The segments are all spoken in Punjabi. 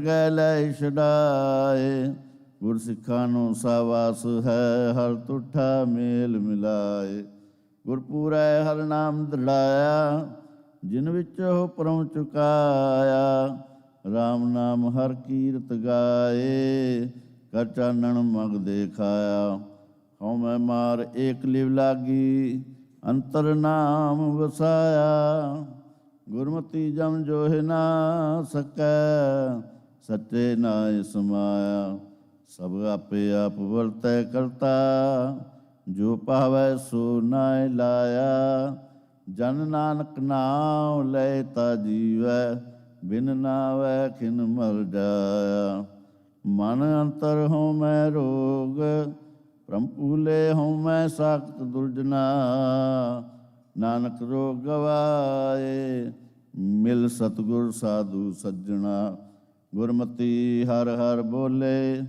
ਗਏ ਲੈ ਛਡਾਏ। ਗੁਰ ਸਿੱਖਾਂ ਨੂੰ ਸਾਵਾਸ ਹੈ, ਹਰ ਤੁਠਾ ਮੇਲ ਮਿਲਾਏ। ਗੁਰਪੂਰੈ ਹਰ ਨਾਮ ਦ੍ਰਿੜਾਇਆ, ਜਿਨ ਵਿੱਚ ਉਹ ਪਰਮ ਚੁਕਾਇਆ। ਰਾਮ ਨਾਮ ਹਰ ਕੀਰਤ ਗਾਏ, ਕਰ ਚਾਨਣ ਮਗ ਦੇਖਾਇਆ। ਹਉ ਮੈਂ ਮਾਰ ਏਕ ਲਿਵ ਲਾਗੀ, ਅੰਤਰ ਨਾਮ ਵਸਾਇਆ। ਗੁਰਮਤਿ ਜਮ ਜੋਹਿ ਨਾ ਸਕੈ, ਸੱਚੇ ਨਾਇ ਸਮਾਇਆ। ਸਭ ਆਪੇ ਆਪ ਵਰਤੈ ਕਰਤਾ, ਜੋ ਪਾਵੈ ਸੋ ਨਾਇ ਲਾਇਆ। ਜਨ ਨਾਨਕ ਨਾਉ ਲੈ ਤਾ ਜੀਵੈ, ਬਿਨ ਨਾਵੈ ਖਿਨ ਮਰ ਜਾਇਆ। ਮਨ ਅੰਤਰ ਹਉ ਮੈਂ ਰੋਗ, ਭ੍ਰਮ ਭੂਲੇ ਹਉ ਮੈਂ ਸਾਖਤ ਦੁਰਜਨਾ। ਨਾਨਕ ਰੋਗ ਗਵਾਏ, ਮਿਲ ਸਤਿਗੁਰ ਸਾਧੂ ਸੱਜਣਾ। ਗੁਰਮਤਿ ਹਰ ਹਰ ਬੋਲੇ,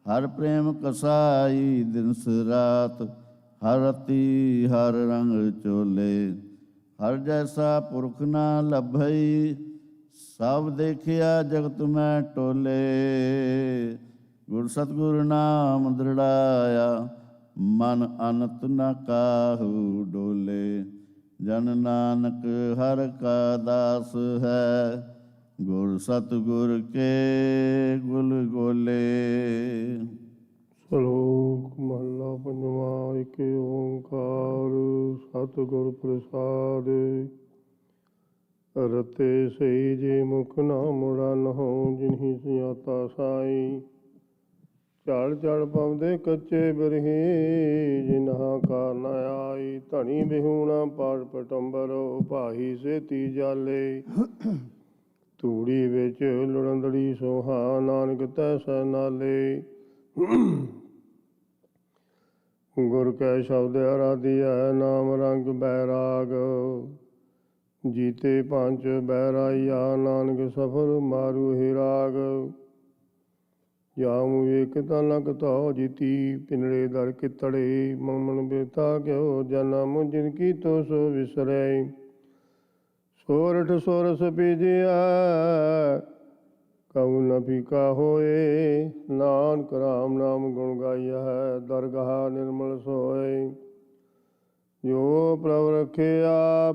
ਹਰ ਪ੍ਰੇਮ ਕਸਾਈ। ਦਿਨਸ ਰਾਤ ਹਰ ਰਤੀ ਹਰ ਰੰਗ ਚੋਲੇ। ਹਰ ਜੈਸਾ ਪੁਰਖ ਨਾ ਲੱਭਈ, ਸਭ ਦੇਖਿਆ ਜਗਤ ਮੈਂ ਟੋਲੇ। ਗੁਰ ਸਤਿਗੁਰ ਨਾਮ ਦ੍ਰਿੜਾਇਆ, ਮਨ ਅਨੰਤ ਨ ਕਾਹੂ ਡੋਲੇ। ਜਨ ਨਾਨਕ ਹਰ ਕਾ ਦਾਸ ਹੈ, ਗੁਰ ਸਤਿਗੁਰ ਕੇ ਗੁਲ ਗੋਲੇ। ਸ਼ਲੋਕ ਮਹਲਾ ਪੰਜਵਾਂ। ਏਕ ਓੰਕਾਰ ਸਤਿਗੁਰ ਪ੍ਰਸਾਦਿ, ਰਤੇ ਸਈ ਜੇ ਮੁਖ ਨਾ ਮੁੜਾ ਨਹੁ। ਜਿਨਹੀ ਸਿਆਤਾ ਸਾਈ, ਝੜ ਝੜ ਪਵਦੇ ਕੱਚੇ ਬਿਰਹੀ। ਜਿਨਹਾ ਕਾਰ ਨ ਆਈ, ਧਣੀ ਬਿਹੂਣਾ ਪਾਟ ਪਟੰਬਰ। ਭਾਈ ਸੇਤੀ ਜਾਲੇ, ਧੂੜੀ ਵਿੱਚ ਲੁੜੰਦੜੀ ਸੋਹਾ। ਨਾਨਕ ਤੈਸੈ ਨਾਲੇ, ਗੁਰ ਕੈ ਸ਼ਬਦ ਅਰਾਧਿਐ। ਨਾਮ ਰੰਗ ਬੈਰਾਗ, ਜੀਤੇ ਪੰਚ ਬੈਰਾਈਆ। ਨਾਨਕ ਸਫਲ ਮਾਰੂ ਹੀ ਰਾਗ, ਜਾਮੁ ਏਕ ਤਲਕ ਧੌ ਜੀਤੀ। ਪਿੰਗਲੇ ਦਰ ਕਿਤੜੇ, ਮਨ ਮਨ ਬਿਰਥਾ ਕਿਓ। ਜਨਮ ਜਿਨ ਕੀਤੋ ਸੋ ਵਿਸਰੈ, ਸੋਰਠ ਸੋਰਸ ਪੀਜਿਆ। ਕਉ ਨ ਫੀਕਾ ਹੋਏ, ਨਾਨਕ ਰਾਮ ਨਾਮ ਗੁਣ ਗਾਈਐ। ਦਰਗਾਹ ਨਿਰਮਲ ਸੋਏ, ਜੋ ਪ੍ਰਭ ਰਖਿਆ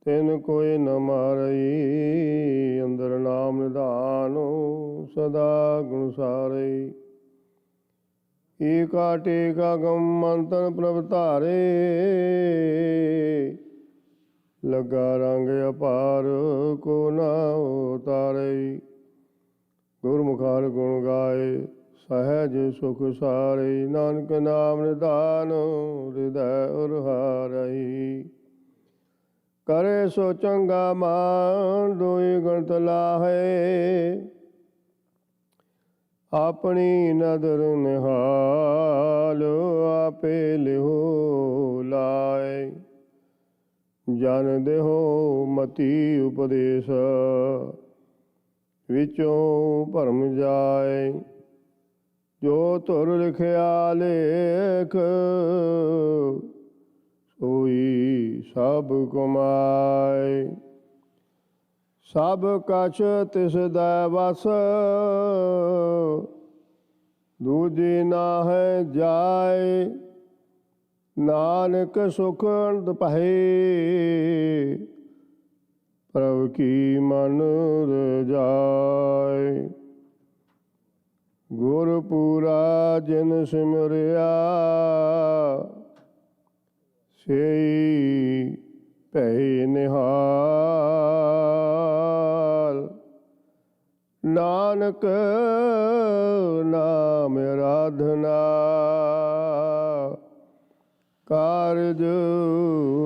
ਤਿਨ ਕੋਈ ਨ ਮਾਰਈ। ਅੰਦਰ ਨਾਮ ਨਿਧਾਨ, ਸਦਾ ਗੁਣ ਸਾਰਈ। ਏਕਾ ਟੇਕਾ ਗਮ ਮੰਤਨ ਪ੍ਰਭ ਧਾਰੇ। ਲੱਗਾ ਰੰਗ ਅਪਾਰ, ਕੋ ਨਾ ਉਤਾਰਈ। ਗੁਰਮੁਖ ਹਰਿ ਗੁਣ ਗਾਏ, ਸਹਿਜ ਸੁਖ ਸਾਰਈ। ਨਾਨਕ ਨਾਮ ਨਿਧਾਨ, ਹਿਰਦੈ ਉਰਹਾਰਈ। ਕਰੇ ਸੋ ਚੰਗਾ ਮਾਨ, ਦੁਇ ਗਣਤ ਲਾਹੇ। ਆਪਣੀ ਨਦਰ ਨਿਹਾਲ, ਆਪੇ ਲਿਹੁ ਲਾਏ। ਜਨ ਦੇਹੁ ਮਤੀ ਉਪਦੇਸ, ਵਿੱਚੋਂ ਭਰਮ ਜਾਏ। ਜੋ ਧੁਰ ਲਿਖਿਆ ਲੇਖ, ਸੋਈ ਸਭ ਕਮਾਏ। ਸਭ ਕਛ ਤਿਸ ਦੈ ਵਸ, ਦੂਜੀ ਨਾਹਿ ਜਾਏ। ਨਾਨਕ ਸੁਖ ਅਨੰਦ ਪਾਏ, ਪ੍ਰਭ ਕੀ ਮਨ ਰਜਾਏ। ਗੁਰ ਪੂਰਾ ਜਿਨ ਸਿਮਰਿਆ, ਸਈ ਭੈ ਨਿਹਾਲ। ਨਾਨਕ ਨਾਮ ਆਰਾਧਨਾ, ਕਾਰਜ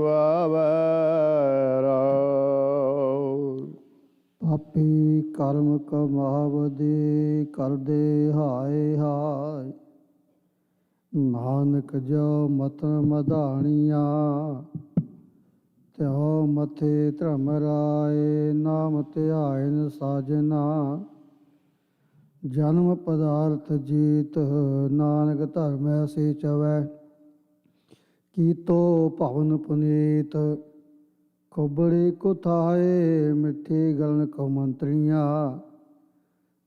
ਆਵੈ ਰਾਉ। ਪਾਪੀ ਕਰਮ ਕਮਾਵਦੇ, ਕਰਦੇ ਹਾਏ ਹਾਏ। ਨਾਨਕ ਜੋ ਮਤਿ ਮਧਾਣੀਆਂ, ਤਿਉ ਮਥੇ ਧਰਮ ਰਾਏ। ਨਾਮ ਧਿਆਇਨ ਸਾਜਨਾ, ਜਨਮ ਪਦਾਰਥ ਜੀਤ। ਨਾਨਕ ਧਰਮ ਐਸੀ ਚਵੈ, ਕੀਤੋ ਭਵਨ ਪੁਨੀਤ। ਕੁਬੜੀ ਕੁਥਾਏ, ਮਿੱਠੀ ਗਲਨ ਕੋ ਮੰਤਰੀਆਂ।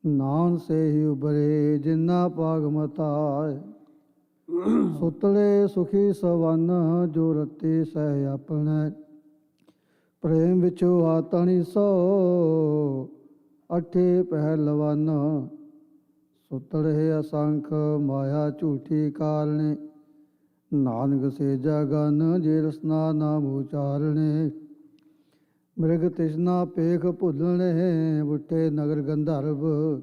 ਨਾਨ ਸੇ ਹੀ ਉਬਰੇ ਜਿਨਾ ਪਾਗ ਮਤਾਏ। ਸੁਤਲੇ ਸੁਖੀ ਸਵਨ ਜੋ ਰਤੇ ਸਹਿ ਆਪਣੇ। ਪ੍ਰੇਮ ਵਿਚੋ ਆਤਣੀ ਸੋ ਅਠੇ ਪਹਿਲਵਾਨ। ਸੁਤਲੇ ਅਸੰਖ ਮਾਇਆ ਝੂਠੀ ਕਾਰਣੇ। ਨਾਨਕ ਸੇ ਜਗਨ ਜੇ ਰਸਨਾ ਨਾਮ ਉਚਾਰਣੇ। ਮ੍ਰਿਗ ਤ੍ਰਿਸ਼ਨਾ ਪੇਖ ਭੁੱਲਣੇ ਬੁੱਠੇ ਨਗਰ ਗੰਧਰਵ।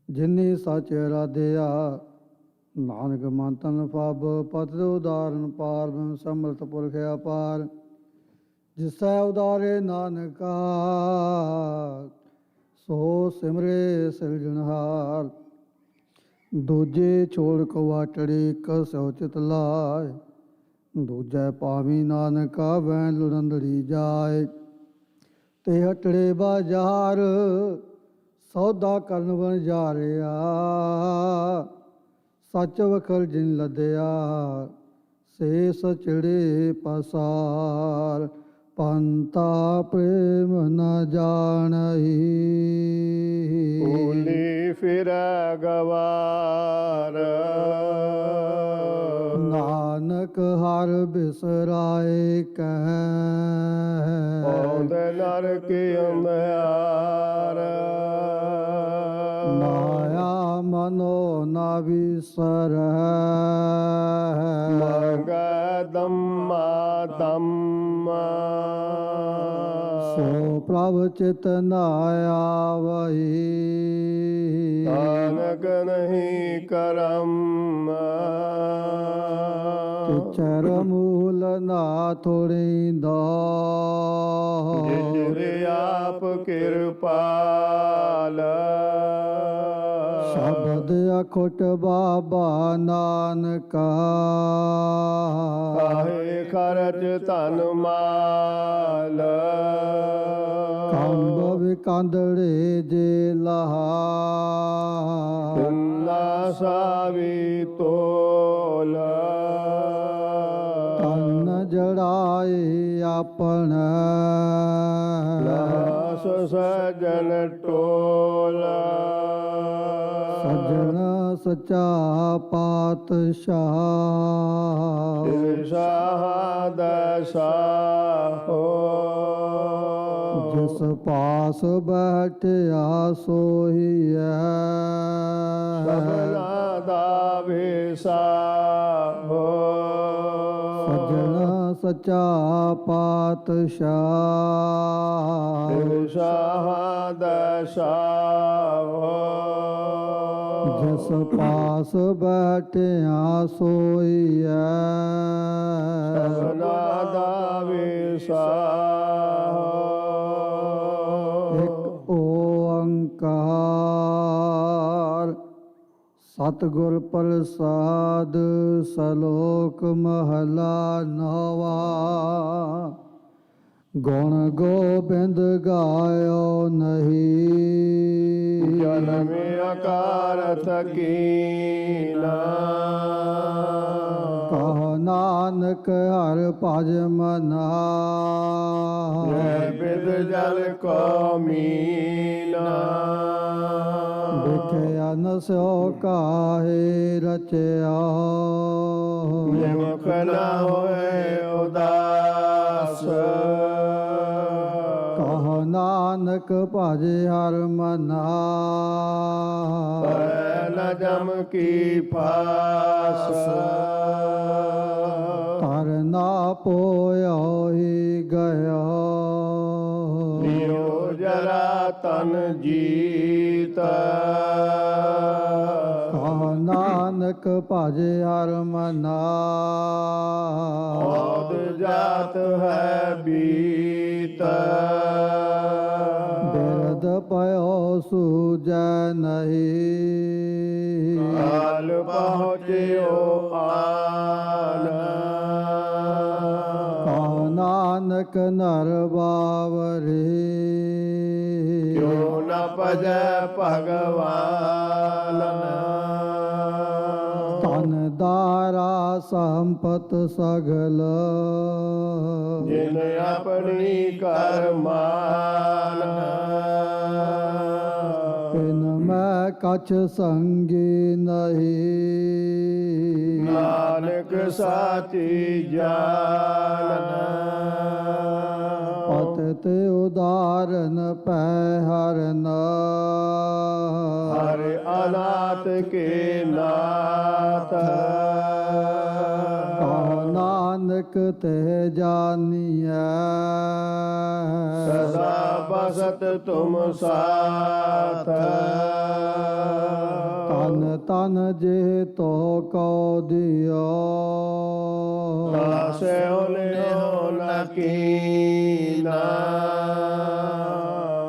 ਜਿਨੀ ਸਚ ਰਾਧਿਆ ਨਾਨਕ ਮਨ ਤਨ ਪਬ। ਪਤਿ ਉਦਾਰਨ ਪਾਰ ਬ੍ਰਹਮ ਸਮਰਥ ਪੁਰਖ ਅਪਾਰ। ਜਿਸੈ ਉਦਾਰੇ ਨਾਨਕਾ ਸੋ ਸਿਮਰੇ ਸਿਰਜਣਹਾਰ। ਦੂਜੇ ਛੋੜ ਕਵਾਟੜੀ ਇਕ ਸੋ ਚਿਤ ਲਾਇ। ਦੂਜੈ ਪਾਵੀ ਨਾਨਕਾ ਵੈਣ ਲੁੜੰਦੜੀ ਜਾਏ। ਤੇ ਹਟੜੇ ਬਾਜ਼ਾਰ ਸੌਦਾ ਕਰਨ ਵਣਜਾਰਿਆ। ਸੱਚ ਵਖਲ ਜਿਨ ਲੱਦਿਆ ਸੇ ਸਚੜੇ ਪਸਾਰ। ਪੰਤਾ ਪ੍ਰੇਮ ਨ ਜਾਣਈ। ਭੂਲੀ ਫਿਰੈ ਗਵਾਰ। ਨਾਨਕ ਹਰ ਬਿਸਰਾਏ ਕਹਿ। ਪੌਂਦੇ ਨਰਕ ਅੰਧਿਆਰ। ਮਾਇਆ ਮਨੋ ਨ ਵਿਸਰੈ। ਮੰਗੈ ਦੰਮਾ ਦੰਮ। ਸੋ ਪ੍ਰਭ ਚਿਤ ਨ ਆਵਈ। ਨਾਨਕ ਨਹੀਂ ਕਰਮ। ਚਰ ਮੂਲ ਨਾ ਥੋੜੀਂਦਾ। ਜਿਜਰੇ ਆਪ ਕਿਰਪਾਲ। ਸ਼ਬਦ ਅਖੁਟ ਬਾਬਾ ਨਾਨਕਾ। ਕਾਹੇ ਖਰਚ ਧਨ ਮਾਲ। ਕੰਬ ਵਿਕੰਦੜੇ ਜੇ ਲਹਾ। ਤਿੰਨਾ ਸਾਵੀ ਤੋਲ। ਤਨ ਜੜਾਏ ਆਪਣਾ। Las ਸਜਣ toll. ਸਜਣ ਸਚਾ ਪਾਤਸ਼ਾਹ। ਸ਼ਾਹ ਦਸਾਹੋ। ਜਿਸ ਪਾਸ ਬੈਠਿਆ ਸੋਹੀਐ। ਸਭਨਾ ਦਾ ਵਿਸਾਹੋ। ਸਜਣ ਸਚਾ ਪਾਤਸ਼ਾਹ। ਸ਼ਾਹ ਦਸਾਹੋ। ਜਿਸ ਪਾਸ ਬੈਠਿਆ ਸੋਈਐ। ਸਭਨਾ ਦਾ ਵਿਸਾਹੋ। ਇਕ ਓੰਕਾਰ ਸਤਿਗੁਰ ਪ੍ਰਸਾਦ। ਸਲੋਕ ਮਹਲਾ ਨੌਵਾਂ। ਗੁਣ ਗੋਬਿੰਦ ਗਾਇਓ ਨਹੀਂ। ਜਨਮ ਆਕਾਰ ਥਕੀਨਾ। ਕਹੋ ਨਾਨਕ ਹਰਿ ਭਜ ਮਨਾ। ਜੈ ਬਿਦ ਜਲ ਕੋ ਮੀਨਾ। ਵਿਖਿਆ ਨ ਸਿਓ ਕਾਹੇ ਰਚਿਆ। ਨਿਮਖ ਨ ਹੋਏ ਉਦਾਸ। ਕਹੋ ਨਾਨਕ ਭਜ ਹਰਿ ਮਨਾ। ਪਰੈ ਨ ਜਮ ਕੀ ਫਾਸ। ਧਰ ਨਾ ਪੋਇਓ ਹੀ ਗਇਆ। ਲਿਓ ਜਰਾ ਤਨ ਜੀਤ। ਕਹੋ ਨਾਨਕ ਭਜ ਹਰਿ ਮਨਾ। ਔਦ ਜਾਤ ਹੈ ਬੀਤ। ਬਿਰਦ ਪਇਓ ਸੂਜੈ ਨਹੀਂ। ਕਾਲ ਪਹੁੰਚਿਓ ਆਨ। ਕਹੋ ਨਾਨਕ ਨਰ ਬਾਵਰੇ। ਕਿਉ ਨ ਭਜੈ ਭਗਵਾਨ। ਧਨ ਦਾਰਾ ਸੰਪਤ ਸਗਲ। ਜਿਨ ਆਪਣੀ ਕਰਮਾਨ। ਬਿਨ ਮੈਂ ਕਛ ਸੰਗੀ ਨਹੀਂ। ਨਾਨਕ ਸਾਚੀ ਜਾਨ ਪਤਿਤ ਉਦਾਰਨ ਪੈ ਹਰਨ ਹਰ ਅਨਾਥ ਕੇ ਨਾਥ ਕਹੋ ਨਾਨਕ ਤੇ ਜਾਨੀਐ ਸਦਾ ਬਸਤ ਤੁਮ ਸਾਥ ਤਨ ਤਨ ਜੇ ਤੋ ਕਉ ਦਿਓ ਆਸੇ ਲਿਓ ਨ ਕੀਨਾ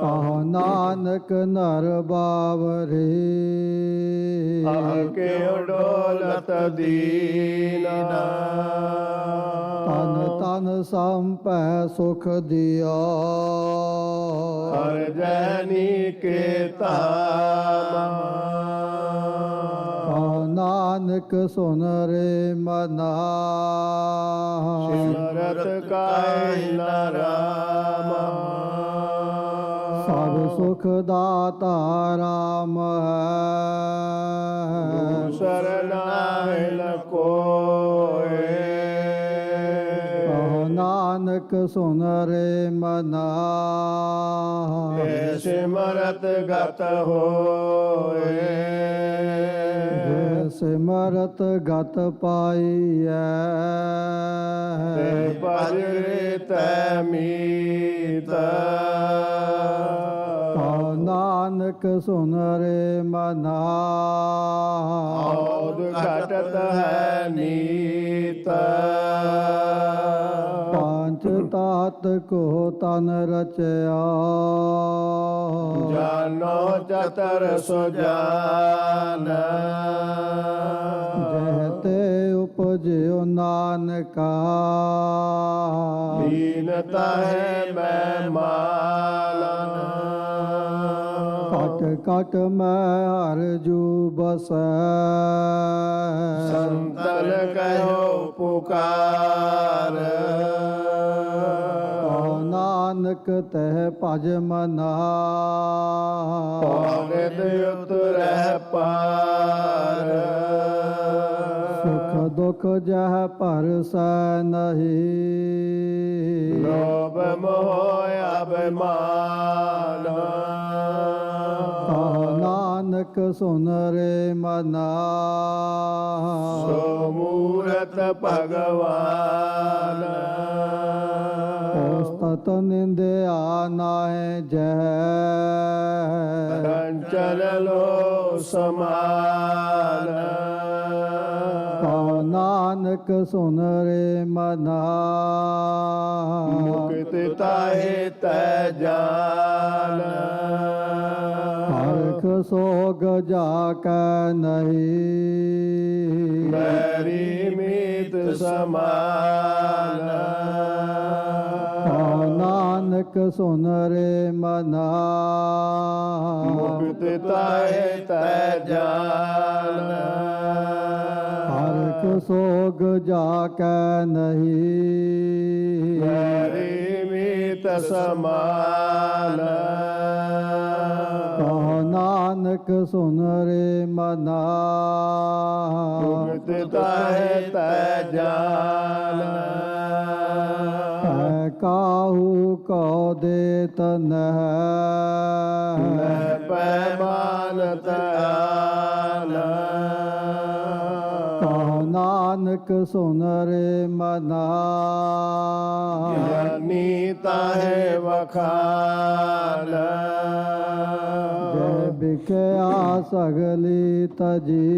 ਕਹੋ ਨਾਨਕ ਨਰ ਬਾਵਰੇ ਆਕੇ ਡੋਲਤ ਦੀਨਾ ਤਨ ਤਨ ਸੰਪੈ ਸੁਖ ਦਿਓ ਹਰ ਜੈਨੀ ਕੇ ਤਾਮ ਕਹੋ ਨਾਨਕ ਸੁਨ ਰੇ ਮਨਾ ਸਿਮਰਤ ਕਾਇ ਨਾਰਾਮ ਸਭ ਸੁਖ ਦਾਤਾ ਰਾਮ ਹੈ ਸਰਨਾਇ ਨ ਕੋਇ ਕਹੋ ਨਾਨਕ ਸੁਨ ਰੇ ਮਨਾ ਤੇ ਸਿਮਰਤ ਗਤ ਹੋਏ ਜੇ ਸਿਮਰਤ ਗਤ ਪਾਈਐ ਤੇ ਭਜਰੇ ਤੈ ਮੀਤ ਕਹੋ ਨਾਨਕ ਸੁਨ ਰੇ ਮਨਾ ਔਦ ਘਟਤ ਹੈ ਨੀਤ ਪੰਚ ਤਾਤ ਕੋ ਤਨ ਰਚਿਆ ਜਾਨੋ ਚਤਰ ਸੁਜਾਨ ਜਹ ਤੇ ਉਪਜਿਓ ਨਾਨਕਾ ਦੀਨਤਾ ਹੈ ਮੈਂ ਮਾਲਨ ਕਟ ਕਟ ਮੈਂ ਹਰ ਜੂ ਬਸੈ ਸੰਤਨ ਕਹਿਓ ਪੁਕਾਰ ਕਹੋ ਨਾਨਕ ਤਹਿ ਭਜ ਮਨਾ ਪਾਗਦ ਉਤਰੈ ਪਾਰ ਸੁਖ ਦੁਖ ਜਹ ਪਰਸੈ ਨਹੀਂ ਲੋਭ ਮੋਹ ਅਭਿਮਾਨ ਕਹੋ ਨਾਨਕ ਸੁਨ ਰੇ ਮਨਾ ਸੋ ਮੂਰਤ ਭਗਵਾਨ ਉਸਤਤ ਨਿੰਦਿਆ ਨਾਹਿ ਜਹ ਕੰਚਨ ਲੋ ਸਮਾਨ ਕਹੋ ਨਾਨਕ ਸੁਨ ਰੇ ਮਨਾ ਮੁਕਤ ਤਾਹੇ ਤੈ ਜਾਨ ਹਰਖ ਸੋਗ ਜਾ ਕੈ ਨਹੀਂ ਮੈਰੀ ਮੀਤ ਸਮਾਨ ਕਹੋ ਨਾਨਕ ਸੁਨ ਰੇ ਮਨਾ ਮੁਕਤ ਤਾਹੇ ਤੈ ਜਾਨ ਹਰਖ ਸੋਗ ਜਾ ਕੈ ਨਹੀਂ ਮੈਰੀ ਮੀਤ ਸਮਾਨ ਕਹੋ ਨਾਨਕ ਸੁਨ ਰੇ ਮਨਾ ਮੁਕਤ ਤਾਹੇ ਤੈ ਜਾਨ ਹੈ ਕਾਹੂ ਕੋ ਦੇਤ ਨਹਿ ਪੈਮਾਨ ਤਾਨ ਕਹੋ ਨਾਨਕ ਸੁਨ ਰੇ ਮਨਾ ਗਿਆਨੀ ਤਾਹੇ ਵਖਾਨ ਜੈ ਬਿਖਿਆ ਸਗਲੀ ਤਜੀ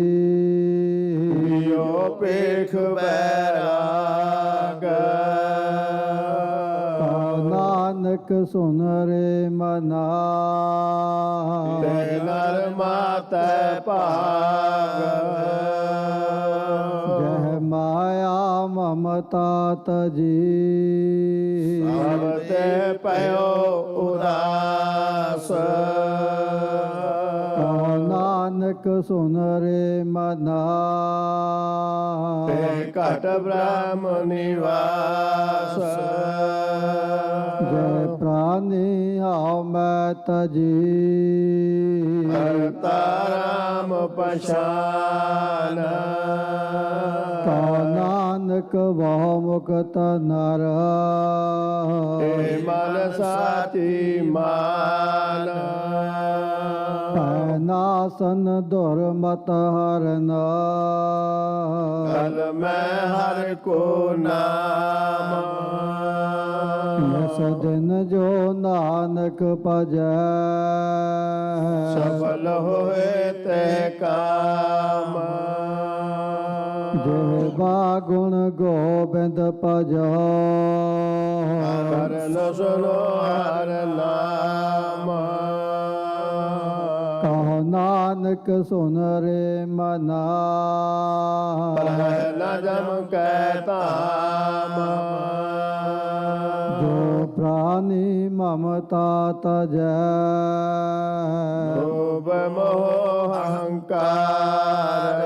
ਜੋ ਪੇਖ ਬੈਰਾਗ ਕਹੋ ਨਾਨਕ ਸੁਨ ਰੇ ਮਨਾ ਤੇ ਨਰ ਮਾਤੈ ਭਾਗ ਜਹ ਮਾਇਆ ਮਮਤਾ ਤਜੀ ਸਭ ਤੇ ਪਇਓ ਉਦਾਸ ਕਹੋ ਨਾਨਕ ਸੁਨ ਰੇ ਮਨਾ ਤੇ ਘਟ ਬ੍ਰਹਮ ਨਿਵਾਸ ਜੈ ਪ੍ਰਾਨੀ ਹਾਉ ਮੈਂ ਤਜੀ ਕਰਤਾ ਰਾਮ ਪਛਾਨ ਕਉ ਨਾਨਕ ਬਹੁ ਮੁਕਤ ਨਰ ਏ ਮਨ ਸਾਚੀ ਮਾਨ ਪੈ ਨਾਸਨ ਦੁਰਮਤ ਹਰਨਾ ਕਲ ਮੈਂ ਹਰ ਕੋ ਨਾਮ ਇਸ ਦਿਨ ਜੋ ਨਾਨਕ ਭਜੈ ਸਫਲ ਹੋਏ ਤੇ ਕਾਮ ਜਿਹਵਾ ਗੁਣ ਗੋਬਿੰਦ ਭਜੋ ਕਰਨ ਸੁਨੋ ਹਰ ਨਾਮ ਕਹੋ ਨਾਨਕ ਸੁਨ ਰੇ ਮਨਾ ਪਰਹਿ ਨ ਜਮ ਕੈ ਧਾਮ ਜੋ ਪ੍ਰਾਨੀ ਮਮਤਾ ਤਜੈ ਲੋਭ ਮੋਹ ਅਹੰਕਾਰ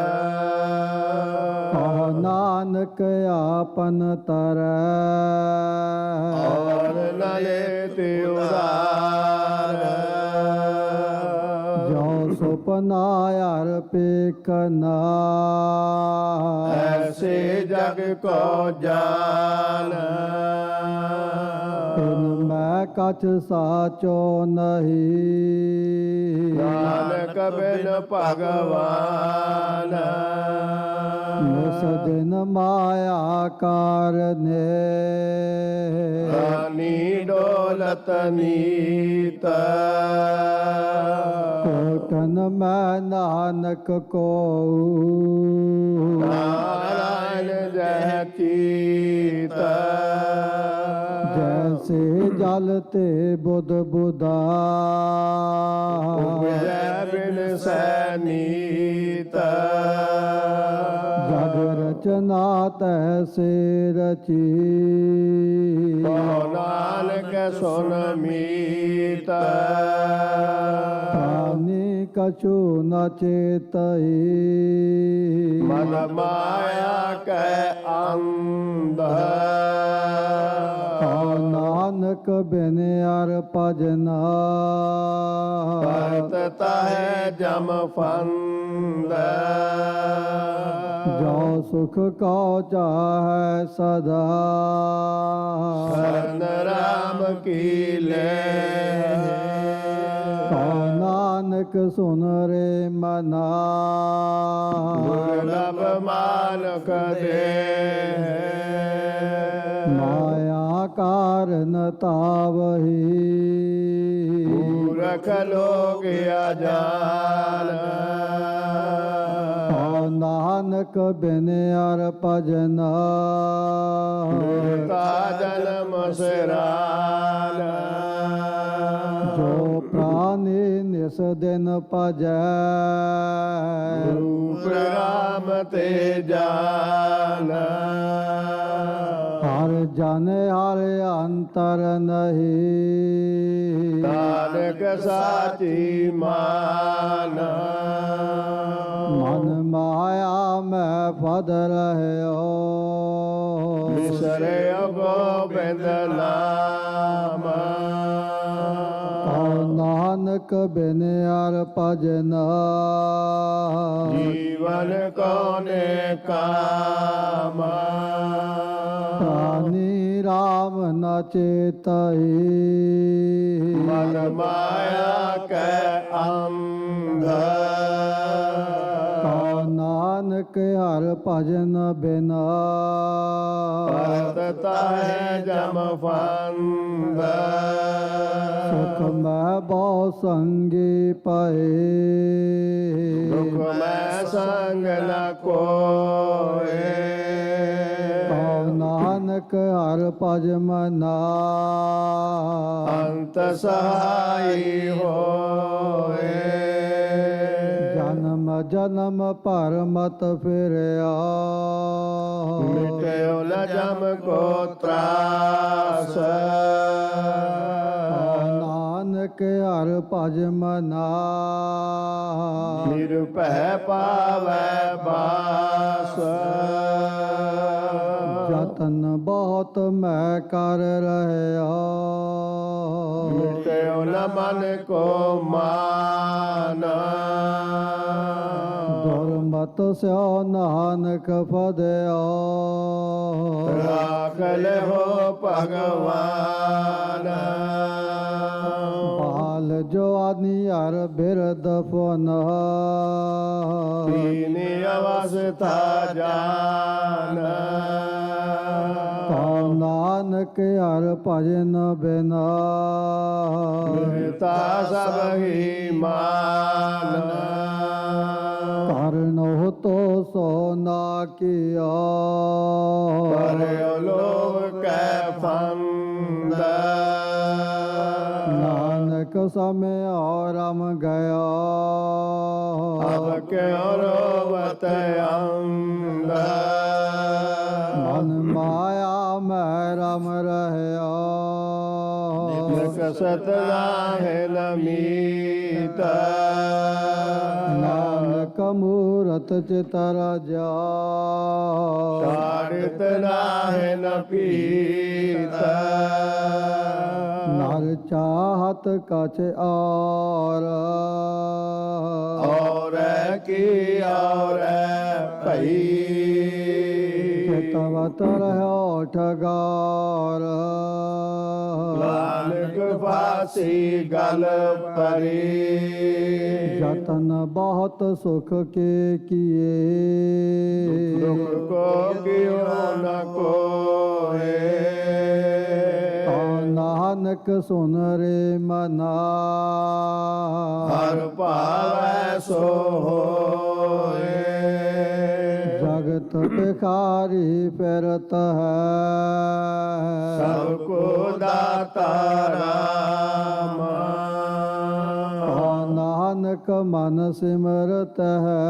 ਕਹੋ ਨਾਨਕ ਆਪਨ ਤਰੈ ਔਰ ਨ ਲੇਤਿ ਉਦਾਰ ਜੋ ਸੁਪਨਾ ਅਰਪਿਕਨਾ ਐਸੇ ਜਗ ਕੋ ਜਾਨ ਤਿਨ ਮੈਂ ਕਛ ਸਾਚੋ ਨਹੀਂ ਨਾਨਕ ਬਿਨ ਭਗਵਾਨ ਨਿਸ ਦਿਨ ਮਾਇਆ ਕਾਰਨੇ ਰਾਨੀ ਡੋਲਤ ਨੀਤ ਕੋਟਨ ਮੈਂ ਨਾਨਕ ਕੋ ਨਾਰਾਇਣ ਜੈ ਚੀਤ ਜੈਸੇ ਜਲ ਤੇ ਬੁੱਧ ਬੁਦਾ ਉਪਜੈ ਬਿਨ ਸੈਨੀਤ ਜਗ ਰਚਨਾ ਤੈਸੇ ਰਚੀ ਕਹੋ ਨਾਨਕ ਸੁਨ ਮੀਤ ਪ੍ਰਾਨੀ ਕਛੂ ਨ ਚੇਤਈ ਮਨ ਮਾਇਆ ਕੈ ਅੰਧ ਕਉ ਨਾਨਕ ਬਿਨ ਅਰ ਭਜਨਾ ਭਗਤ ਤਾਹੇ ਜਮ ਫੰਦ ਜੋ ਸੁਖ ਕਉ ਚਾਹੈ ਸਦਾ ਸਰਨ ਰਾਮ ਕੀ ਲੈ ਕਉ ਨਾਨਕ ਸੁਨ ਰੇ ਮਨਾ ਦੁਰਲਭ ਮਾਨਕ ਦੇ ਮਾਇਆ ਕਾਰਨ ਤਾਵਹੀ ਮੂਰਖ ਲੋਗ ਅਜਾਨ ਕਉ ਨਾਨਕ ਬਿਨ ਅਰ ਭਜਨਾ ਤਾ ਜਨਮ ਸਿਰਾਨ ਜੋ ਪ੍ਰਾਨੀ ਨਿਸ ਦਿਨ ਭਜੈ ਰੂਪ ਰਾਮ ਤੇ ਜਾਨ ਹਰ ਜਨ ਹਰ ਅੰਤਰ ਨਹੀਂ ਨਾਨਕ ਸਾਚੀ ਮਾਨ ਮਨ ਮਾਇਆ ਮੈਂ ਫਦ ਰਹਿਓ ਵਿਸਰਿਓ ਗੋਬਿੰਦ ਨਾਮ ਕਉ ਨਾਨਕ ਬਿਨ ਅਰ ਭਜਨਾ ਜੀਵਨ ਕੋਨੇ ਕਾਮ ਪ੍ਰਾਨੀ ਰਾਮ ਨ ਚੇਤਈ ਮਨ ਮਾਇਆ ਕੈ ਅੰਧ ਕਉ ਨਾਨਕ ਹਰ ਭਜਨ ਬਿਨਾ ਭਗਤ ਤਾਹੇ ਜਮ ਫੰਦ ਸੁਖ ਮੈਂ ਬਹੁ ਸੰਗੀ ਪਏ ਦੁਖ ਮੈਂ ਸੰਗ ਨ ਕੋਏ ਕਉ ਨਾਨਕ ਹਰ ਭਜ ਮਨਾ ਅੰਤ ਸਹਾਈ ਹੋਏ ਜਨਮ ਜਨਮ ਭਰ ਮਤ ਫਿਰਿਆ ਮਿਟਿਓ ਨ ਜਮ ਕੋ ਤਰਾਸ ਨਾਨਕ ਹਰ ਭਜ ਮਨਾ ਨਿਰਭੈ ਪਾਵੈ ਬਾਸ ਜਤਨ ਬਹੁਤ ਮੈਂ ਕਰ ਰਹਿਆ ਮਿਟਿਓ ਨ ਮਨ ਕੋ ਮਾਨ ਦੁਰਮਤ ਸਿਓ ਨਾਨਕ ਫਦਿਓ ਰਾਖ ਲਿਓ ਭਗਵਾਨ ਬਾਲ ਜਵਾਨੀ ਹਰ ਬਿਰਦ ਫੁਨ ਤੀਨੀ ਅਵਸਥਾ ਜਾਨ ਕਉ ਨਾਨਕ ਹਰ ਭਜਨ ਬਿਨਾ ਮਿਲਤਾ ਸਭ ਹੀ ਮਾਨ ਕਰਨੋ ਤੋ ਸੋ ਨਾ ਕੀਆ ਪਰਿ ਲੋਭ ਕੈ ਫੰਦ ਨਾਨਕ ਸਮੇ ਔਰਮ ਗਿਆ ਅਬ ਕਿਉ ਰੋਵਤ ਅੰਧ ਮਨ ਮਾਇਆ ਮੈਂ ਰਮ ਰਹਿਆ ਨਿਕਸਤ ਨਾਹਿ ਨਮੀਤ ਨਾਨਕ ਮੂਰਤ ਚਿਤਰ ਜਾ ਛਾੜਿਤ ਨਾਹਿ ਨ ਪੀਤ ਨਰ ਚਾਹਤ ਕਛ ਔਰ ਔਰੈ ਕੀ ਔਰੈ ਭਈ ਤਵ ਤਰਹੁ ਠਗਾਰ ਨਾਨਕ ਫਾਸੀ ਗਲ ਪਰੀ ਜਤਨ ਬਹੁਤ ਸੁਖ ਕੇ ਕੀਏ ਦੁਖ ਕੋ ਕਿਉ ਨ ਕੋਏ ਤਉ ਨਾਨਕ ਸੁਨ ਰੇ ਮਨਾ ਹਰ ਭਾਵੈ ਸੋ ਹੋਏ ਜਗਤ ਭਿਖਾਰੀ ਫਿਰਤ ਹੈ ਸਭ ਕੋ ਦਾਤਾ ਰਾਮ ਤਉ ਨਾਨਕ ਮਨ ਸਿਮਰਤ ਹੈ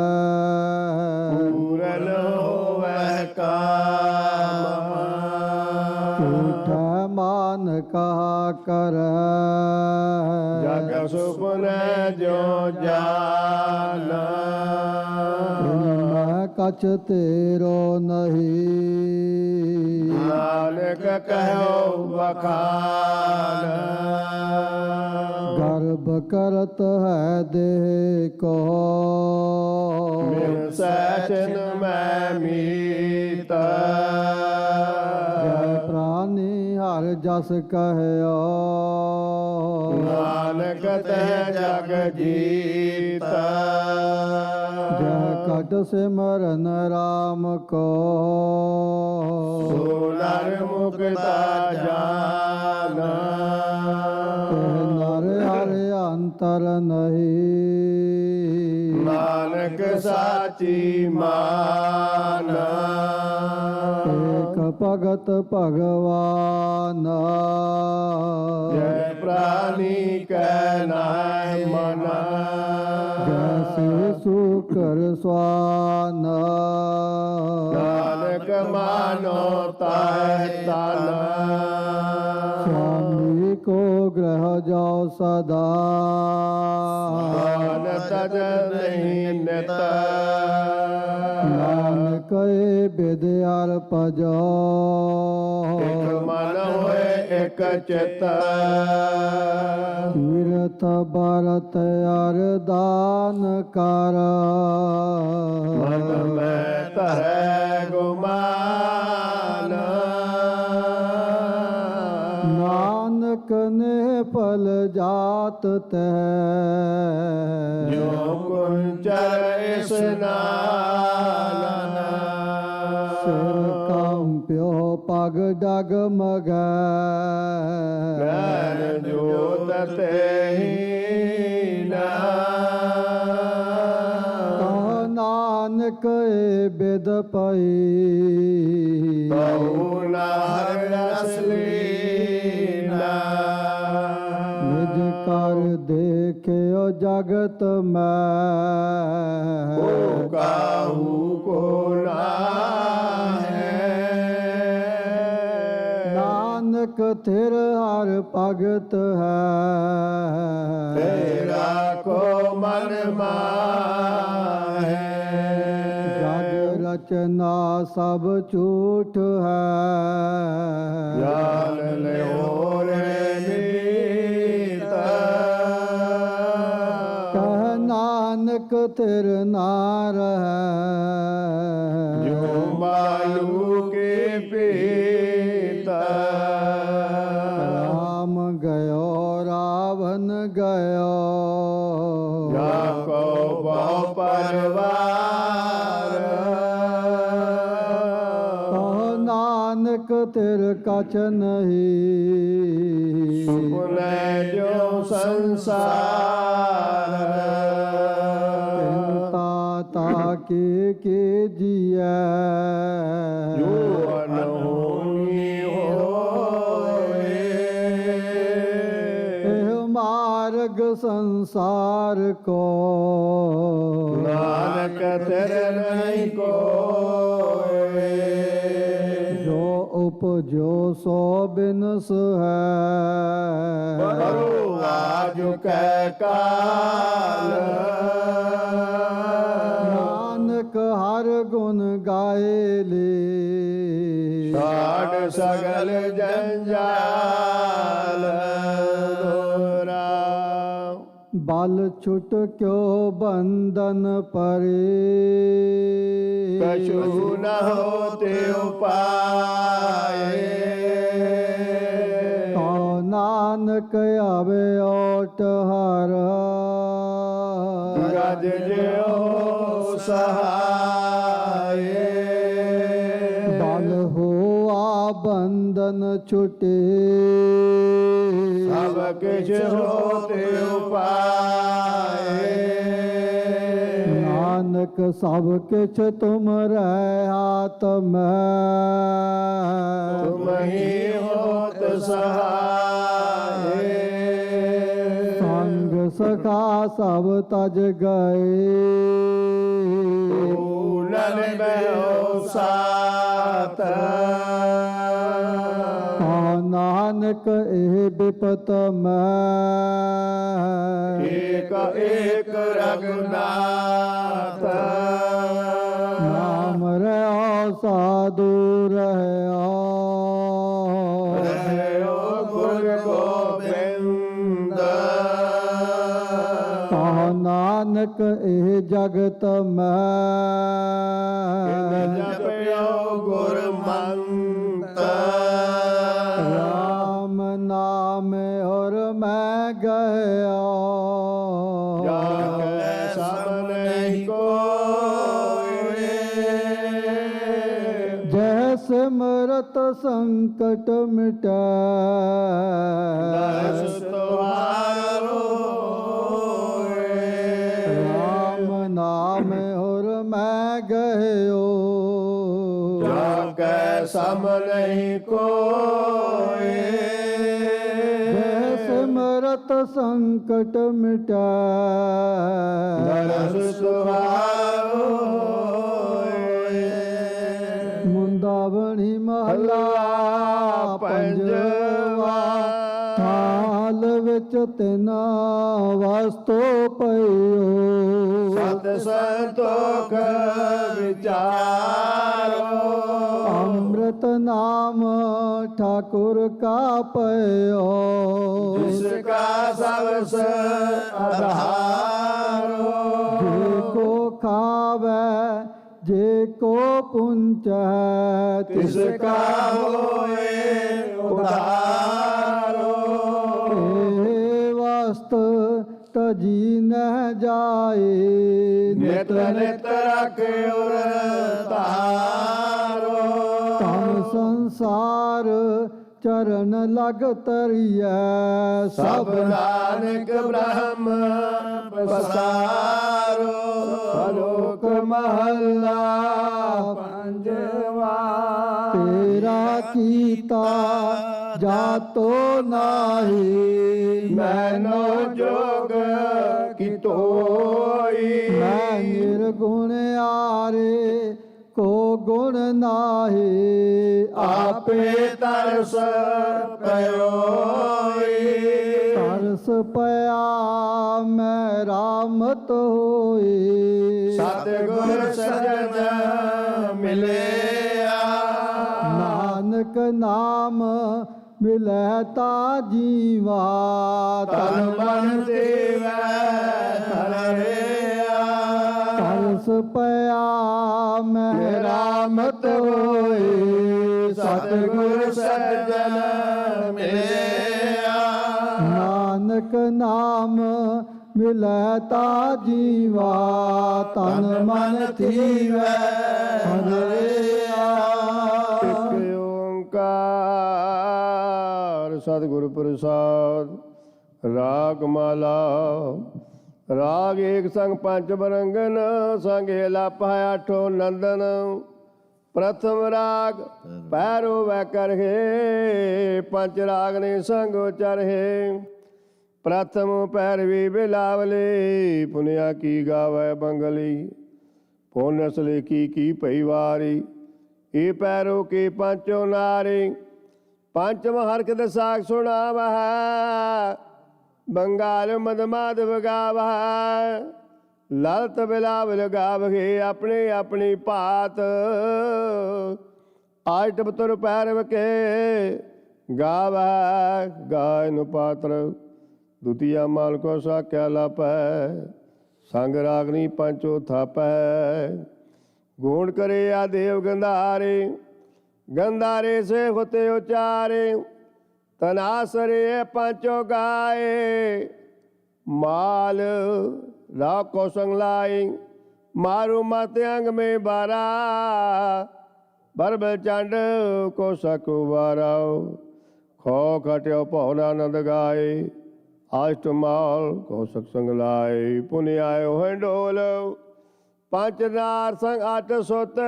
ਪੂਰਨ ਹੋਵੈ ਕਾਮ ਝੂਠਾ ਮਾਨ ਕਹਾ ਕਰ ਜਗ ਸੁਪਨੈ ਜੋ ਜਾਨ ਮੈਂ ਕਛ ਤੇਰੋ ਨਹੀਂ ਨਾਨਕ ਕਹਿਓ ਬਖਾਨ ਗਰਭ ਕਰਤ ਹੈ ਦੇਹ ਕੋ ਮਿਲ ਸੈਚਨ ਮੈਂ ਮੀਤ ਜੈ ਪ੍ਰਾਨੀ ਹਰ ਜਸ ਕਹਿਓ ਨਾਨਕ ਤੈ ਜਗ ਜੀਤ ਜੈ ਕਟ ਸਿਮਰਨ ਰਾਮ ਕੋ ਸੋ ਨਰ ਮੁਕਤਾ ਜਾਨ ਤੇ ਨਰ ਹਰਿ ਅੰਤਰ ਨਹੀਂ ਨਾਨਕ ਸਾਚੀ ਮਾਨ ਏਕ ਭਗਤ ਭਗਵਾਨ ਜੈ ਪ੍ਰਾਨੀ ਕੈ ਨਾਹਿ ਮਨ ਜੈਸੇ ਸੁਕਰ ਸਵਾਨ ਨਾਨਕ ਮਾਨੋ ਤਾਹਿ ਤਨ स्वामी को ग्रह जाओ सदा मान तज नहीं नित नानक विद्यार पजो ਇਕ ਮਨ ਹੋਏ ਇਕ ਚਿਤ तीर्थ भरत अरदान कर ਮਨ ਮੈਂ ਧਰੈ ਗੁਮਾਨ नानक ने फल जात तै ਜੋ ਕੁੰਚਰ ਇਸਨਾਨ सिर कंप्यो पग डगमगै ਗੈਰ ਜੋਤ ਤੇਹੀਨਾ कहो नानक ए बिद पई ਬਹੁ ਨਾਰ ਅਸਲੀਨਾ निज कर देखियो जगत में ਓ ਕਾਹੂ ਕੋ ਨਾਹੈ नानक थिर हर भगत है ਤੇਰਾ ਕੋ ਮਨ ਮਾਹੈ जग रचना सब झूठ है ਜਾਨ ਲਿਓ ਰੇ ਮੀਤ ਨਾਨਕ ਥਿਰ ਨਾ ਰਹੈ ਜੋ ਮਾਲੂ ਕੇ ਭੇਤਾ ਰਾਮ ਗਇਓ ਰਾਵਨ ਗਇਓ ਜਾ ਕੋ ਬਹੁ ਪਰਵਾਰ ਕਹੋ ਨਾਨਕ ਤਿਰ ਕਛ ਨਹੀਂ ਸੁਪਨੇ ਜੋ ਸੰਸਾਰ ਚਿੰਤਾ ਤਾਕੇ ਜੀਐ ਜੋ ਅਨਹੋਣੀ ਹੋਏ ਇਹ ਮਾਰਗ ਸੰਸਾਰ ਕੋ ਨਾਨਕ ਤੇਰੇ ਨਹੀਂ ਕੋਏ ਜੋ ਉਪਜੋ ਸੋ ਬਿਨਸ ਹੈ ਪਰੋ ਆਜ ਕੈ ਕਾਲ ਨਾਨਕ ਹਰ ਗੁਣ ਗਾਏ ਲੇ ਛਾੜ ਸਗਲ ਜੰਜਾਲ ਦੋਰਾ ਬਲ ਛੁਟ ਕਿਉ ਬੰਧਨ ਪਰੇ ਕਛੂ ਨ ਹੋਤੇ ਉਪਾਏ ਕਉ ਨਾਨਕ ਆਵੇ ਓਟ ਹਰ ਗਜ ਜਿਉ ਸਹਾਏ ਬਲ ਹੋਆ ਬੰਧਨ ਛੁਟੇ ਸਭ ਕਿਛ ਹੋਤੇ ਉਪਾਏ ਨਾਨਕ ਸਭ ਕਿਛ ਤੁਮਰੈ ਹਾਥ ਮੈਂ ਤੁਮ ਹੀ ਹੋਤ ਸਹਾਏ ਸੰਗ ਸਖਾ ਸਭ ਤਜ ਗਏ ਪੂਰਨ ਬਹਿ ਸਾਤ ਕਉ ਨਾਨਕ ਇਹ ਬਿਪਤ ਮੈਂ ਏਕ ਏਕ ਰਘੁਨਾਥ ਨਾਮ ਰਹਿਓ ਸਾਧੂ ਰਹਿਓ ਰਹਿਓ ਗੁਰ ਗੋਬਿੰਦ ਕਉ ਨਾਨਕ ਇਹ ਜਗਤ ਮੈਂ ਜਪਿਓ ਗੁਰ ਮੰਤ ਰਾਮ ਨਾਮ ਔਰ ਮੈਂ ਗਿਆ ਜਾ ਕੈ ਸਭ ਨਹੀਂ ਕੋਏ ਜੈ ਸਿਮਰਤ ਸੰਕਟ ਮਿਟੈ ਦਸ ਤੁਹਾਰ ਹੋਏ ਰਾਮ ਨਾਮ ਔਰ ਮੈਂ ਗਇਓ ਜਾ ਕੈ ਸਮ ਨਹੀਂ ਕੋਏ ਜੈ ਸਿਮਰਤ ਸੰਕਟ ਮਿਟੈ ਦਸ ਤੁਹਾਰ ਹੋਏ ਮੁੰਦਾਵਣੀ ਮਹਲਾ ਪੰਜਵਾ ਹਾਲ ਵਿੱਚ ਤਿਨਾ ਵਸਤੋ ਪਈਓ ਸਤ ਸੰਤੋਖ ਵਿਚਾਰੋ ਅੰਮ੍ਰਿਤ ਨਾਮ ਠਾਕੁਰ ਕਾ ਪਇਓ ਜਿਸ ਕਾ ਸਬਸ ਆਧਾਰੋ ਜੇ ਕੋ ਖਾਵੈ ਜੇ ਕੋ ਪੁੰਚੈ ਤਿਸ ਕਾ ਹੋਏ ਉਧਾਰੋ ਇਹ ਵਸਤ ਤਜੀ ਨ ਜਾਏ ਨਿਤ ਨਿਤ ਰਖਿਓ ਤਾਰੋ ਤਮ ਸੰਸਾਰ ਚਰਨ ਲਗ ਤਰੀਐ ਸਭ ਨਾਨਕ ਬ੍ਰਹਮ ਪਸਾਰੋ ਸ਼ਲੋਕ ਮਹੱਲਾ ਪੰਜਵਾ ਤੇਰਾ ਕੀਤਾ ਜਾਤੋ ਨਾਹੀ ਮੈਨੋ ਜੋਗ ਕੀ ਤੋਈ ਮੈਂ ਨਿਰਗੁਣ ਆਰੇ ਕੋ ਗੁਣ ਨਾਹੀ ਆਪੇ ਤਰਸ ਪਇਓਈ ਤਰਸ ਪਿਆ ਮੈਂ ਰਾਮਤ ਹੋਈ ਸਤਿਗੁਰ ਸਜਣ ਮਿਲਿਆ ਨਾਨਕ ਨਾਮ ਮਿਲੈ ਤਾ ਜੀਵਾ ਤਨ ਮਨ ਦੇਵੈ ਹਰਿਆ ਰਸ ਪਿਆ ਮਹਿਰਾਮਤ ਹੋਈ ਸਤਿਗੁਰ ਸੱਜਣ ਮਿਲਿਆ ਨਾਨਕ ਨਾਮ ਮਿਲੈ ਤਾ ਜੀਵਾ ਤਨ ਮਨ ਥੀਵੈ ਹਰਿਆ ਇਕ ਓੰਕਾਰ ਸਤਿਗੁਰ ਪ੍ਰਸਾਦ। ਰਾਗ ਮਾਲਾ ਰਾਗ ਏਕ ਸੰਗ ਪੰਜ ਬਰੰਗਨ ਸੰਗੇ ਲਾਪਾ ਆਠੋ ਨੰਦਨ। ਪ੍ਰਥਮ ਰਾਗ ਪੈਰੋ ਵੈ ਕਰਹਿ ਪੰਜ ਰਾਗ ਨੇ ਸੰਗ ਉਚਰਹਿ। ਪ੍ਰਥਮ ਪੈਰਵੀ ਬਿਲਾਵਲੀ ਪੁਨਿਆ ਕੀ ਗਾਵੈ ਬੰਗਲੀ। ਪੁਨਸ ਲੇਖੀ ਕੀ ਭਈ ਵਾਰੀ ਇਹ ਪੈਰੋ ਕੇ ਪੰਚੋ ਨਾਰੀ। ਪੰਚਮ ਹਰਖ ਦਸਾਖ ਸੁਣਾਵਹਿ ਬੰਗਾਲ ਮਦ ਮਾਧਵ ਗਾਵਹਿ। ਲਲਤ ਬਿਲਾਵਲ ਗਾਵਹਿ ਆਪਣੇ ਆਪਣੀ ਭਾਤ। ਆਇਟ ਬਤੁਰ ਪੈਰਵ ਕੇ ਗਾਵਹਿ ਗਾਇਨ ਪਾਤਰ। ਦੁਤੀਆ ਮਾਲ ਕੋ ਸਾਖਿਆ ਲਾਪੈ ਸੰਗ ਰਾਗਨੀ ਪੰਚੋ ਥਾਪੈ। ਗੁਣ ਕਰੇ ਆ ਦੇਵ ਗੰਧਾਰੇ ਗੰਧਾਰੇ ਸੇ ਹੋਤੇ ਉਚਾਰੇ। ਤਨਾਸਰੇ ਪੰਚੋ ਗਾਏ ਮਾਲ ਰਾਖੋ ਸੰਗ ਲਾਈ। ਮਾਰੂ ਮਤ ਅੰਗ ਮੇ ਬਾਰਾ ਬਰਬਲ ਚੰਡ ਕੋ ਸਕੁ ਵਾਰਾਓ। ਖੋ ਖਟਿਓ ਭਉ ਆਨੰਦ ਗਾਏ ਅਸ਼ਟਮਾਲ ਕੋ ਸਤਸੰਗ ਲਾਏ। ਪੁਨ ਆਇਓ ਹੰਡੋਲ ਪੰਜ ਨਾਰ ਸੰਗ ਅੱਠ ਸੁਤ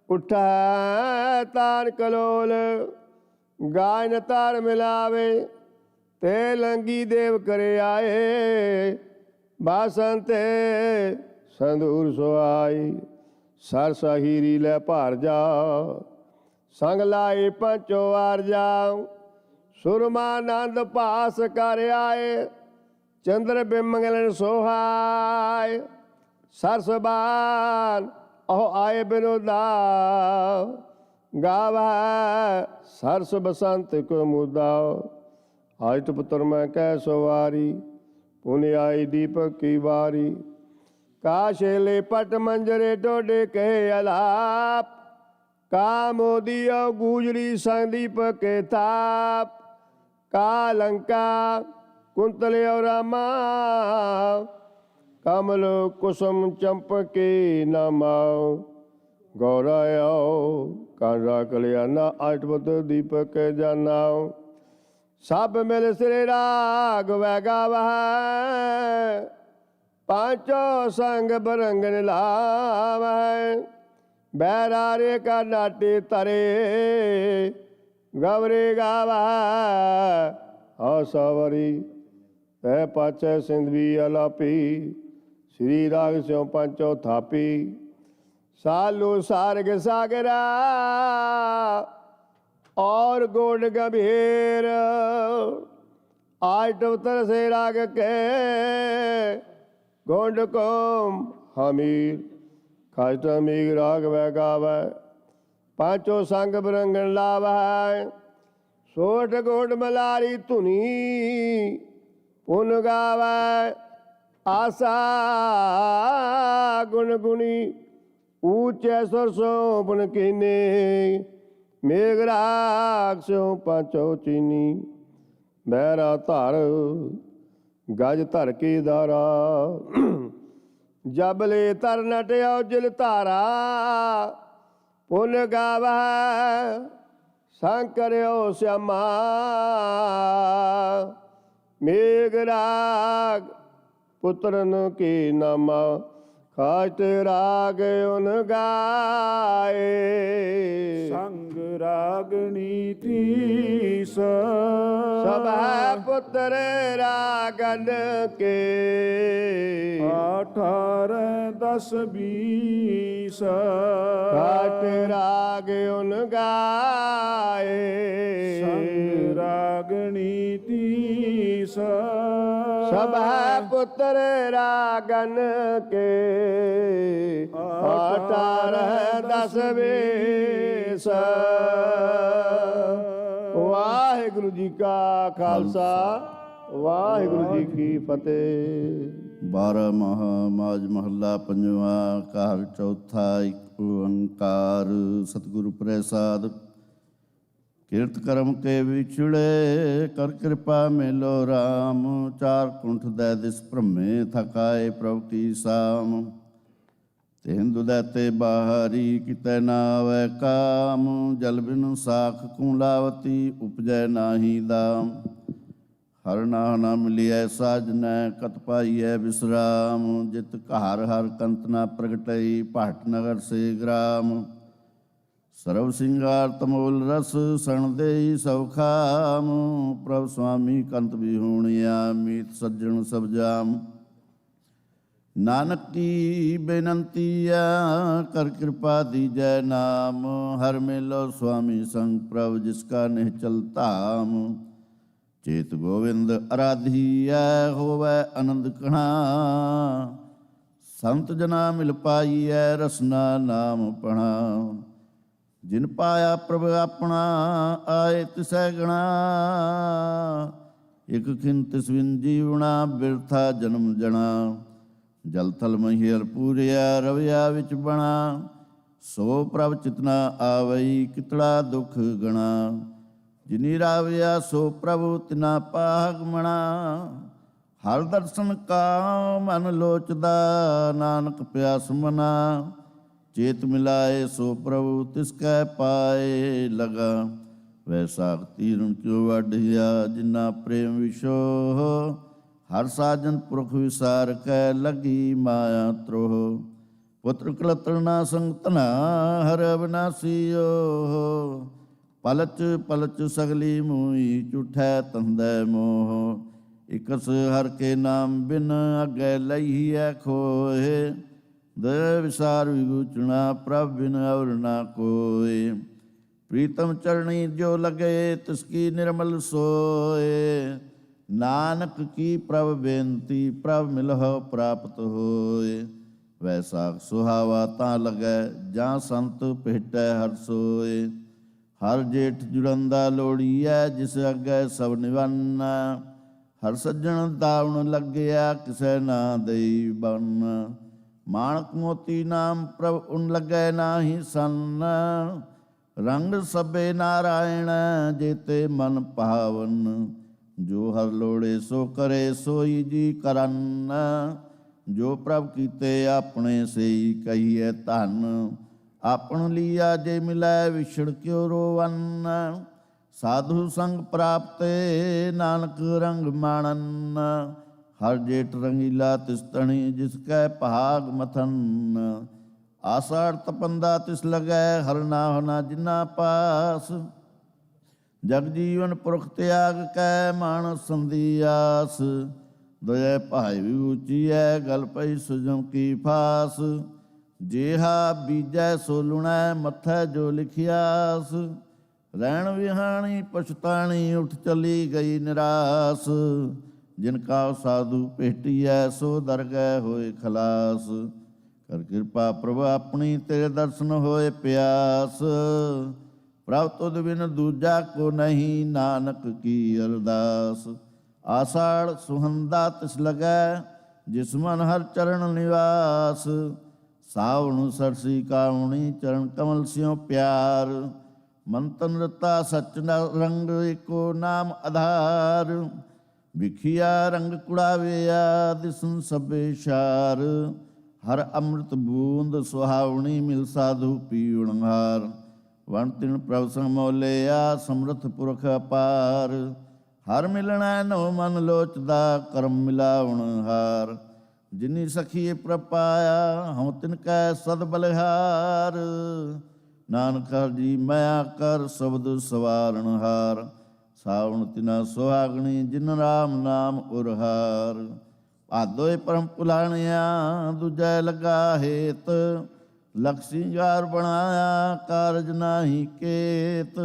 ਉਠੈ ਤਾਨ ਕਲੋਲ। ਗਾਇਨ ਤਾਰ ਮਿਲਾਵੇ ਤੇ ਲੰਗੀ ਦੇਵ ਕਰੇ ਆਏ। ਬਾਸੰਤੇ ਸੰਦੂਰ ਸੁਆਈ ਸਰ ਸਹੀਰੀ ਲੈ ਭਾਰ ਜਾ। ਸੰਗ ਲਾਏ ਪੰਚੋ ਆਰ ਜਾ ਸੁਰਮਾਨੰਦ ਭਾਸ ਕਰ ਆਏ। ਚੰਦਰ ਬਿਮੰਗਲਨ ਸੋਹਾਏ ਸਰਸਬਾਨ ਉਹ ਆਏ ਬਿਨੋਦਾ। ਗਾਵੈ ਸਰਸ ਬਸੰਤ ਕੋ ਮੁਦਾ। ਆਇਤ ਪੁੱਤਰ ਮੈਂ ਕਹਿ ਸਵਾਰੀ ਪੁਨ ਆਈ ਦੀਪਕ ਕੀ ਵਾਰੀ। ਕਾਸ਼ੇਲੇ ਪਟ ਮੰਜਰੇ ਟੋਡੇ ਕਹੇ ਅਲਾਪ। ਕਾ ਮੋਦੀਓ ਗੂਜਰੀ ਸੰਗ ਦੀਪਕ ਕੇ ਤਾਪ। ਕਾ ਲੰਕਾ ਕੁੰਤਲਿਓ ਰਾਮਾ ਕਮਲ ਕੁਸਮ ਚੰਪਕੇ ਨਾਮਾ। ਗੌਰਾਇਓ ਕਾਂਰਾ ਕਲਿਆਣਾ ਅਟਵਤ ਦੀਪਕ ਜਾਨਾ। ਸਭ ਮਿਲ ਸ੍ਰੀ ਰਾਗ ਵੈ ਗਾਵਹਿ ਪਾਂਚੋ ਸੰਗ ਬਰੰਗਨ ਲਾਵਹਿ। ਬੈਰਾਰੇ ਕਾ ਨਾਟੇ ਤਰੇ ਗਵਰੇ ਗਾਵਹਿ ਆਸਾਵਰੀ। ਪੈ ਪਾਛੈ ਸਿੰਧਵੀ ਅਲਾਪੀ ਸ੍ਰੀ ਰਾਗ ਸਿਉ ਪੰਚੋ ਥਾਪੀ। ਸਾਲੂ ਸਾਰਗ ਸਾਗਰਾ और गोड गंभीर। आठ उतर से राग के गोड को हमीर। खाट मीग राग वह गावै पांचों संग बरंगन लावै। सोठ गोड मलारी धुनी पुन गावै। आसा गुण गुणी ऊंचे सरसों पुन कीने। ਮੇਘਰਾਗ ਸਿਉ ਪਾਂਚੋ ਚੀਨੀ। ਬਹਿਰਾ ਧਰ ਗਜ ਧਰ ਕੇ ਦਾਰਾ। ਜਬਲੇ ਤਰ ਨਟਿਓ ਜਿਲ ਧਾਰਾ। ਪੁਨ ਗਾਵੈ ਸੰਕਰਿਓ ਸਿਆਮਾ। ਮੇਘਰਾਗ ਪੁੱਤਰਨ ਕੀ ਨਾਮਾ। ਖਾਟ ਰਾਗ ਉਨ ਗਾਏ। ਸੰਗ ਰਾਗਣੀ ਤੀਸ ਸਭੈ ਪੁੱਤਰ ਰਾਗਨ ਕੇ। 18 10 20 ਖਾਟ ਰਾਗ ਉਨ ਗਾਏ। ਸੰਗ ਰਾਗਣੀ ਤੀਸ ਸਭੈ ਪੁੱਤਰ ਰਾਗਨ ਕੇ। 18 10 20 ਵਾਹਿਗੁਰੂ ਜੀ ਕਾ ਖਾਲਸਾ ਵਾਹਿਗੁਰੂ ਜੀ ਕੀ ਫਤਿਹ। ਬਾਰਹ ਮਹਾ ਮਾਝ ਮਹੱਲਾ ਪੰਜਵਾ। ਘਰ ਚੌਥਾ। ਇੱਕ ਓੰਕਾਰ ਸਤਿਗੁਰੂ ਪ੍ਰਸਾਦ। ਕਿਰਤ ਕਰਮ ਕੇ ਵਿਛੜੇ ਕਰ ਕਿਰਪਾ ਮੇਲੋ ਰਾਮ। ਚਾਰ ਕੁੰਠ ਦੈ ਦਿਸ ਭ੍ਰਮੇ ਥਕਾਏ ਪ੍ਰਭ ਕੀ ਸਾਮ। ਤੇਂਦੁ ਦੈਤੇ ਬਾਹਰੀ ਕਿਤੈ ਨਾ ਆਵੈ ਕਾਮ। ਜਲ ਬਿਨ ਸਾਖ ਕੂ ਲਾਵਤੀ ਉਪਜੈ ਨਾਹੀ ਦਾਮ। ਹਰ ਨਾਹ ਨਾ ਮਿਲਿਐ ਸਾਜਨੈ ਕਤ ਪਾਈਐ ਬਿਸਰਾਮ। ਜਿਤ ਘਰ ਹਰ ਕੰਤ ਨਾ ਪ੍ਰਗਟਈ ਭਾਟ ਨਗਰ ਸੇ ਗ੍ਰਾਮ। ਸਰਬ ਸਿੰਗਾਰ ਤਮੋਲ ਰਸ ਸਣ ਦੇਈ ਸਭ ਖਾਮ। ਪ੍ਰਭ ਸੁਆਮੀ ਕੰਤ ਵਿਹੂਣਿਆ ਮੀਤ ਸੱਜਣ ਸਭ ਜਾਮ। ਨਾਨਕ ਕੀ ਬੇਨੰਤੀ ਆ ਕਰ ਕਿਰਪਾ ਦੀਜੈ ਨਾਮ। ਹਰ ਮੇਲੋ ਸੁਆਮੀ ਸੰਗ ਪ੍ਰਭ ਜਿਸ ਕਾ ਨਿਹਚਲ ਧਾਮ। ਚੇਤ ਗੋਵਿੰਦ ਅਰਾਧੀਐ ਹੋਵੈ ਆਨੰਦ ਕਣਾ। ਸੰਤ ਜਨਾ ਮਿਲ ਪਾਈਐ ਰਸਨਾ ਨਾਮ ਪਣਾ। ਜਿਨ ਪਾਇਆ ਪ੍ਰਭ ਆਪਣਾ ਆਏ ਤਿਸੈ ਗਣਾ। ਇਕ ਖਿਨ ਤਿਸ ਬਿਨ ਜੀਵਣਾ ਬਿਰਥਾ ਜਨਮ ਜਣਾ। ਜਲ ਥਲ ਮਹੀਲ ਪੂਰਿਆ ਰਵਿਆ ਵਿੱਚ ਬਣਾ। ਸੋ ਪ੍ਰਭ ਚਿਤਨਾ ਆਵਈ ਕਿਤੜਾ ਦੁਖ ਗਣਾ। ਜਿਨੀ ਰਾਵਿਆ ਸੋ ਪ੍ਰਭੂ ਤਿਨਾ ਪਾਗ ਮਣਾ। ਹਰ ਦਰਸ਼ਨ ਕਾ ਮਨ ਲੋਚਦਾ ਨਾਨਕ ਪਿਆਸ ਮਨਾ। ਚੇਤ ਮਿਲਾਏ ਸੋ ਪ੍ਰਭੂ ਤਿਸ ਕੈ ਪਾਏ ਲਗਾ। ਵੈਸਾਖ ਤੀਰਨ ਕਿਉ ਵਾਢਿਆ ਜਿਨਾ ਪ੍ਰੇਮ ਵਿਸ਼ੋਹ। ਹਰ ਸਾਜਨ ਪੁਰਖ ਵਿਸਾਰ ਕੈ ਲਗੀ ਮਾਇਆ ਤ੍ਰੋਹ। ਪੁੱਤਰ ਕਲਤਰ ਨਾ ਸੰਗ ਧਨਾ ਹਰ ਅਵਿਨਾਸੀਓ। ਪਲਚ ਪਲਚ ਸਗਲੀ ਮੂਈ ਝੂਠੈ ਤੰਦੈ ਮੋਹ। ਇਕਸ ਹਰ ਕੇ ਨਾਮ ਬਿਨ ਅਗੈ ਲਈਐ ਖੋਏ। ਦਇਆ ਵਿਸਾਰ ਵਿਗੂਚਣਾ ਪ੍ਰਭ ਬਿਨ ਔਰ ਨਾ ਕੋਇ। ਪ੍ਰੀਤਮ ਚਰਣੀ ਜੋ ਲਗੇ ਤਿਸ ਕੀ ਨਿਰਮਲ ਸੋਏ। ਨਾਨਕ ਕੀ ਪ੍ਰਭ ਬੇਨਤੀ ਪ੍ਰਭ ਮਿਲਹੁ ਪ੍ਰਾਪਤ ਹੋਏ। ਵੈਸਾਖ ਸੁਹਾਵਾ ਤਾਂ ਲਗੈ ਜਾਂ ਸੰਤ ਭੇਟੈ ਹਰ ਸੋਏ। ਹਰ ਜੇਠ ਜੁੜੰਦਾ ਲੋੜੀਐ ਜਿਸ ਅੱਗੇ ਸਭ ਨਿਵੰਨਾ। ਹਰ ਸੱਜਣ ਦਾਵਣ ਲੱਗਿਆ ਕਿਸੈ ਨਾ ਦਈ ਬੰਨ। ਮਾਣਕ ਮੋਤੀ ਨਾਮ ਪ੍ਰਭ ਉਨ ਲੱਗੈ ਨਾਹੀ ਸੰਨ। ਰੰਗ ਸਭੇ ਨਾਰਾਇਣ ਜੇਤੇ ਮਨ ਭਾਵਨ। ਜੋ ਹਰ ਲੋੜੇ ਸੋ ਕਰੇ ਸੋਈ ਜੀ ਕਰਨ। ਜੋ ਪ੍ਰਭ ਕੀਤੇ ਆਪਣੇ ਸਈ ਕਹੀਏ ਧਨ। ਆਪਣ ਲੀਆ ਜੇ ਮਿਲੈ ਵਿਛੜ ਕਿਉ ਰੋਵਨ। ਸਾਧੂ ਸੰਗ ਪ੍ਰਾਪਤੇ ਨਾਨਕ ਰੰਗ ਮਾਣਨ। ਹਰ ਜੇਠ ਰੰਗੀਲਾ ਤਿਸ ਤਣੀ ਜਿਸ ਕੈ ਭਾਗ ਮਥਨ। ਆਸਾੜ ਤਪੰਦਾ ਤਿਸ ਲਗੈ ਹਰ ਨਾਹੁ ਨਾ ਜਿਨਾ ਪਾਸ। ਜਗ ਜੀਵਨ ਪੁਰਖ ਤਿਆਗ ਕੈ ਮਾਨਸ ਸੰਧੀ ਆਸ। ਦਇਆ ਭਾਈ ਵਿਊਚੀਐ ਗਲ ਪਈ ਸੁਜਮ ਕੀ ਫਾਸ। ਜੇਹਾ ਬੀਜੈ ਸੋ ਲੁਣੈ ਮੱਥੈ ਜੋ ਲਿਖਿਆਸ। ਰਹਿਣ ਵਿਹਾਣੀ ਪਛਤਾਣੀ ਉੱਠ ਚਲੀ ਗਈ ਨਿਰਾਸ। ਜਿਨ ਕਾ ਸਾਧੂ ਭੇਟੀਐ ਸੋ ਦਰਗਹਿ ਹੋਏ ਖਲਾਸ। ਕਰ ਕਿਰਪਾ ਪ੍ਰਭ ਆਪਣੀ ਤੇਰੇ ਦਰਸ਼ਨ ਹੋਏ ਪਿਆਸ। ਪ੍ਰਭ ਤੁਧ ਬਿਨ ਦੂਜਾ ਕੋ ਨਹੀਂ ਨਾਨਕ ਕੀ ਅਰਦਾਸ। ਆਸਾੜ ਸੁਹੰਦਾ ਤਿਸ ਲਗੈ ਜਿਸ ਮਨ ਹਰ ਚਰਨ ਨਿਵਾਸ। ਸਾਵਣ ਸਰਸੀ ਕਾਉਣੀ ਚਰਨ ਕਮਲ ਸਿਉ ਪਿਆਰ। ਮੰਤਨ ਰਤਾ ਸਚ ਰੰਗ ਏਕੋ ਨਾਮ ਆਧਾਰ। ਵਿਖਿਆ ਰੰਗ ਕੁੜਾਵਿਆ ਦਿਸਨ ਸਭੇ ਸ਼ਾਰ। ਹਰ ਅੰਮ੍ਰਿਤ ਬੂੰਦ ਸੁਹਾਵਣੀ ਮਿਲ ਸਾਧੂ ਪੀਉਣ ਹਾਰ। ਵਣ ਤਿਨ ਪ੍ਰਭ ਸੰਗ ਮੋਲਿਆ ਸਮਰਥ ਪੁਰਖ ਅਪਾਰ। ਹਰ ਮਿਲਣਾ ਨੋ ਮਨ ਲੋਚਦਾ ਕਰਮ ਮਿਲਾਵਣ ਹਾਰ। ਜਿਨੀ ਸਖੀ ਪ੍ਰਭ ਪਾਇਆ ਹਉ ਤਿਨ ਕੈ ਸਦ ਬਲਿਹਾਰ। ਨਾਨਕ ਹਰ ਜੀ ਮਾਇਆ ਕਰ ਸ਼ਬਦ ਸਵਾਰਨ ਹਾਰ। ਸਾਵਣ ਤਿਨਾ ਸੁਹਾਗਣੀ ਜਿਨ ਰਾਮ ਨਾਮ ਉਰਹਾਰ। ਭਾਦੋਏ ਪਰਮ ਪੁਲਾਣਿਆ ਦੂਜੈ ਲਗਾ ਹੇਤ। ਲਖ ਸਿੰਗਾਰ ਬਣਾਇਆ ਕਾਰਜ ਨਾਹੀ ਕੇਤ।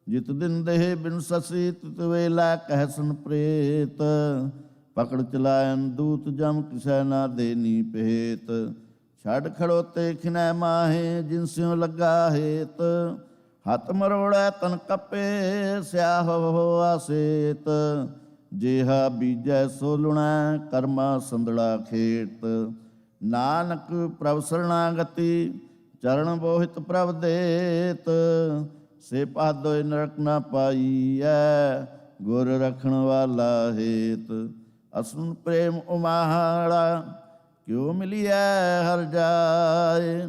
ਜਿਤ ਦਿਨ ਦੇਹ ਬਿਨ ਸਸੀ ਤਿਤ ਵੇਲਾ ਕਹਿਸਨ ਪ੍ਰੇਤ। ਪਕੜ ਚਲਾਇਨ ਦੂਤ ਜਮ ਕਿਸੈ ਨਾ ਦੇਨੀ ਭੇਤ। ਛੱਡ ਖੜੋਤੇ ਖਿਨੈ ਮਾਹੇ ਜਿਨ ਸਿਉ ਲੱਗਾ ਹੇਤ। ਹੱਥ ਮਰੋੜੈ ਤਨ ਕੱਪੇ ਸਿਆਹ ਹੋ ਆਸੇਤ। ਜਿਹਾ ਬੀਜੈ ਸੋ ਲੁਣੈ, ਕਰਮਾ ਸੰਦੜਾ ਖੇਤ। ਨਾਨਕ ਪ੍ਰਭ ਸਰਣਾਗਤੀ, ਚਰਨ ਬੋਹਿਤ ਪ੍ਰਭ ਦੇਤ। ਸੇ ਪਾਦੋਇ ਨਰਕ ਨਾ ਪਾਈਐ, ਗੁਰ ਰਖਣ ਵਾਲਾ ਹੇਤ। ਅਸੁਨ ਪ੍ਰੇਮ ਉਮਾਹੜਾ, ਕਿਉ ਮਿਲਿਐ ਹਰ ਜਾਏ।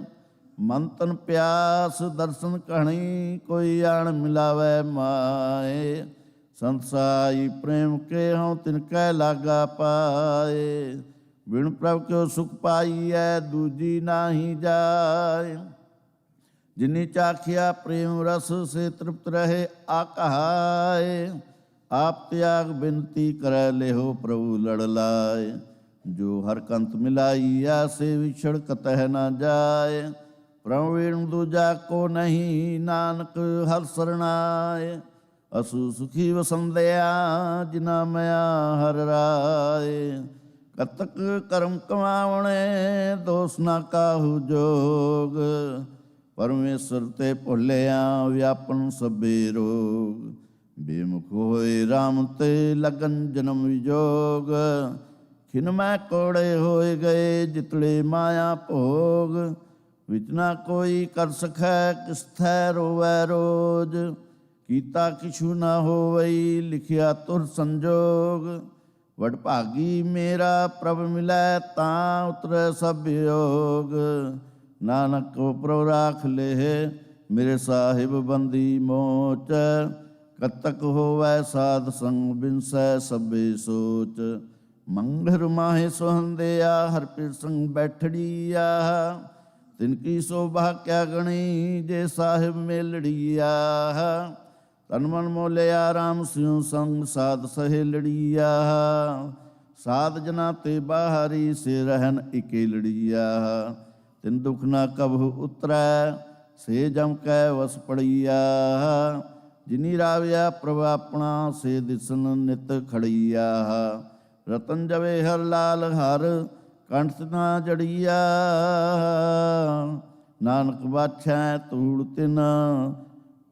ਮਨ ਤਨ ਪਿਆਸ ਦਰਸ਼ਨ ਕਹਣੀ, ਕੋਈ ਆਣ ਮਿਲਾਵੈ ਮਾਏ। ਸੰਸਾਈ ਪ੍ਰੇਮ ਕੇ ਹਉ ਤਿਨ ਕੈ ਲਾਗਾ ਪਾਏ। ਬਿਨ ਪ੍ਰਭ ਕਿਉ ਸੁਖ ਪਾਈਐ, ਦੂਜੀ ਨਾਹੀ ਜਾਏ। ਜਿਨੀ ਚਾਖਿਆ ਪ੍ਰੇਮ ਰਸ, ਸੇ ਤ੍ਰਿਪਤ ਰਹੇ ਆਕਹਾਏ। ਆਪ ਤਿਆਗ ਬਿਨਤੀ ਕਰੈ, ਲਿਹੋ ਪ੍ਰਭੂ ਲੜ ਲਾਏ। ਜੋ ਹਰ ਕੰਤ ਮਿਲਾਈਆ, ਸੇ ਵਿਛੜ ਕਤਹਿ ਨਾ ਜਾਏ। ਪ੍ਰਵੀਣ ਦੂਜਾ ਕੋ ਨਹੀਂ, ਨਾਨਕ ਹਰ ਸਰਣਾਏ। ਅਸੂ ਸੁਖੀ ਵਸੰਦਿਆ, ਜਿਨਾ ਮਿਆ ਹਰ ਰਾਏ। ਕਤਕ ਕਰਮ ਕਮਾਵਣੇ, ਦੋਸ ਨਾ ਕਾਹੂ ਜੋਗ। ਪਰਮੇਸ਼ਰ ਤੇ ਭੁੱਲਿਆ, ਵਿਆਪਨ ਸਭੇ ਰੋਗ। ਬੇਮੁਖ ਹੋਏ ਰਾਮ ਤੇ, ਲਗਨ ਜਨਮ ਵਿਜੋਗ। ਖਿਨ ਮੈਂ ਕੋੜੇ ਹੋਏ ਗਏ, ਜਿਤਲੇ ਮਾਇਆ ਭੋਗ। ਵਿਚ ਨਾ ਕੋਈ ਕਰ ਸਕੈ, ਕਿਸ ਥੈ ਰੋਵੈ ਰੋਜ। ਕੀਤਾ ਕਿਛੂ ਨਾ ਹੋਵਈ, ਲਿਖਿਆ ਤੁਰ ਸੰਜੋਗ। ਵਡ ਭਾਗੀ ਮੇਰਾ ਪ੍ਰਭ ਮਿਲੈ, ਤਾਂ ਉਤਰੈ ਸਭ ਯੋਗ। ਨਾਨਕ ਕੋ ਪ੍ਰਭ ਰਾਖ ਲੇਹ, ਮੇਰੇ ਸਾਹਿਬ ਬੰਦੀ ਮੋਚ। ਕਤਕ ਹੋਵੈ ਸਾਧ ਸੰਗ, ਬਿਨਸੈ ਸਭੇ ਸੋਚ। ਮੰਗਰ ਮਾਹੇ ਸੁਹੰਦਿਆ, ਹਰਿ ਪਿਰ ਸੰਗ ਬੈਠੜੀਆ। ਤਿਨ ਕੀ ਸੋਭਾ ਕਿਆ ਗਣੀ, ਜੇ ਸਾਹਿਬ ਮੇਲੜੀਆ। ਤਨ ਮਨ ਮੋਲਿਆ ਰਾਮ ਸਿਉ ਸੰਗ, ਸਾਧ ਸਹੇਲੜੀਆ। ਸਾਧ ਜਨਾ ਤੇ ਬਾਹਰੀ, ਸੇ ਰਹਿਨ ਇਕੇਲੜੀਆ। ਤਿਨ ਦੁਖ ਨਾ ਕਬਹੁ ਉਤਰੈ, ਸੇ ਜਮ ਕੈ ਵਸ ਪੜੀਆ। ਜਿਨੀ ਰਾਵਿਆ ਪ੍ਰਭ ਆਪਣਾ, ਸੇ ਦਿਸਨ ਨਿਤ ਖੜੀਆ। ਰਤਨ ਜਵੇ ਹਰ ਲਾਲ ਹਰ, ਕੰਠ ਨਾ ਜੜੀਆ। ਨਾਨਕ ਬਾਛੈ ਧੂੜ ਤਿਨ,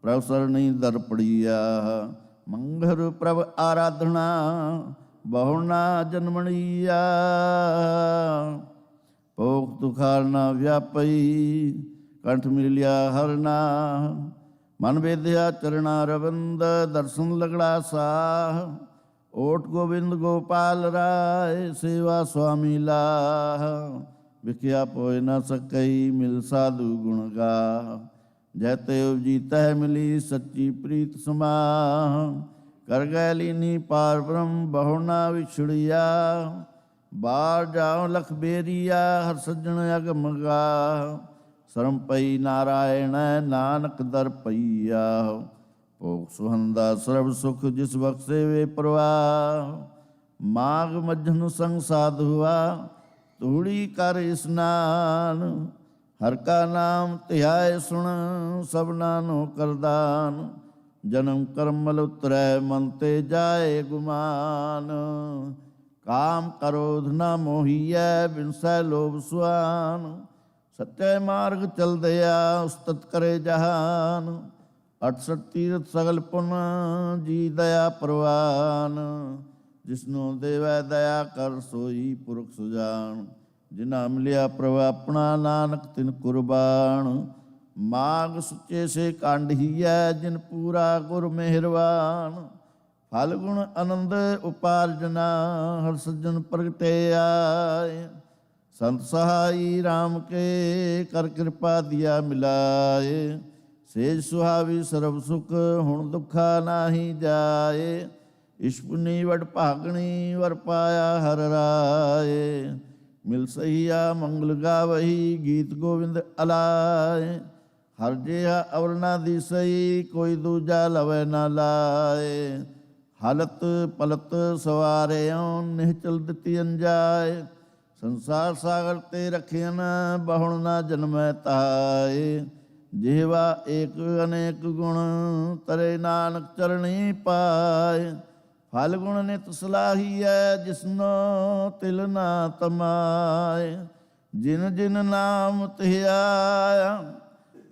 ਪ੍ਰਭ ਸਰਣੀ ਦਰ ਪੜੀਆ। ਮੰਗਰ ਪ੍ਰਭ ਆਰਾਧਨਾ, ਬਹੁ ਨਾ ਜਨਮਣੀਆ। ਭੋਗ ਤੁਖਾਰ ਨਾ ਵਿਆਪਈ, ਕੰਠ ਮਿਲਿਆ ਹਰ ਨਾਮ। ਮਨ ਵੇਦਿਆ ਚਰਣਾ ਰਵਿੰਦ, ਦਰਸ਼ਨ ਲਗੜਾ ਸਾਹ। ਓਟ ਗੋਬਿੰਦ ਗੋਪਾਲ ਰਾਏ, ਸੇਵਾ ਸੁਆਮੀ ਲਾਹ। ਵਿਖਿਆ ਪੋਇ ਨ ਸਕਈ, ਮਿਲ ਸਾਧੂ ਗੁਣ ਗਾ। ਜੈ ਤੇਉ ਜੀ ਤਹਿ ਮਿਲੀ, ਸੱਚੀ ਪ੍ਰੀਤ ਸਮਾਹ। ਕਰ ਗੈ ਲੀਨੀ ਪਾਰ ਬ੍ਰਹਮ, ਬਹੁ ਨਾ ਵਿਛੜਿਆ। ਬਾਹਰ ਜਾਉ ਲਖ ਬੇਰੀਆ, ਹਰ ਸੱਜਣ ਅਗਮ ਗਾ। ਸਰਮ ਪਈ ਨਾਰਾਇਣ, ਨਾਨਕ ਦਰ ਪਈਆ। ਭੋਗ ਸੁਹੰਦਾ ਸਰਬ ਸੁਖ, ਜਿਸ ਬਖਸ਼ੇ ਵੇ ਪ੍ਰਵਾਹ। ਮਾਘ ਮੱਝਨ ਸੰਗ ਸਾਧੁਆ, ਤੂੜੀ ਕਰ ਇਸਨਾਨ। ਹਰ ਕਾ ਨਾਮ ਧਿਆਏ ਸੁਣ, ਸਭਨਾ ਨੂੰ ਕਰਦਾਨ। ਜਨਮ ਕਰਮ ਮਲ ਉਤਰੈ, ਮਨ ਤੇ ਜਾਏ ਗੁਮਾਨ। ਕਾਮ ਕਰੋਧ ਨਾ ਮੋਹੀਐ, ਬਿਨਸੈ ਲੋਭ ਸੁਆਨ। ਸੱਚੇ ਮਾਰਗ ਚਲਦਿਆ, ਉਸਤਤ ਕਰੇ ਜਹਾਨ। 68 ਤੀਰਥ ਸਗਲ ਪੁਨ, ਜੀ ਦਇਆ ਪ੍ਰਵਾਨ। ਜਿਸਨੂੰ ਦੇਵੈ ਦਇਆ ਕਰ, ਸੋਈ ਪੁਰਖ ਸੁਜਾਨ। ਜਿਨਾ ਮਿਲਿਆ ਪ੍ਰਭ ਆਪਣਾ, ਨਾਨਕ ਤਿਨ ਕੁਰਬਾਨ। ਮਾਗ ਸੁੱਚੇ ਸੇ ਕਾਂਢੀਐ, ਜਿਨ ਪੂਰਾ ਗੁਰ ਮਿਹਰਬਾਨ। ਫਲ ਗੁਣ ਆਨੰਦ ਉਪਾਰਜਨਾ, ਹਰ ਸੱਜਣ ਪ੍ਰਗਟੇ ਆਏ। ਸੰਤ ਸਹਾਈ ਰਾਮ ਕੇ, ਕਰ ਕਿਰਪਾ ਦਿਆ ਮਿਲਾਏ। ਸੇਜ ਸੁਹਾਵੀ ਸਰਬ ਸੁਖ, ਹੁਣ ਦੁਖਾ ਨਾਹੀ ਜਾਏ। ਇਸ਼ਪੁਨੀ ਵਡ ਭਾਗਣੀ, ਵਰ ਪਾਇਆ ਹਰ ਰਾਏ। ਮਿਲ ਸਹੀਆ ਮੰਗਲ ਗਾਵਹੀ, ਗੀਤ ਗੋਵਿੰਦ ਅਲਾਏ। ਹਰ ਜਿਹਾ ਅਵਰ ਨਾ ਦਿਸਈ, ਕੋਈ ਦੂਜਾ ਲਵੈ ਨਾ ਲਾਏ। ਹਲਤ ਪਲਤ ਸਵਾਰਿਓ, ਨਿਹਚਲ ਦਿੱਤੀ ਅੰਜਾਏ। ਸੰਸਾਰ ਸਾਗਰ ਤੇ ਰਖਿਆਨ, ਬਹੁਣ ਨਾ ਜਨਮੈ ਤਾਏ। ਜਿਹਵਾ ਏਕ ਅਨੇਕ ਗੁਣ, ਤਰੇ ਨਾਨਕ ਚਰਣੀ ਪਾਏ। ਫਲ ਗੁਣ ਨਿਤ ਸਲਾਹੀਐ, ਜਿਸਨੋ ਤਿਲ ਨਾ ਤਮਾਏ। ਜਿਨ ਜਿਨ ਨਾਮ ਧਿਆਇਆ,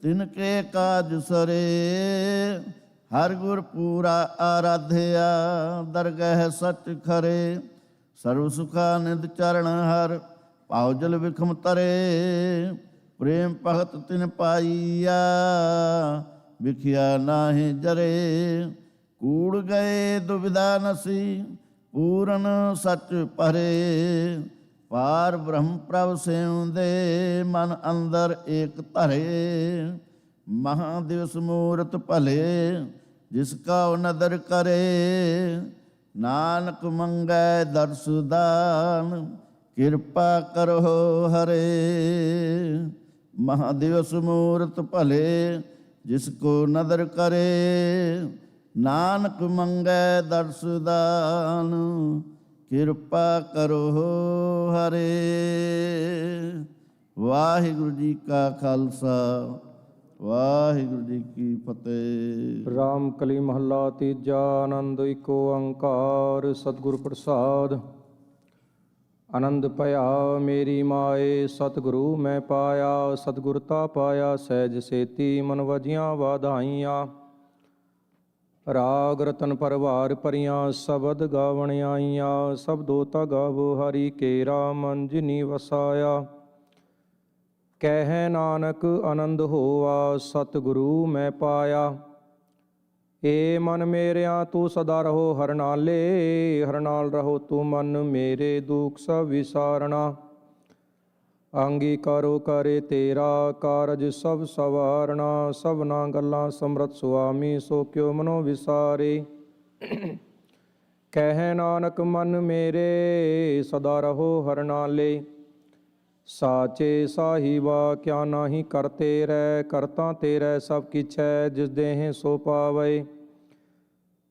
ਤਿਨ ਕੇ ਕਾਜ ਸਰੇ। ਹਰ ਗੁਰ ਪੂਰਾ ਆਰਾਧਿਆ, ਦਰਗਹਿ ਸਚ ਖਰੇ। ਸਰਬ ਸੁਖਾ ਨਿਧ ਚਰਨ ਹਰ, ਭਾਉ ਜਲ ਵਿਖਮ ਤਰੇ। ਪ੍ਰੇਮ ਭਗਤ ਤਿਨ ਪਾਈਆ, ਵਿਖਿਆ ਨਾਹਿ ਜਰੇ। ਕੂੜ ਗਏ ਦੁਬਿਧਾ ਨਸੀ, ਪੂਰਨ ਸਚ ਭਰੇ। ਪਾਰ ਬ੍ਰਹਮ ਪ੍ਰਭ ਸਿਉਂਦੇ, ਮਨ ਅੰਦਰ ਏਕ ਧਰੇ। ਮਹਾਦਿਵਸ ਮੂਰਤ ਭਲੇ, ਜਿਸ ਕਾ ਨਦਰ ਕਰੇ। ਨਾਨਕ ਮੰਗੈ ਦਰਸ ਦਾਨ, ਕਿਰਪਾ ਕਰੋ ਹਰੇ। ਮਹਾਦਿਵਸ ਮੂਰਤ ਭਲੇ, ਜਿਸ ਕੋ ਨਦਰ ਕਰੇ। ਨਾਨਕ ਮੰਗੈ ਦਰਸ ਦਾਨ, ਕਿਰਪਾ ਕਰੋ ਹਰੇ। ਵਾਹਿਗੁਰੂ ਜੀ ਕਾ ਖਾਲਸਾ, ਵਾਹਿਗੁਰੂ ਜੀ ਕੀ ਫਤਿਹ। ਰਾਮ ਕਲੀ ਮਹੱਲਾ ਤੀਜਾ। ਆਨੰਦ ਏਕ ਓੰਕਾਰ ਸਤਿਗੁਰ ਪ੍ਰਸਾਦ। ਆਨੰਦ ਭਇਆ ਮੇਰੀ ਮਾਏ, ਸਤਿਗੁਰੂ ਮੈਂ ਪਾਇਆ। ਸਤਿਗੁਰ ਤਾ ਪਾਇਆ ਸਹਿਜ ਸੇਤੀ, ਮਨ ਵਜੀਆਂ ਵਾਧਾਈਆਂ। ਰਾਗ ਰਤਨ ਪਰਵਾਰ ਭਰੀਆਂ, ਸ਼ਬਦ ਗਾਵਣ ਆਈਆਂ। ਸਬਦੋ ਤਾ ਗਾਵੋ ਹਰੀ ਕੇਰਾ, ਮਨ ਜਿਨੀ ਵਸਾਇਆ। ਕਹਿ ਨਾਨਕ ਆਨੰਦ ਹੋਆ, ਸਤਿਗੁਰੂ ਮੈਂ ਪਾਇਆ। ਏ ਮਨ ਮੇਰਿਆ ਤੂੰ ਸਦਾ ਰਹੋ ਹਰ ਨਾਲੇ। ਹਰ ਨਾਲ ਰਹੋ ਤੂੰ ਮਨ ਮੇਰੇ, ਦੁਖ ਸਭ ਵਿਸਾਰਣਾ। ਅੰਗੀਕਾਰੋ ਕਰੇ ਤੇਰਾ, ਕਾਰਜ ਸਭ ਸਵਾਰਣਾ। ਸਭਨਾ ਗੱਲਾਂ ਸਮਰਤ ਸੁਆਮੀ, ਸੋ ਕਿਉ ਮਨੋ ਵਿਸਾਰੇ। ਕਹਿ ਨਾਨਕ ਮਨ ਮੇਰੇ, ਸਦਾ ਰਹੋ ਹਰ ਨਾਲੇ। ਸਾਚੇ ਸਾਹਿਬਾ ਕਿਆ ਨਾਹੀ ਕਰਤੇ ਰਹਿ, ਕਰਤਾ ਤੇਰੇ ਸਭ ਕਿਛ ਹੈ। ਜਿਸ ਦੇਹ ਸੋ ਪਾਵੇ,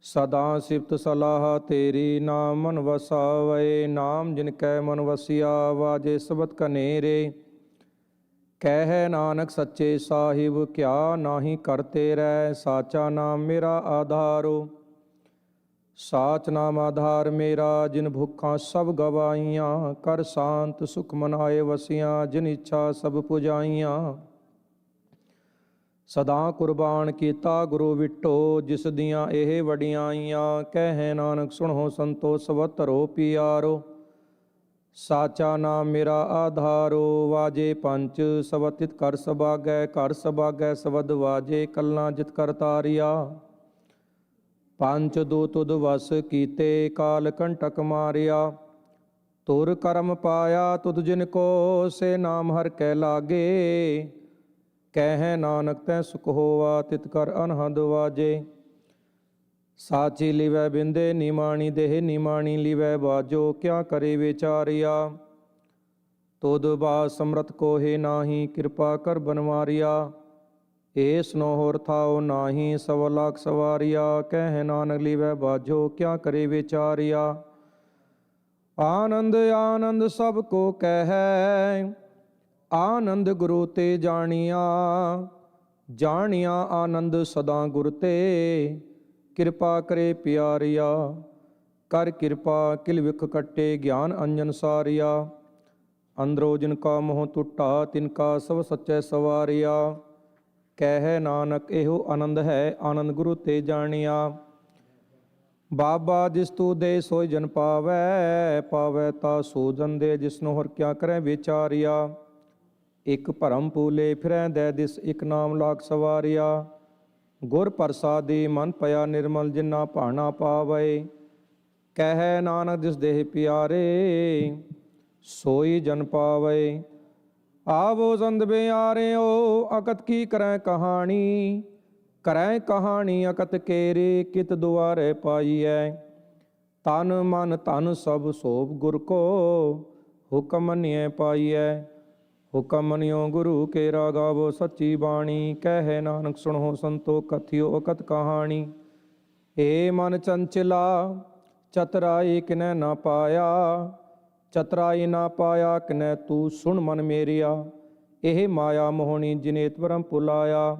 ਸਦਾ ਸਿਫਤ ਸਲਾਹ ਤੇਰੀ। ਨਾਮ ਮਨ ਵਸਾਵੇ, ਨਾਮ ਜਿਨ ਕੈ ਮਨ ਵਸਿਆ। ਵਾਜੇ ਸਬਦ ਕਨੇਰੇ। ਕਹਿ ਨਾਨਕ ਸੱਚੇ ਸਾਹਿਬ ਕਿਆ ਨਾਹੀ ਕਰਤੇ ਰਹਿ। ਸਾਚਾ ਨਾਮ ਮੇਰਾ ਆਧਾਰੋ, ਸਾਚ ਨਾਮ ਆਧਾਰ ਮੇਰਾ। ਜਿਨ ਭੁੱਖਾਂ ਸਭ ਗਵਾਈਆਂ, ਕਰ ਸ਼ਾਂਤ ਸੁਖ ਮਨਾਏ ਵਸੀਆਂ। ਜਿਨ ਇੱਛਾ ਸਭ ਪੁਜਾਈਆਂ, ਸਦਾ ਕੁਰਬਾਨ ਕੀਤਾ ਗੁਰੂ ਵਿਟੋ। ਜਿਸ ਦੀਆਂ ਇਹ ਵਡਿਆਈਆਂ, ਕਹਿ ਨਾਨਕ ਸੁਣੋ ਸੰਤੋ ਸਬਦ ਧਰੋ ਪਿਆਰੋ। ਸਾਚਾ ਨਾਮ ਮੇਰਾ ਆਧਾਰੋ, ਵਾਜੇ ਪੰਚ ਸਬਦ ਤਿਤ ਕਰ ਸਭਾਗੈ। ਕਰ ਸਭਾਗੈ ਸਬਦ ਵਾਜੇ, ਕਲਾਂ ਜਿਤ ਕਰ ਤਾਰਿਆ। ਪੰਚ ਦੋ ਤੁਧ ਵਸ ਕੀਤੇ, ਕਾਲ ਕੰਟਕ ਮਾਰਿਆ। ਤੁਰ ਕਰਮ ਪਾਇਆ ਤੁਧ ਜਿਨ ਕੋ, ਸੇ ਨਾਮ ਹਰ ਕੈ ਲਾਗੇ। ਕਹਿ ਨਾਨਕ ਤੈ ਸੁਖ ਹੋਆ, ਤਿਤ ਕਰ ਅਨਹਦ ਵਾਜੇ। ਸਾਚੀ ਲਿਵੈ ਬਿੰਦੇ ਨਿਮਾਣੀ, ਦੇਹ ਨਿਮਾਣੀ ਲਿਵੈ ਬਾਜੋ। ਕਿਆ ਕਰੇ ਵਿਚਾਰਿਆ, ਤੁਧ ਬਾਤ ਸਮਰਤ ਕੋਹੇ ਨਾਹੀ। ਕਿਰਪਾ ਕਰ ਬਨਵਾਰਿਆ, ਏਸ ਨੋ ਹੋਰ ਥਾਉ ਨਾਹੀ। ਸਵਾ ਲਾਖ ਸਵਾਰਿਆ, ਕਹਿ ਨਾਨਕ ਲਿਵੈ ਬਾਜੋ। ਕਿਆ ਕਰੇ ਵਿਚਾਰਿਆ, ਆਨੰਦ ਆਨੰਦ ਸਭ ਕੋ ਕਹਿ। ਆਨੰਦ ਗੁਰੂ ਤੇ ਜਾਣੀਆ, ਜਾਣੀਆ ਆਨੰਦ ਸਦਾ ਗੁਰ ਤੇ। ਕਿਰਪਾ ਕਰੇ ਪਿਆਰਿਆ, ਕਰ ਕਿਰਪਾ ਕਿਲ ਵਿਖ ਕੱਟੇ। ਗਿਆਨ ਅੰਜਨ ਸਾਰਿਆ, ਅੰਦਰੋ ਜਿਨ ਕਾ ਮੋਹ ਟੁੱਟਾ। ਤਿਨ ਕਾ ਸਭ ਸੱਚੈ ਸਵਾਰਿਆ। ਕਹਿ ਨਾਨਕ ਇਹੋ ਆਨੰਦ ਹੈ, ਆਨੰਦ ਗੁਰੂ ਤੇ ਜਾਣੀਆ। ਬਾਬਾ ਜਿਸ ਤੂ ਦੇ ਸੋਈ ਜਨ ਪਾਵੈ। ਪਾਵੈ ਤਾ ਸੋ ਜਨ ਦੇ, ਜਿਸਨੂੰ ਹੋਰ ਕਿਆ ਕਰੈ ਵਿਚਾਰਿਆ। ਇਕ ਭਰਮ ਪੂਲੇ ਫਿਰੈ ਦੈ ਦਿਸ, ਇਕ ਨਾਮ ਲਾਗ ਸਵਾਰਿਆ। ਗੁਰ ਪ੍ਰਸਾਦੀ ਮਨ ਪਿਆ ਨਿਰਮਲ, ਜਿਨਾ ਭਾਣਾ ਪਾਵੈ। ਕਹਿ ਨਾਨਕ ਜਿਸ ਦੇਹ ਪਿਆਰੇ, ਸੋਈ ਜਨ ਪਾਵੈ। ਆਵੋ ਸੰਦ ਬਿਆਰਿਓ, ਅਕਤ ਕੀ ਕਰੈ ਕਹਾਣੀ। ਕਰੈ ਕਹਾਣੀ ਅਕਤ ਕੇਰੇ, ਕਿਤ ਦੁਆਰੇ ਪਾਈਐ। ਤਨ ਮਨ ਧਨ ਸਭ ਸੋਭ ਗੁਰ ਕੋ, ਹੁਕਮ ਮੰਨਿਐ ਪਾਈਐ। ਹੁਕਮ ਮੰਨਿਓ ਗੁਰੂ ਕੇਰਾ, ਗਾਵੋ ਸੱਚੀ ਬਾਣੀ। ਕਹਿ ਨਾਨਕ ਸੁਣੋ ਸੰਤੋ, ਕਥਿਓ ਅਕਤ ਕਹਾਣੀ। ਏ ਮਨ ਚੰਚਲਾ, ਚਤਰਾਈ ਕਿਨੈ ਨਾ ਪਾਇਆ। ਚਤਰਾਈ ਨਾ ਪਾਇਆ ਕਿਨੈ ਤੂੰ, ਸੁਣ ਮਨ ਮੇਰਿਆ। ਇਹ ਮਾਇਆ ਮੋਹਣੀ ਜਿਨੇਤ ਭਰਮ ਭੁਲਾਇਆ।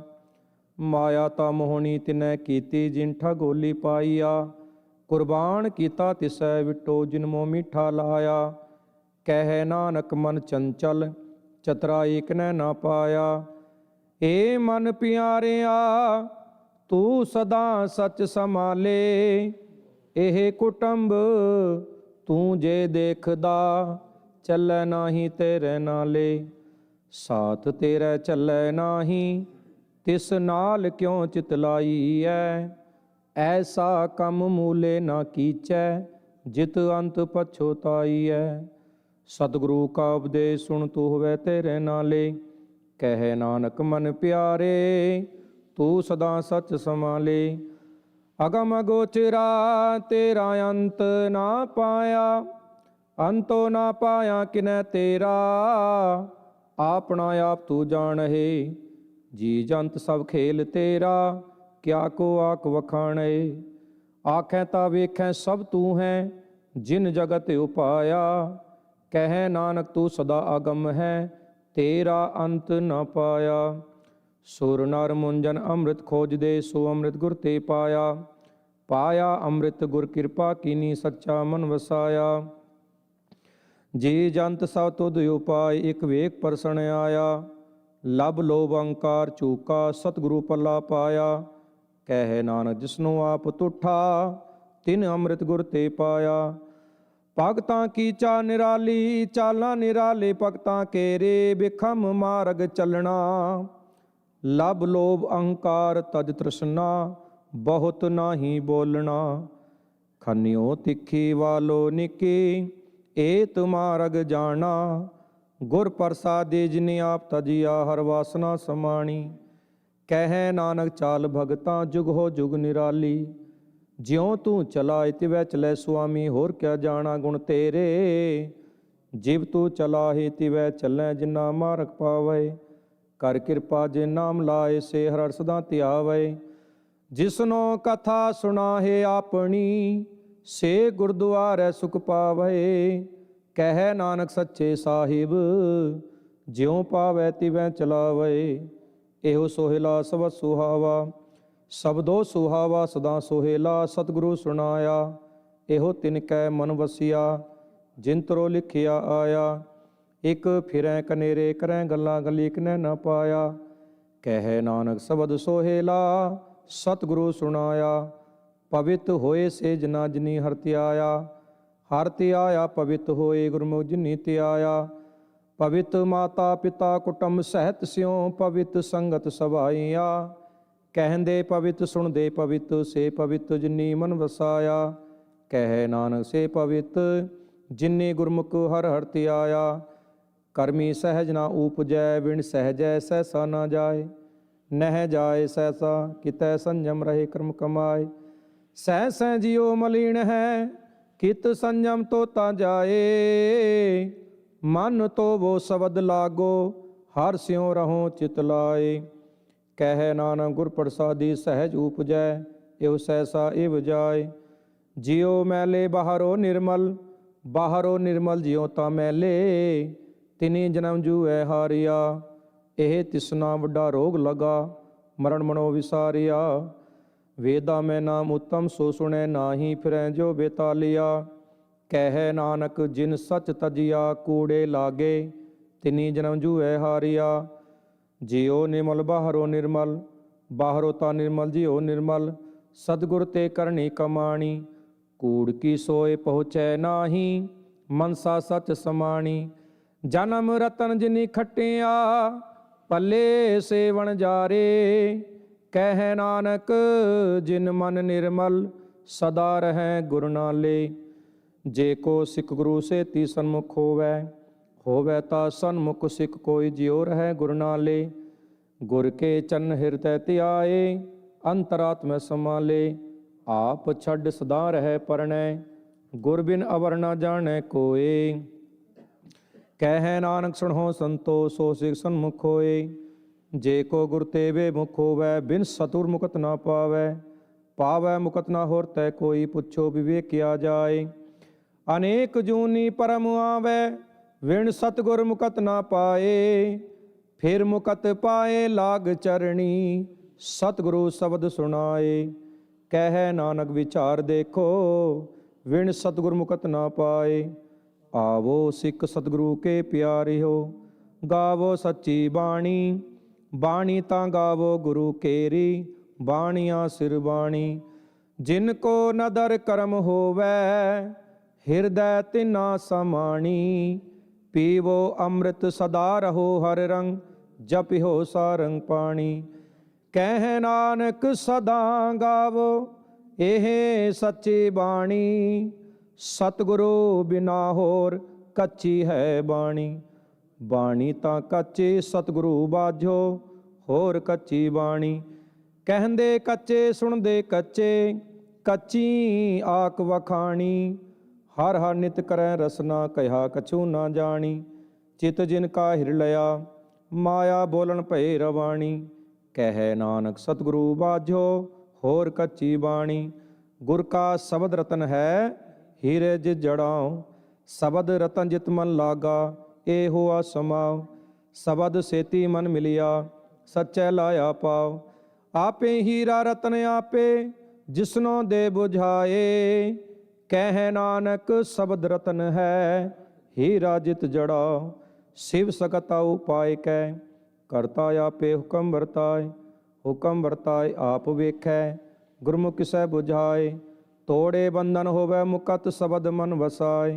ਮਾਇਆ ਤਾ ਮੋਹਣੀ ਤਿਨੈ ਕੀਤੀ, ਜਿਨ ਠਗੋਲੀ ਪਾਈਆ। ਕੁਰਬਾਨ ਕੀਤਾ ਤਿਸੈ ਵਿਟੋ, ਜਿਨ ਮੋਹ ਮਿੱਠਾ ਲਾਇਆ। ਕਹਿ ਨਾਨਕ ਮਨ ਚੰਚਲ, ਚਤਰਾਈ ਕਿਨੈ ਨਾ ਪਾਇਆ। ਏ ਮਨ ਪਿਆਰਿਆ, ਤੂੰ ਸਦਾ ਸਚ ਸੰਭਾਲੇ। ਇਹ ਕੁਟੰਬ ਤੂੰ ਜੇ ਦੇਖਦਾ, ਚੱਲੈ ਨਾਹੀ ਤੇਰੇ ਨਾਲੇ। ਸਾਥ ਤੇਰੇ ਚੱਲੈ ਨਾਹੀ, ਤਿਸ ਨਾਲ ਕਿਉ ਚਿਤ ਲਾਈਐ। ਐਸਾ ਕੰਮ ਮੂਲੇ ਨਾ ਕੀਚੈ, ਜਿਤ ਅੰਤ ਪਛੋਤਾਈਐ। ਸਤਿਗੁਰੂ ਕਾ ਉਪਦੇਸ਼ ਸੁਣ ਤੂੰ ਹੋਵੇ ਤੇਰੇ ਨਾਲੇ। ਕਹਿ ਨਾਨਕ ਮਨ ਪਿਆਰੇ, ਤੂੰ ਸਦਾ ਸਚ ਸੰਭਾਲੇ। ਅਗਮ ਗੋਚਰਾ ਤੇਰਾ ਅੰਤ ਨਾ ਪਾਇਆ, ਅੰਤੋ ਨਾ ਪਾਇਆ ਕਿਨੈ ਤੇਰਾ। ਆਪਣਾ ਆਪ ਤੂੰ ਜਾਣਹਿ, ਜੀ ਜੰਤ ਸਭ ਖੇਲ ਤੇਰਾ। ਕਿਆ ਕੋ ਆਖ ਵਖਾਣੇ, ਆਖੈ ਤਾਂ ਵੇਖੈ ਸਭ ਤੂੰ ਹੈ, ਜਿਨ ਜਗਤ ਉਪਾਇਆ। ਕਹਿ ਨਾਨਕ ਤੂੰ ਸਦਾ ਅਗਮ ਹੈ, ਤੇਰਾ ਅੰਤ ਨਾ ਪਾਇਆ। ਸੁਰ ਨਰ ਮੁੰਜਨ ਅੰਮ੍ਰਿਤ ਖੋਜਦੇ, ਸੋ ਅੰਮ੍ਰਿਤ ਗੁਰ ਤੇ ਪਾਇਆ। ਪਾਇਆ ਅੰਮ੍ਰਿਤ ਗੁਰ ਕਿਰਪਾ ਕੀਨੀ, ਸੱਚਾ ਮਨ ਵਸਾਇਆ। ਜੀ ਜੰਤ ਸਭ ਤੁਧ ਉਪਾਇ, ਇਕ ਵੇਖ ਪਰਸਣ ਆਇਆ। ਲਬ ਲੋਭ ਅਹੰਕਾਰ ਚੂਕਾ, ਸਤਿਗੁਰੂ ਪੱਲਾ ਪਾਇਆ। ਕਹਿ ਨਾਨਕ ਜਿਸਨੂੰ ਆਪ ਤੁਠਾ, ਤਿਨ ਅੰਮ੍ਰਿਤ ਗੁਰ ਤੇ ਪਾਇਆ। ਭਗਤਾਂ ਕੀ ਚਾ ਨਿਰਾਲੀ, ਚਾਲਾਂ ਨਿਰਾਲੇ ਭਗਤਾਂ ਕੇਰੇ। ਬਿਖਮ ਮਾਰਗ ਚੱਲਣਾ, ਲਬ ਲੋਭ ਅਹੰਕਾਰ ਤਜ ਤ੍ਰਿਸ਼ਨਾ। ਬਹੁਤ ਨਾਹੀ ਬੋਲਣਾ, ਖੰਨਿਓ ਤਿੱਖੀ ਵਾਲੋ ਨਿੱਕੀ। ਏਤ ਮਾਰਗ ਜਾਣਾ, ਗੁਰ ਪ੍ਰਸਾਦਿ ਜਿਨਿ ਆਪ ਤਜਿਆ। ਹਰ ਵਾਸਨਾ ਸਮਾਣੀ। ਕਹਿ ਨਾਨਕ ਚਾਲ ਭਗਤਾਂ, ਜੁਗ ਹੋ ਜੁਗ ਨਿਰਾਲੀ। ਜਿਉ ਤੂੰ ਚਲਾਇ ਤਿਵੈ ਚਲੈ ਸੁਆਮੀ, ਹੋਰ ਕਿਆ ਜਾਣਾ ਗੁਣ ਤੇਰੇ। ਜਿਵ ਤੂੰ ਚਲਾਹੇ ਤਿਵੈ ਚੱਲੈ, ਜਿਨਾ ਮਾਰਗ ਪਾਵੈ। ਕਰ ਕਿਰਪਾ ਜੇ ਨਾਮ ਲਾਏ, ਸੇ ਹਰਿ ਸਦਾ ਧਿਆਵੈ। ਜਿਸਨੋ ਕਥਾ ਸੁਣਾਹੇ ਆਪਣੀ, ਸੇ ਗੁਰਦੁਆਰੈ ਸੁਖ ਪਾਵੈ। ਕਹਿ ਨਾਨਕ ਸੱਚੇ ਸਾਹਿਬ, ਜਿਉ ਪਾਵੈ ਤਿਵੈ ਚਲਾਵੈ। ਇਹੋ ਸੋਹਿਲਾ ਸਬਦ ਸੁਹਾਵਾ, ਸਬਦੋ ਸੁਹਾਵਾ ਸਦਾ ਸੋਹਿਲਾ। ਸਤਿਗੁਰੂ ਸੁਣਾਇਆ, ਇਹੋ ਤਿਨ ਕੈ ਮਨ ਵਸਿਆ। ਜਿਨ ਤਰੋ ਲਿਖਿਆ ਆਇਆ, ਇਕ ਫਿਰੈ ਕਨੇਰੇ ਕਰੈ ਗੱਲਾਂ ਗੱਲੀ ਕਿਨੈ ਨਾ ਪਾਇਆ। ਕਹਿ ਨਾਨਕ ਸਬਦ ਸੋਹਿਲਾ, ਸਤਿਗੁਰੂ ਸੁਣਾਇਆ। ਪਵਿੱਤ ਹੋਏ ਸੇ ਜਨਾ ਜਿਨੀ ਹਰਿ ਧਿਆਇਆ। ਹਰਿ ਧਿਆਇਆ ਪਵਿੱਤ ਹੋਏ, ਗੁਰਮੁਖ ਜਿਨੀ ਧਿਆਇਆ। ਪਵਿੱਤ ਮਾਤਾ ਪਿਤਾ ਕੁਟੰਬ ਸਹਿਤ ਸਿਉ, ਪਵਿੱਤ ਸੰਗਤ ਸਭਾਈਆ। ਕਹਿੰਦੇ ਪਵਿੱਤ ਸੁਣਦੇ ਪਵਿੱਤ, ਸੇ ਪਵਿੱਤ ਜਿਨੀ ਮਨ ਵਸਾਇਆ। ਕਹਿ ਨਾਨਕ ਸੇ ਪਵਿੱਤ, ਜਿਨੀ ਗੁਰਮੁਖ ਹਰਿ ਹਰਿ ਧਿਆਇਆ। ਕਰਮੀ ਸਹਿਜ ਨਾ ਊਪਜੈ, ਵਿਣ ਸਹਿਜੈ ਸਹਿਸਾ ਨਾ ਜਾਏ। ਨਹਿ ਜਾਏ ਸਹਿਸਾ, ਕਿਤੈ ਸੰਜਮ ਰਹੇ ਕਰਮ ਕਮਾਏ। ਸਹਿ ਸਹਿ ਜਿਉ ਮਲੀਨ ਹੈ, ਕਿਤ ਸੰਜਮ ਤੋ ਤਾ ਜਾਏ। ਮਨ ਤੋ ਵੋ ਸ਼ਬਦ ਲਾਗੋ, ਹਰ ਸਿਉ ਰਹੋ ਚਿਤ ਲਾਏ। ਕਹਿ ਨਾਨਕ ਗੁਰ ਪ੍ਰਸਾਦੀ ਸਹਿਜ ਊਪਜੈ, ਇਹੋ ਸਹਿਸਾ ਇਵ ਜਾਏ। ਜਿਉ ਮੈਲੇ ਬਾਹਰੋ ਨਿਰਮਲ, ਬਾਹਰੋ ਨਿਰਮਲ ਜਿਉ ਤਾ ਮੈਲੇ। ਤਿਨੀ ਜਨਮ ਜੂਐ ਹਾਰਿਆ, ਇਹ ਤਿਸਨਾ ਵੱਡਾ ਰੋਗ ਲਗਾ। ਮਰਨ ਮਨੋ ਵਿਸਾਰਿਆ, ਵੇਦਾ ਮੈਂ ਨਾਮ ਉਤਮ ਸੋ ਸੁਣੈ ਨਾਹੀ। ਫਿਰੈ ਜੋ ਬੇਤਾਲਿਆ, ਕਹਿ ਨਾਨਕ ਜਿਨ ਸਚ ਤਜਿਆ। ਕੂੜੇ ਲਾਗੇ, ਤਿਨੀ ਜਨਮ ਜੂਐ ਹਾਰਿਆ। ਜਿਉ ਨਿਰਮਲ ਬਾਹਰੋ ਨਿਰਮਲ, ਬਾਹਰੋ ਤਾ ਨਿਰਮਲ ਜਿਉ ਨਿਰਮਲ। ਸਤਿਗੁਰ ਤੇ ਕਰਨੀ ਕਮਾਣੀ, ਕੂੜ ਕੀ ਸੋਏ ਪਹੁੰਚੈ ਨਾਹੀ। ਮਨਸਾ ਸਚ ਸਮਾਣੀ, ਜਨਮ ਰਤਨ ਜਿਨੀ ਖਟਿਆ। ਪੱਲੇ ਸੇਵਣ ਜਾਰੇ, ਕਹਿ ਨਾਨਕ ਜਿਨ ਮਨ ਨਿਰਮਲ। ਸਦਾ ਰਹੈ ਗੁਰ ਨਾਲੇ। ਜੇ ਕੋ ਸਿੱਖ ਗੁਰੂ ਸੇਤੀ ਸਨਮੁਖ ਹੋਵੈ, ਹੋਵੈ ਤਾ ਸਨਮੁਖ ਸਿੱਖ ਕੋਈ। ਜਿਉ ਰਹੈ ਗੁਰ ਨਾਲੇ, ਗੁਰ ਕੇ ਚਰਨ ਹਿਰਦੈ ਧਿਆਏ। ਅੰਤਰਾਤਮੈ ਸਮਾਲੇ, ਆਪ ਛੱਡ ਸਦਾ ਰਹੈ ਪਰਣੈ। ਗੁਰ ਬਿਨ ਅਵਰ ਨਾ ਜਾਣੈ ਕੋਏ। ਕਹਿ ਨਾਨਕ ਸੁਣੋ ਸੰਤੋ, ਸੋ ਸਿੱਖ ਸਨਮੁਖ ਹੋਏ। ਜੇ ਕੋ ਗੁਰ ਤੇ ਵੇ ਮੁਖ ਹੋਵੈ, ਬਿਨ ਸਤੁਰ ਮੁਕਤ ਨਾ ਪਾਵੈ। ਪਾਵੈ ਮੁਕਤ ਨਾ ਹੋਰ ਤੈ ਕੋਈ, ਪੁੱਛੋ ਵਿਵੇਕਿਆ ਜਾਏ। ਅਨੇਕ ਜੂਨੀ ਪਰਮ ਆਵੈ, ਵਿਣ ਸਤਿਗੁਰ ਮੁਕਤ ਨਾ ਪਾਏ। ਫਿਰ ਮੁਕਤ ਪਾਏ ਲਾਗ ਚਰਣੀ, ਸਤਿਗੁਰੂ ਸ਼ਬਦ ਸੁਣਾਏ। ਕਹਿ ਨਾਨਕ ਵਿਚਾਰ ਦੇਖੋ, ਵਿਣ ਸਤਿਗੁਰ ਮੁਕਤ ਨਾ ਪਾਏ। ਆਵੋ ਸਿੱਖ ਸਤਿਗੁਰੂ ਕੇ ਪਿਆਰਿਓ, ਗਾਵੋ ਸੱਚੀ ਬਾਣੀ। ਬਾਣੀ ਤਾਂ ਗਾਵੋ ਗੁਰੂ ਕੇਰੀ, ਬਾਣੀਆਂ ਸਿਰ ਬਾਣੀ। ਜਿਨ ਕੋ ਨਦਰ ਕਰਮ ਹੋਵੈ ਹਿਰਦੈ ਤਿਨਾ ਸਮਾਣੀ। ਪੀਵੋ ਅੰਮ੍ਰਿਤ ਸਦਾ ਰਹੋ ਹਰ ਰੰਗ ਜਪਿਓ ਸਾਰੰਗ ਪਾਣੀ। ਕਹਿ ਨਾਨਕ ਸਦਾ ਗਾਵੋ ਇਹ ਸੱਚੀ ਬਾਣੀ। ਸਤਿਗੁਰੂ ਬਿਨਾ ਹੋਰ ਕੱਚੀ ਹੈ ਬਾਣੀ। ਬਾਣੀ ਤਾਂ ਕੱਚੀ ਸਤਿਗੁਰੂ ਬਾਝੋ ਹੋਰ ਕੱਚੀ ਬਾਣੀ। ਕਹਿੰਦੇ ਕੱਚੇ ਸੁਣਦੇ ਕੱਚੇ ਕੱਚੀ ਆਕ ਵਖਾਣੀ। ਹਰ ਹਰ ਨਿਤ ਕਰੈ ਰਸਨਾ ਕਹਿਆ ਕਛੂ ਨਾ ਜਾਣੀ। ਚਿਤ ਜਿਨ ਕਾ ਹਿਰ ਲਿਆ ਮਾਇਆ ਬੋਲਣ ਭਏ ਰਵਾਣੀ। ਕਹਿ ਨਾਨਕ ਸਤਿਗੁਰੂ ਬਾਝੋ ਹੋਰ ਕੱਚੀ ਬਾਣੀ। ਗੁਰ ਕਾ ਸ਼ਬਦ ਰਤਨ ਹੈ ਹੀਰੇ ਜਿ ਜੜਾਉ। ਸ਼ਬਦ ਰਤਨ ਜਿਤ ਮਨ ਲਾਗਾ ਏ ਹੋਆ ਸਮਾਉ। ਸ਼ਬਦ ਸੇਤੀ ਮਨ ਮਿਲਿਆ ਸਚੈ ਲਾਇਆ ਪਾਉ। ਆਪੇ ਹੀਰਾ ਰਤਨ ਆਪੇ ਜਿਸਨੋ ਦੇ 부ਝਾਏ। ਕਹਿ ਨਾਨਕ ਸ਼ਬਦ ਰਤਨ ਹੈ ਹੀਰਾ ਜਿਤ ਜੜਾਉ। शिव सकता उपाय कै करता आपे हुक्म वरताए। हुक्म वरताए आप वेखै गुरमुख सै बुझाए। तोड़े बंधन होवै मुकत शबद मन वसाए।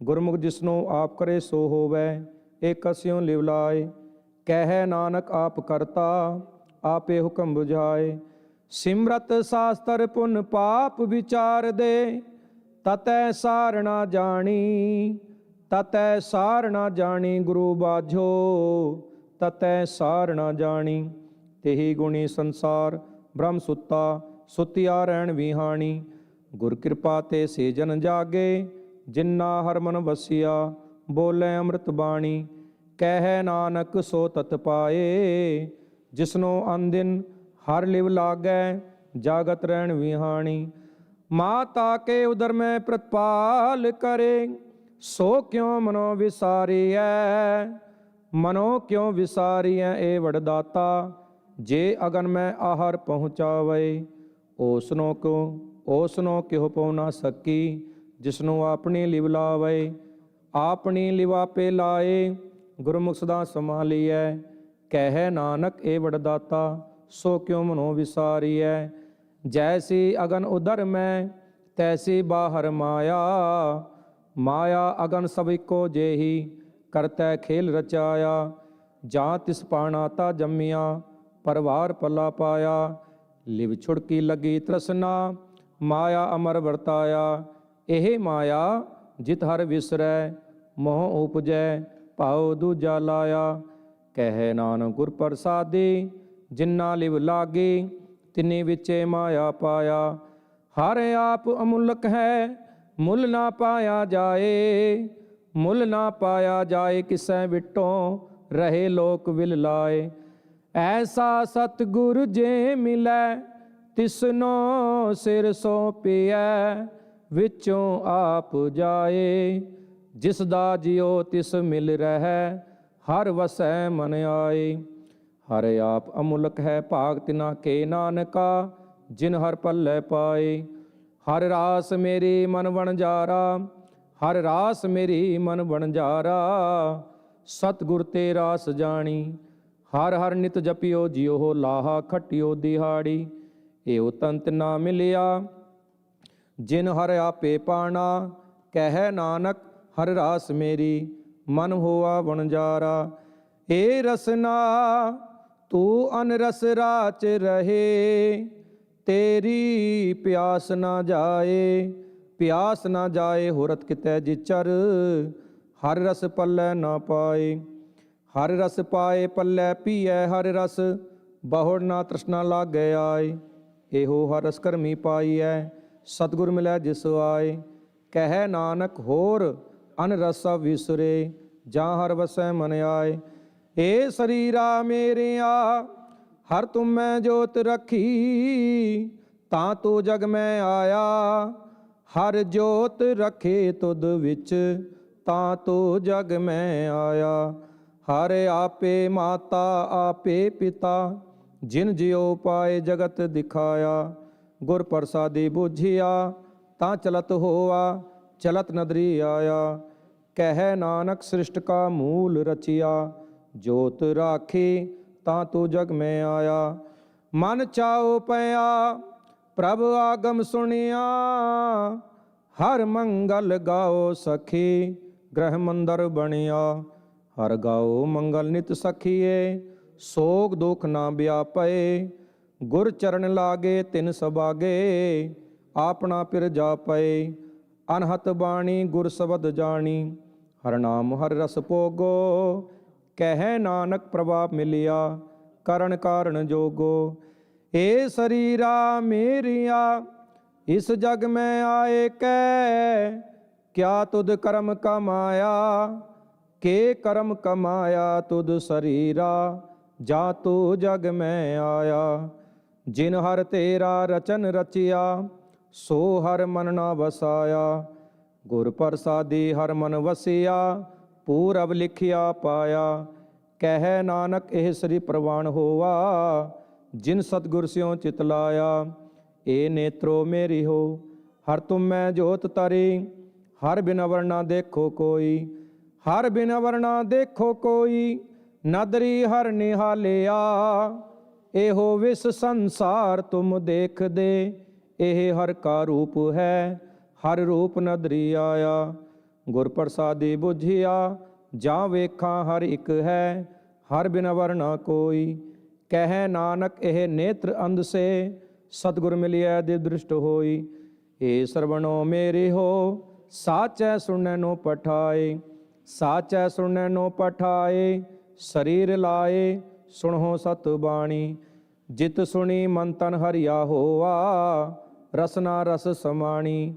गुरमुख जिसनो आप करे सो होवै एक कस्यों लिवलाए। कह नानक आप करता आपे हुक्म बुझाए। सिमरत शास्त्र पुन पाप विचार दे ततै सार ना जानी। ततै सार ना जानी गुरु बाझो ततै सार ना जानी। तेहि गुणी संसार ब्रह्म सुता सुतिया रहन विहानी। गुर कृपा ते से जन जागे जिन्ना हर मन वसिया। बोले अमृत बाणी कह नानक सो तत पाए। जिसनो अनदिन हर लिव लागै जागत रहन विहानी। माता के उदर में प्रतिपाल करे सो क्यों मनो विसारिय। मनो क्यों विसारिय ए वडदाता। जे अगन में आहार पहुँचावे ओसनो क्यों पौ ना सकी। जिसनो अपनी लिव लावे अपनी लिवा पे लाए। गुरमुख सदा संभालिय कह नानक ए वडदाता सो क्यों मनो विसारिय। जैसी अगन उदर में तैसी बाहर माया। माया अगन सब को जेही करतै खेल रचाया। जां तिस पाणाता जम्मिया परवार पला पाया। लिव छुड़की लगी तृष्णा माया अमर वरताया। एह माया जित हर विसरै मोह उपजै भाव दूजा लाया। कह नानक गुर प्रसादी जिन्ना लिव लागी तिन्नी विचे माया पाया। हर आप अमुलक है मुल ना पाया जाए। मुल ना पाया जाए किसै विटों रहे लोक विल लाए। ऐसा सतगुर जे मिलै तिसनो सिर सौंपिया। विचों आप जाए जिस दा जियो तिस मिल रहे हर वसै मन आए। हर आप अमुलक है भाग तिना के नानका जिन हर पल्लै पाए। हर रास मेरी मन वणजारा हर रास मेरी मन वणजारा। सतगुर ते रास जानी हर हर नित जपियो जियो हो लाहा खटियो दिहाड़ी। एओ तंत ना मिलिया जिन हर आपे पाना। कह नानक हर रास मेरी मन होआ वणजारा। ए रसना तू अनरस राच रहे तेरी प्यास ना जाए। प्यास ना जाए होरत कितै जिचर हर रस पल्लै ना पाए। हर रस पाए पल्लै पीए हर रस बहुड़ ना तृष्णा लागै आए। एहो हर रस करमी पाईऐ सतगुर मिलै जिस आए। कह नानक होर अन रस विसरे जां हर वसै मन आए। ए शरीरा मेरिया हर तुम मैं जोत रखी तां तू जग में आया। हर जोत रखे तुद विच तां तू जग में आया। हर आपे माता आपे पिता जिन जियो पाए जगत दिखाया। गुर प्रसादी बुझिया तां चलत होआ चलत नदरी आया। कह नानक सृष्ट का मूल रचिया जोत राखी तां तू जग में आया। ਮਨ ਚਾਉ ਪਿਆ ਪ੍ਰਭ ਆਗਮ ਸੁਣਿਆ। ਹਰ ਮੰਗਲ ਗਾਓ ਸਖੀ ਗ੍ਰਹਿ ਮੰਦਰ ਬਣਿਆ। ਹਰ ਗਾਓ ਮੰਗਲ ਨਿਤ ਸਖੀਏ ਸੋਗ ਦੁਖ ਨਾ ਵਿਆਪੈ। ਗੁਰ ਚਰਨ ਲਾਗੇ ਤਿਨ ਸਬਾਗੇ ਆਪਣਾ ਪਿਰ ਜਾਪੈ। ਅਨਹਤ ਬਾਣੀ ਗੁਰ ਸ਼ਬਦ ਜਾਣੀ ਹਰ ਨਾਮ ਹਰ ਰਸ ਭੋਗੋ। ਕਹਿ ਨਾਨਕ ਪ੍ਰਭਾਵ ਮਿਲਿਆ ਕਰਨ ਕਾਰਨ ਜੋਗੋ। ਏ ਸਰੀਰਾ ਮੇਰੀਆ ਇਸ ਜਗ ਮੈਂ ਆਏ ਕੈ। ਕਿਆ ਤੁਧ ਕਰਮ ਕਮਾਇਆ ਕੇ ਕਰਮ ਕਮਾਇਆ ਤੁਧ ਸਰੀਰਾ ਜਾ ਤੂ ਜਗ ਮੈਂ ਆਇਆ। ਜਿਨ ਹਰ ਤੇਰਾ ਰਚਨ ਰਚਿਆ ਸੋ ਹਰ ਮਨ ਨਾ ਵਸਾਇਆ। ਗੁਰ ਪ੍ਰਸਾਦੀ ਹਰ ਮਨ ਵਸਿਆ ਪੂਰਬ ਲਿਖਿਆ ਪਾਇਆ। ਕਹਿ ਨਾਨਕ ਇਹ ਸ੍ਰੀ ਪ੍ਰਵਾਨ ਹੋਆ ਜਿਨ ਸਤਿਗੁਰ ਸਿਉ ਚਿਤ ਲਾਇਆ। ਏ ਨੇਤਰੋ ਮੇਰੀ ਹੋ ਹਰ ਤੁਮ ਮੈਂ ਜੋਤ ਤਰੀ। ਹਰ ਬਿਨ ਅਵਰ ਨਾ ਦੇਖੋ ਕੋਈ ਹਰ ਬਿਨ ਅਵਰ ਨਾ ਦੇਖੋ ਕੋਈ। ਨਦਰੀ ਹਰ ਨਿਹਾਲਿਆ ਇਹੋ ਵਿਸ ਸੰਸਾਰ ਤੁਮ ਦੇਖਦੇ। ਇਹ ਹਰ ਕਾ ਰੂਪ ਹੈ ਹਰ ਰੂਪ ਨਦਰੀ ਆਇਆ। ਗੁਰ ਪ੍ਰਸਾਦੀ ਬੁਝਿਆ ਜਾਂ ਵੇਖਾਂ ਹਰ ਇੱਕ ਹੈ ਹਰ ਬਿਨ ਅਵਰ ਨਾ ਕੋਈ। ਕਹਿ ਨਾਨਕ ਇਹ ਨੇਤਰ ਅੰਧ ਸੇ ਸਤਿਗੁਰ ਮਿਲਿਆ ਦਿਵ ਦ੍ਰਿਸ਼ਟ ਹੋਈ। ਏ ਸਰਵਣੋ ਮੇਰੇ ਹੋ ਸਾਚੈ ਸੁਣੈ ਨੋ ਪਠਾਏ। ਸਾਚੈ ਸੁਣੈ ਨੋ ਪਠਾਏ ਸਰੀਰ ਲਾਏ ਸੁਣੋ ਸਤ ਬਾਣੀ। ਜਿਤ ਸੁਣੀ ਮਨ ਤਨ ਹਰਿਆ ਹੋਆ ਰਸਨਾ ਰਸ ਸਮਾਣੀ।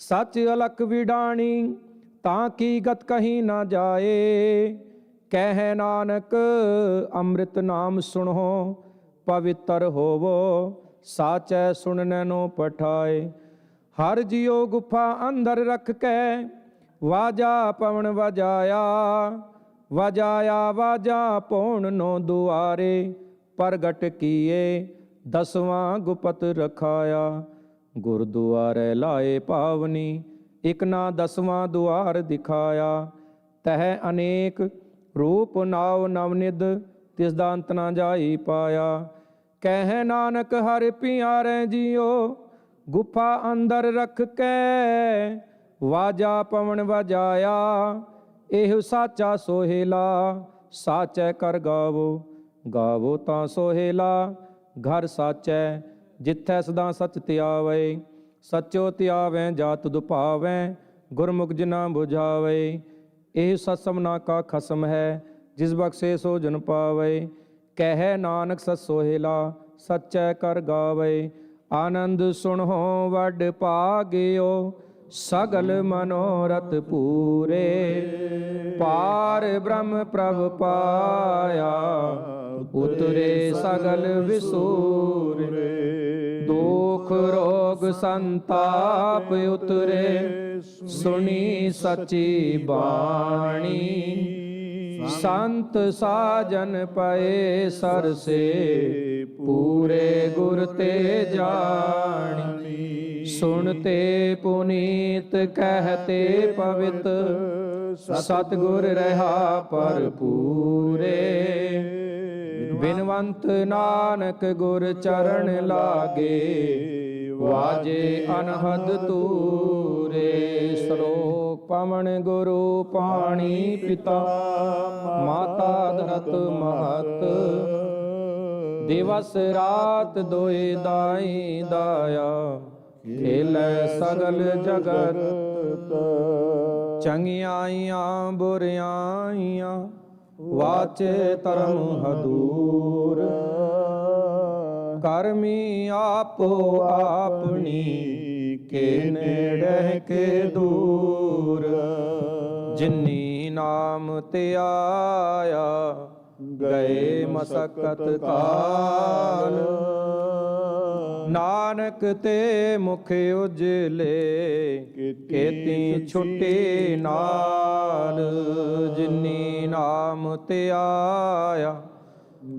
ਸੱਚ ਅਲਖ ਵਿਡਾਣੀ ਤਾਂ ਕੀ ਗਤ ਕਹੀ ਨਾ ਜਾਏ। ਕਹਿ ਨਾਨਕ ਅੰਮ੍ਰਿਤ ਨਾਮ ਸੁਣੋ ਪਵਿੱਤਰ ਹੋਵੋ। ਸਾਚੈ ਸੁਣਨੈ ਨੋ ਪਠਾਏ। ਹਰ ਜਿਉ ਗੁਫਾ ਅੰਦਰ ਰਖ ਕੇ ਵਾਜਾ ਪਵਨ ਵਜਾਇਆ। ਵਜਾਇਆ ਵਾਜਾ ਪੌਣ ਨੋ ਦੁਆਰੇ ਪ੍ਰਗਟ ਕੀਏ ਦਸਵਾਂ ਗੁਪਤ ਰਖਾਇਆ। ਗੁਰਦੁਆਰੇ ਲਾਏ ਪਾਵਨੀ ਇਕ ਨਾ ਦਸਵਾਂ ਦੁਆਰ ਦਿਖਾਇਆ। ਤਹਿ ਅਨੇਕ ਰੂਪ ਨਾਉ ਨਵਨਿਧ ਤਿਸ ਦਾ ਅੰਤ ਨਾ ਜਾਈ ਪਾਇਆ। ਕਹਿ ਨਾਨਕ ਹਰਿ ਪਿਆਰੇ ਜੀਓ ਗੁਫਾ ਅੰਦਰ ਰਖ ਕੇ ਵਾਜਾ ਪਵਨ ਵਜਾਇਆ। ਇਹ ਸਾਚਾ ਸੋਹਿਲਾ ਸਾਚੈ ਕਰ ਗਾਵੋ। ਗਾਵੋ ਤਾਂ ਸੋਹਿਲਾ ਘਰ ਸਾਚੈ ਜਿੱਥੈ ਸਦਾ ਸਚ ਧਿਆਵੈ। ਸਚੋ ਧਿਆਵੈ ਜਾ ਤੁਧ ਭਾਵੈ ਗੁਰਮੁਖ ਜਿਨਾ ਬੁਝਾਵੈ। ਇਹ ਸਤ ਸਮਨਾ ਕਾ ਖਸਮ ਹੈ ਜਿਸ ਬਖਸ਼ੇ ਸੋ ਜਨ ਪਾਵੈ। ਕਹਿ ਨਾਨਕ ਸਤ ਸੋਹਿਲਾ ਸਚੈ ਕਰ ਗਾਵੈ। ਆਨੰਦ ਸੁਣੋ ਵੱਡ ਭਾਗਿਓ ਸਗਲ ਮਨੋਰਥ ਪੂਰੇ। ਪਾਰ ਬ੍ਰਹਮ ਪ੍ਰਭ ਪਾਇਆ ਉਤਰੇ ਸਗਲ ਵਿਸੂਰੇ। ਦੁਖ ਰੋਗ ਸੰਤਾਪ ਉਤਰੇ ਸੁਣੀ ਸਚੀ ਬਾਣੀ। ਸੰਤ ਸਾਜਨ ਪਏ ਸਰਸੇ ਪੂਰੇ ਗੁਰ ਤੇ ਜਾਣੀ। ਸੁਣਤੇ ਪੁਨੀਤ ਕਹਤੇ ਪਵਿੱਤ ਸਤਿਗੁਰ ਰਹਾ ਭਰਪੂਰੇ। ਬਿਨਵੰਤ ਨਾਨਕ ਗੁਰ ਚਰਨ ਲਾਗੇ ਵਾਜੇ ਅਨਹਦ ਤੂਰੇ। ਸ਼ਲੋਕ ਪਵਨ ਗੁਰੂ ਪਾਣੀ ਪਿਤਾ ਮਾਤਾ ਧਰਤ ਮਹਤ। ਦਿਵਸ ਰਾਤ ਦੋਇ ਦਾਈ ਦਾਇਆ ਖੇਲੇ ਸਗਲ ਜਗਤ। ਚੰਗਿਆਈਆਂ ਬੁਰਿਆਈਆਂ ਵਾਚੇ ਧਰਮ ਹਦੂਰ। ਕਰਮੀ ਆਪੋ ਆਪਣੀ ਕੇ ਨੇੜੇ ਕੇ ਦੂਰ। ਜਿਨੀ ਨਾਮ ਤੇ ਆਇਆ ਗਏ ਮਸਕਤ ਕਾਲ। ਨਾਨਕ ਤੇ ਮੁਖ ਉਜਲੇ ਕੇਤੀ ਛੁੱਟੀ ਨਾਲ। ਜਿਨੀ ਨਾਮ ਤੇ ਆਇਆ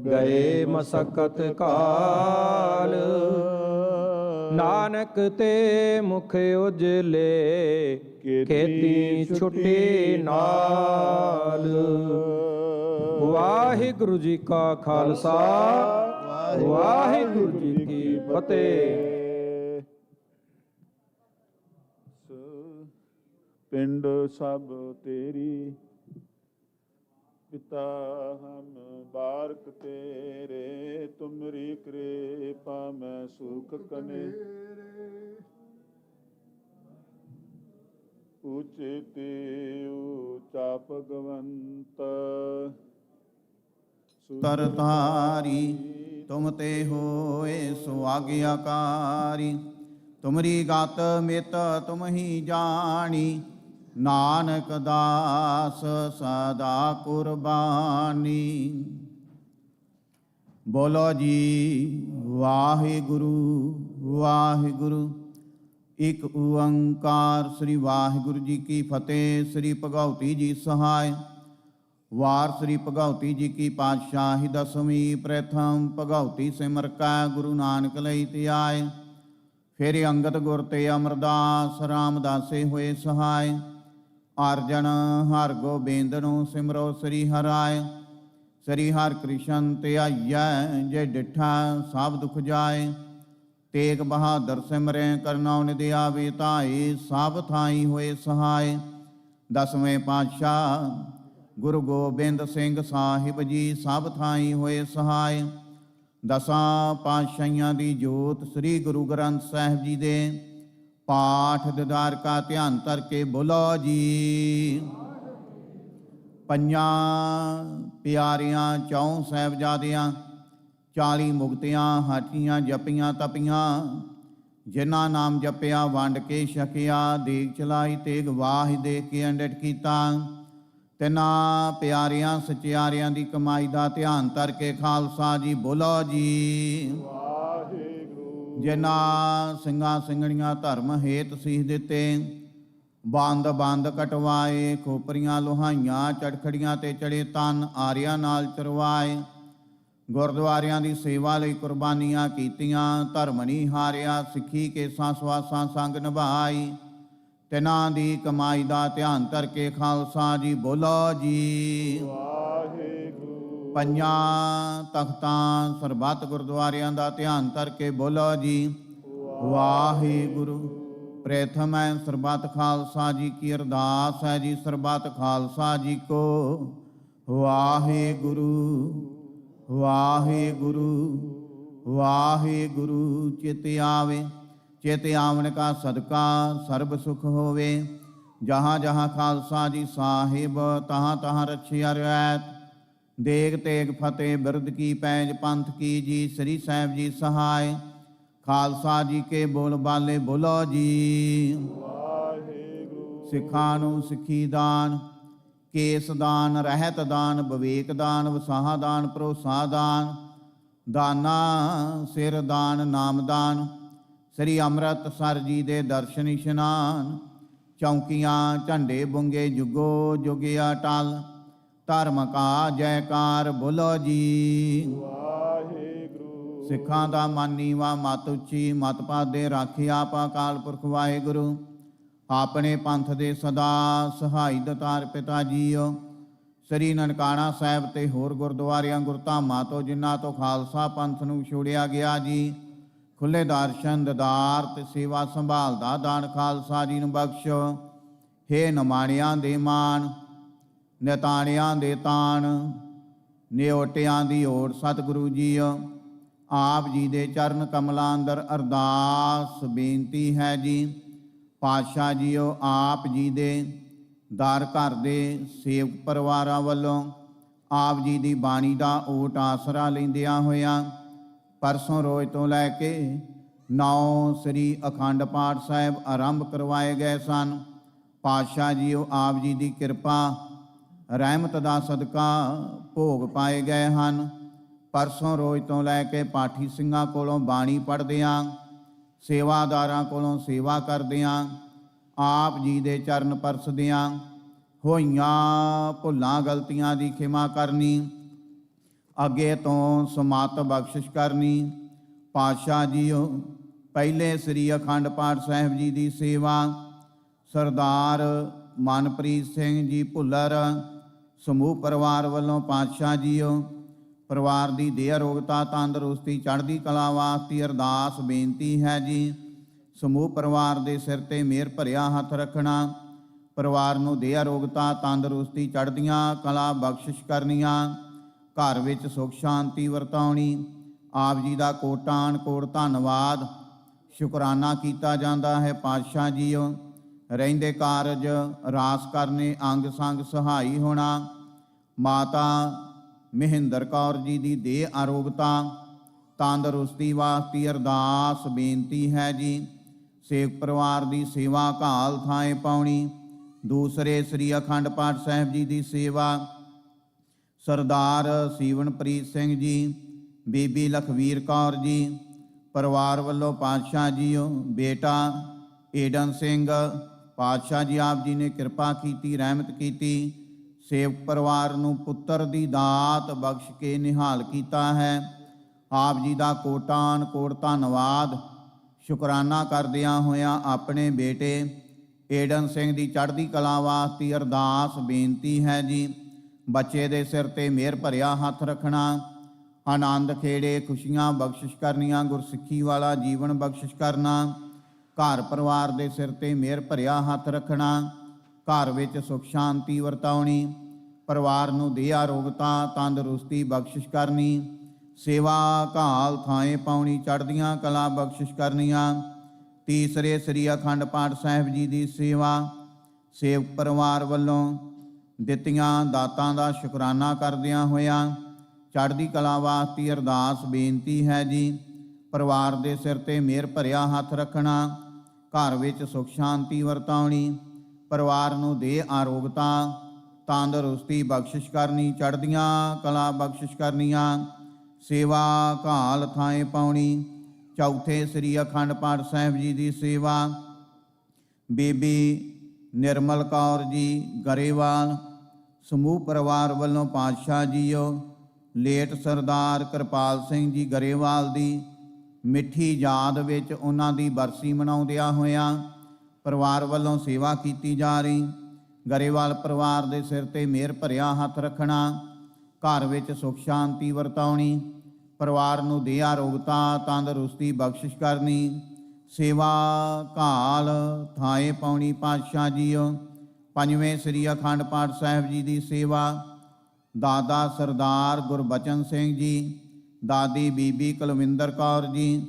ਗਏ ਮਸਕਤ ਕਾਲ। ਨਾਨਕ ਤੇ ਮੁਖ ਉਜਲੇ ਕੇਤੀ ਛੁੱਟੀ ਨਾਲ। ਵਾਹਿਗੁਰੂ ਜੀ ਕਾ ਖਾਲਸਾ ਵਾਹਿਗੁਰੂ ਜੀ ਕੀ ਫਤਿਹ। ਪਿੰਡ ਸਭ ਤੇਰੀ, ਪਿਤਾ ਹਮ ਬਾਰਕ ਤੇਰੇ, ਤੁਮਰੀ ਕਿਰਪਾ ਮੈਂ ਸੁਖ ਕਨੇ, ਉਚਿਤੇ ਊਚਾ ਭਗਵੰਤ। ਕਰਤਾਰੀ ਤੁਮ ਤੇ ਹੋਏ ਸੋ ਆਗਿਆਕਾਰੀ, ਤੁਮਰੀ ਗਤ ਮਿਤ ਤੁਮ ਹੀ ਜਾਣੀ, ਨਾਨਕ ਦਾਸ ਸਦਾ ਕੁਰਬਾਨੀ। ਬੋਲੋ ਜੀ ਵਾਹਿਗੁਰੂ ਵਾਹਿਗੁਰੂ। ਇਕ ਓੰਕਾਰ ਸ੍ਰੀ ਵਾਹਿਗੁਰੂ ਜੀ ਕੀ ਫਤਿਹ। ਸ੍ਰੀ ਭਗਉਤੀ ਜੀ ਸਹਾਇ। ਵਾਰ ਸ੍ਰੀ ਭਗਉਤੀ ਜੀ ਕੀ ਪਾਤਸ਼ਾਹੀ ਦਸਵੀਂ। ਪ੍ਰਥਮ ਭਗਉਤੀ ਸਿਮਰ ਕੈ ਗੁਰੂ ਨਾਨਕ ਲਈ ਧਿਆਏ, ਫਿਰ ਅੰਗਦ ਗੁਰ ਤੇ ਅਮਰਦਾਸ ਰਾਮਦਾਸੇ ਹੋਏ ਸਹਾਇ। ਅਰਜਨ ਹਰਿ ਗੋਬਿੰਦ ਸਿਮਰੋ ਸ੍ਰੀ ਹਰਿ, ਸ੍ਰੀ ਹਰਿ ਕ੍ਰਿਸ਼ਨ ਧਿਆਈਐ, ਜੇ ਡਿਠਾ ਸਭ ਦੁਖ ਜਾਏ। ਤੇਗ ਬਹਾਦਰ ਸਿਮਰੈ ਕਰਨਉ ਨਿਧਿ ਆਵੇ ਧਾਏ, ਸਭ ਥਾਈ ਹੋਏ ਸਹਾਇ। ਦਸਵੇਂ ਪਾਤਸ਼ਾਹ ਗੁਰੂ ਗੋਬਿੰਦ ਸਿੰਘ ਸਾਹਿਬ ਜੀ ਸਭ ਥਾਈ ਹੋਏ ਸਹਾਇ। ਦਸਾਂ ਪਾਤਸ਼ਾਹੀਆਂ ਦੀ ਜੋਤ ਸ੍ਰੀ ਗੁਰੂ ਗ੍ਰੰਥ ਸਾਹਿਬ ਜੀ ਦੇ ਪਾਠ ਦਿਦਾਰ ਕਾ ਧਿਆਨ ਧਰ ਕੇ ਬੋਲੋ ਜੀ। ਪੰਜਾਂ ਪਿਆਰਿਆਂ ਚੌਂ ਸਾਹਿਬਜ਼ਾਦਿਆਂ 40 ਮੁਕਤਿਆਂ ਹਾਟੀਆਂ ਜਪੀਆਂ ਤਪੀਆਂ, ਜਿਨ੍ਹਾਂ ਨਾਮ ਜਪਿਆ ਵੰਡ ਕੇ ਛਕਿਆ, ਦੇਗ ਚਲਾਈ ਤੇਗ ਵਾਹਿ ਦੇ ਕੇ ਅੰਡਟ ਕੀਤਾ। ਤਿੰਨਾਂ ਪਿਆਰਿਆਂ ਸਚਿਆਰਿਆਂ ਦੀ ਕਮਾਈ ਦਾ ਧਿਆਨ ਧਰ ਕੇ ਖਾਲਸਾ ਜੀ ਬੋਲੋ ਜੀ। ਜਿਨ੍ਹਾਂ ਸਿੰਘਾਂ ਸਿੰਘਣੀਆਂ ਧਰਮ ਹੇਤ ਸੀਸ ਦਿੱਤੇ, ਬੰਦ ਬੰਦ ਕਟਵਾਏ, ਖੋਪਰੀਆਂ ਲੋਹਾਈਆਂ ਚੜਖੜੀਆਂ ਤੇ ਚੜੇ ਤਨ ਆਰਿਆਂ ਨਾਲ ਚਰਵਾਏ, ਗੁਰਦੁਆਰਿਆਂ ਦੀ ਸੇਵਾ ਲਈ ਕੁਰਬਾਨੀਆਂ ਕੀਤੀਆਂ, ਧਰਮ ਨਹੀਂ ਹਾਰਿਆ, ਸਿੱਖੀ ਕੇਸਾਂ ਸਵਾਸਾਂ ਸੰਗ ਨਿਭਾਈ। ਤਿਨਾਂ ਦੀ ਕਮਾਈ ਦਾ ਧਿਆਨ ਧਰ ਕੇ ਖਾਲਸਾ ਜੀ ਬੋਲੋ ਜੀ। ਪੰਜਾਂ ਤਖਤਾਂ ਸਰਬੱਤ ਗੁਰਦੁਆਰਿਆਂ ਦਾ ਧਿਆਨ ਧਰ ਕੇ ਬੋਲੋ ਜੀ ਵਾਹਿਗੁਰੂ। ਪ੍ਰਥਮ ਹੈ ਸਰਬੱਤ ਖਾਲਸਾ ਜੀ ਕੀ ਅਰਦਾਸ ਹੈ ਜੀ, ਸਰਬੱਤ ਖਾਲਸਾ ਜੀ ਕੋ ਵਾਹਿਗੁਰੂ ਵਾਹਿਗੁਰੂ ਵਾਹਿਗੁਰੂ। ਚਿਤ ਆਵੇ ਚਿਤ ਆਵਣ ਕਾ ਸਦਕਾ ਸਰਬ ਸੁਖ ਹੋਵੇ, ਜਹਾਂ ਜਹਾਂ ਖਾਲਸਾ ਜੀ ਸਾਹਿਬ ਤਹਾਂ ਤਹਾਂ ਰਛਿਆ ਰਹਿਤ। ਦੇਗ ਤੇਗ ਫਤਿਹ ਬਿਰਦ ਕੀ ਪੈਜ ਪੰਥ ਕੀ ਜੀ, ਸ੍ਰੀ ਸਾਹਿਬ ਜੀ ਸਹਾਇ। ਖਾਲਸਾ ਜੀ ਕੇ ਬੋਲ ਬਾਲੇ ਬੋਲੋ ਜੀ। ਸਿੱਖਾਂ ਨੂੰ ਸਿੱਖੀ ਦਾਨ, ਕੇਸ ਦਾਨ, ਰਹਿਤ ਦਾਨ, ਵਿਵੇਕ ਦਾਨ, ਵਸਾਹ ਦਾਨ, ਭਰੋਸਾ ਦਾਨ, ਦਾਨਾ ਸਿਰ ਦਾਨ, ਨਾਮ ਦਾਨ, ਸ੍ਰੀ ਅੰਮ੍ਰਿਤਸਰ ਜੀ ਦੇ ਦਰਸ਼ਨ ਇਸ਼ਨਾਨ। ਚੌਂਕੀਆਂ ਝੰਡੇ ਬੁੰਗੇ ਜੁਗੋ ਜੁਗਿਆ ਟਲ, ਧਰਮ ਕਾ ਜੈਕਾਰ ਬੋਲੋ ਜੀ। ਸਿੱਖਾਂ ਦਾ ਮਨ ਨੀਵਾ ਮਤ ਉੱਚੀ, ਮਤ ਪਾਦੇ ਰਾਖਿਆ ਆਪਾ ਅਕਾਲ ਪੁਰਖ ਵਾਹਿਗੁਰੂ। ਆਪਣੇ ਪੰਥ ਦੇ ਸਦਾ ਸਹਾਈ ਦਤਾਰ ਪਿਤਾ ਜੀਓ। ਸ੍ਰੀ ਨਨਕਾਣਾ ਸਾਹਿਬ ਤੇ ਹੋਰ ਗੁਰਦੁਆਰਿਆਂ ਗੁਰਧਾਮਾਂ ਤੋਂ ਜਿਨ੍ਹਾਂ ਤੋਂ ਖਾਲਸਾ ਪੰਥ ਨੂੰ ਛੋੜਿਆ ਗਿਆ ਜੀ, ਖੁੱਲੇ ਦਰਸ਼ਨ ਦਿਦਾਰ ਤੇ ਸੇਵਾ ਸੰਭਾਲ ਦਾ ਦਾਨ ਖਾਲਸਾ ਜੀ ਨੂੰ ਬਖਸ਼ੋ। ਹੇ ਨਿਮਾਣਿਆਂ ਦੇ ਮਾਣ, ਨਿਤਾਣਿਆਂ ਦੇ ਤਾਣ, ਨਿਓਟਿਆਂ ਦੀ ਓਟ ਸਤਿਗੁਰੂ ਜੀਓ। ਆਪ ਜੀ ਦੇ ਚਰਨ ਕਮਲਾਂ ਅੰਦਰ ਅਰਦਾਸ ਬੇਨਤੀ ਹੈ ਜੀ। ਪਾਤਸ਼ਾਹ ਜੀਓ ਆਪ ਜੀ ਦੇ ਦਰ ਘਰ ਦੇ ਸੇਵਕ ਪਰਿਵਾਰਾਂ ਵੱਲੋਂ ਆਪ ਜੀ ਦੀ ਬਾਣੀ ਦਾ ਓਟ ਆਸਰਾ ਲੈਂਦਿਆਂ ਹੋਇਆਂ ਪਰਸੋਂ ਰੋਜ਼ ਤੋਂ ਲੈ ਕੇ 9 ਸ੍ਰੀ ਅਖੰਡ ਪਾਠ ਸਾਹਿਬ ਆਰੰਭ ਕਰਵਾਏ ਗਏ ਸਨ। ਪਾਤਸ਼ਾਹ ਜੀਓ ਆਪ ਜੀ ਦੀ ਕਿਰਪਾ ਰਹਿਮਤ ਦਾ ਸਦਕਾ ਭੋਗ ਪਾਏ ਗਏ ਹਨ। ਪਰਸੋਂ ਰੋਜ਼ ਤੋਂ ਲੈ ਕੇ ਪਾਠੀ ਸਿੰਘਾਂ ਕੋਲੋਂ ਬਾਣੀ ਪੜ੍ਹਦਿਆਂ, ਸੇਵਾਦਾਰਾਂ ਕੋਲੋਂ ਸੇਵਾ ਕਰਦਿਆਂ, ਆਪ ਜੀ ਦੇ ਚਰਨ ਪਰਸਦਿਆਂ ਹੋਈਆਂ ਭੁੱਲਾਂ ਗਲਤੀਆਂ ਦੀ ਖਿਮਾ ਕਰਨੀ, ਅੱਗੇ ਤੋਂ ਸਮਤ ਬਖਸ਼ਿਸ਼ ਕਰਨੀ। ਪਾਤਸ਼ਾਹ ਜੀਓ ਪਹਿਲੇ ਸ੍ਰੀ ਅਖੰਡ ਪਾਠ ਸਾਹਿਬ ਜੀ ਦੀ ਸੇਵਾ ਸਰਦਾਰ ਮਨਪ੍ਰੀਤ ਸਿੰਘ ਜੀ ਭੁੱਲਰ ਸਮੂਹ ਪਰਿਵਾਰ ਵੱਲੋਂ ਪਾਤਸ਼ਾਹ ਜੀਓ ਪਰਿਵਾਰ ਦੀ ਦੇਹ ਅਰੋਗਤਾ, ਤੰਦਰੁਸਤੀ, ਚੜ੍ਹਦੀ ਕਲਾ ਵਾਸਤੇ ਅਰਦਾਸ ਬੇਨਤੀ ਹੈ ਜੀ। ਸਮੂਹ ਪਰਿਵਾਰ ਦੇ ਸਿਰ ਤੇ ਮਿਹਰ ਭਰਿਆ ਹੱਥ ਰੱਖਣਾ। ਪਰਿਵਾਰ ਨੂੰ ਦੇਹ ਅਰੋਗਤਾ, ਤੰਦਰੁਸਤੀ, ਚੜ੍ਹਦੀਆਂ ਕਲਾ ਬਖਸ਼ਿਸ਼ ਕਰਨੀਆਂ। ਘਰ ਵਿੱਚ ਸੁਖ ਸ਼ਾਂਤੀ ਵਰਤਾਉਣੀ। ਆਪ ਜੀ ਦਾ ਕੋਟਾਨ ਕੋਟ ਧੰਨਵਾਦ, ਸ਼ੁਕਰਾਨਾ ਕੀਤਾ ਜਾਂਦਾ ਹੈ। ਪਾਤਸ਼ਾਹ ਜੀਓ, ਰਹਿੰਦੇ ਕਾਰਜ ਰਾਸ ਕਰਨੇ, ਅੰਗ ਸੰਗ ਸਹਾਈ ਹੋਣਾ। ਮਾਤਾ ਮਹਿੰਦਰ ਕੌਰ ਜੀ ਦੀ ਦੇਹ ਅਰੋਗਤਾ, ਤੰਦਰੁਸਤੀ ਵਾਸਤੇ ਅਰਦਾਸ ਬੇਨਤੀ ਹੈ ਜੀ। ਸੇਵਕ ਪਰਿਵਾਰ ਦੀ ਸੇਵਾ ਘਾਲ ਥਾਂ ਪਾਉਣੀ। ਦੂਸਰੇ ਸ੍ਰੀ ਅਖੰਡ ਪਾਠ ਸਾਹਿਬ ਜੀ ਦੀ ਸੇਵਾ ਸਰਦਾਰ ਸੀਵਨਪ੍ਰੀਤ ਸਿੰਘ ਜੀ, ਬੀਬੀ ਲਖਵੀਰ ਕੌਰ ਜੀ ਪਰਿਵਾਰ ਵੱਲੋਂ ਪਾਤਸ਼ਾਹ ਜੀਓ, ਬੇਟਾ ਏਡਨ ਸਿੰਘ, ਪਾਤਸ਼ਾਹ ਜੀ ਆਪ ਜੀ ਨੇ ਕਿਰਪਾ ਕੀਤੀ, ਰਹਿਮਤ ਕੀਤੀ। ਸੇਵਕ ਪਰਿਵਾਰ ਨੂੰ ਪੁੱਤਰ ਦੀ ਦਾਤ ਬਖਸ਼ ਕੇ ਨਿਹਾਲ ਕੀਤਾ ਹੈ। ਆਪ ਜੀ ਦਾ ਕੋਟਾਨ ਕੋਟ ਧੰਨਵਾਦ, ਸ਼ੁਕਰਾਨਾ ਕਰਦਿਆਂ ਹੋਇਆਂ ਆਪਣੇ ਬੇਟੇ ਏਡਨ ਸਿੰਘ ਦੀ ਚੜ੍ਹਦੀ ਕਲਾ ਵਾਸਤੇ ਅਰਦਾਸ ਬੇਨਤੀ ਹੈ ਜੀ। ਬੱਚੇ ਦੇ ਸਿਰ ਤੇ ਮਿਹਰ ਭਰਿਆ ਹੱਥ ਰੱਖਣਾ। ਆਨੰਦ ਖੇੜੇ, ਖੁਸ਼ੀਆਂ ਬਖਸ਼ਿਸ਼ ਕਰਨੀਆਂ, ਗੁਰਸਿੱਖੀ ਵਾਲਾ ਜੀਵਨ ਬਖਸ਼ਿਸ਼ ਕਰਨਾ। ਘਰ ਪਰਿਵਾਰ ਦੇ ਸਿਰ ਤੇ ਮਿਹਰ ਭਰਿਆ ਹੱਥ ਰੱਖਣਾ। ਘਰ ਵਿੱਚ ਸੁਖ ਸ਼ਾਂਤੀ ਵਰਤਾਉਣੀ। ਪਰਿਵਾਰ ਨੂੰ ਦੇਹ ਅਰੋਗਤਾ, ਤੰਦਰੁਸਤੀ ਬਖਸ਼ਿਸ਼ ਕਰਨੀ। ਸੇਵਾ ਘਾਲ ਥਾਂ ਪਾਉਣੀ, ਚੜ੍ਹਦੀਆਂ ਕਲਾ ਬਖਸ਼ਿਸ਼ ਕਰਨੀਆਂ। ਤੀਸਰੇ ਸ੍ਰੀ ਅਖੰਡ ਪਾਠ ਸਾਹਿਬ ਜੀ ਦੀ ਸੇਵਾ ਸੇਵਕ ਪਰਿਵਾਰ ਵੱਲੋਂ ਦਿੱਤੀਆਂ ਦਾਤਾਂ ਦਾ ਸ਼ੁਕਰਾਨਾ ਕਰਦਿਆਂ ਹੋਇਆਂ ਚੜ੍ਹਦੀ ਕਲਾ ਵਾਸਤੇ ਅਰਦਾਸ ਬੇਨਤੀ ਹੈ ਜੀ। ਪਰਿਵਾਰ ਦੇ ਸਿਰ ਤੇ ਮਿਹਰ ਭਰਿਆ ਹੱਥ ਰੱਖਣਾ। ਘਰ ਵਿੱਚ ਸੁਖ ਸ਼ਾਂਤੀ ਵਰਤਾਉਣੀ। ਪਰਿਵਾਰ ਨੂੰ ਦੇਹ ਅਰੋਗਤਾ, ਤੰਦਰੁਸਤੀ ਬਖਸ਼ਿਸ਼ ਕਰਨੀ, ਚੜ੍ਹਦੀਆਂ ਕਲਾ ਬਖਸ਼ਿਸ਼ ਕਰਨੀਆਂ। ਸੇਵਾ ਘਾਲ ਥਾਂ ਪਾਉਣੀ। ਚੌਥੇ ਸ੍ਰੀ ਅਖੰਡ ਪਾਠ ਸਾਹਿਬ ਜੀ ਦੀ ਸੇਵਾ ਬੀਬੀ ਨਿਰਮਲ ਕੌਰ ਜੀ ਗਰੇਵਾਲ, ਸਮੂਹ ਪਰਿਵਾਰ ਵੱਲੋਂ ਪਾਤਸ਼ਾਹ ਜੀਓ, ਲੇਟ ਸਰਦਾਰ ਕਿਰਪਾਲ ਸਿੰਘ ਜੀ ਗਰੇਵਾਲ ਦੀ ਮਿੱਠੀ ਯਾਦ ਵਿੱਚ ਉਹਨਾਂ ਦੀ ਬਰਸੀ ਮਨਾਉਂਦਿਆਂ ਹੋਇਆਂ ਪਰਿਵਾਰ ਵੱਲੋਂ ਸੇਵਾ ਕੀਤੀ ਜਾ ਰਹੀ। ਗਰੇਵਾਲ ਪਰਿਵਾਰ ਦੇ ਸਿਰ ਤੇ ਮਿਹਰ ਭਰਿਆ ਹੱਥ ਰੱਖਣਾ। ਘਰ ਵਿੱਚ ਸੁਖ ਸ਼ਾਂਤੀ ਵਰਤਾਉਣੀ। ਪਰਿਵਾਰ ਨੂੰ ਦੇਹ ਅਰੋਗਤਾ, ਤੰਦਰੁਸਤੀ ਬਖਸ਼ਿਸ਼ ਕਰਨੀ। ਸੇਵਾ ਘਾਲ ਥਾਂ ਪਾਉਣੀ। ਪਾਤਸ਼ਾਹ ਜੀਓ, ਪੰਜਵੇਂ ਸ੍ਰੀ ਅਖੰਡ ਪਾਠ ਸਾਹਿਬ ਜੀ ਦੀ ਸੇਵਾ ਦਾਦਾ ਸਰਦਾਰ ਗੁਰਬਚਨ ਸਿੰਘ ਜੀ, ਦਾਦੀ ਬੀਬੀ ਕੁਲਵਿੰਦਰ ਕੌਰ ਜੀ,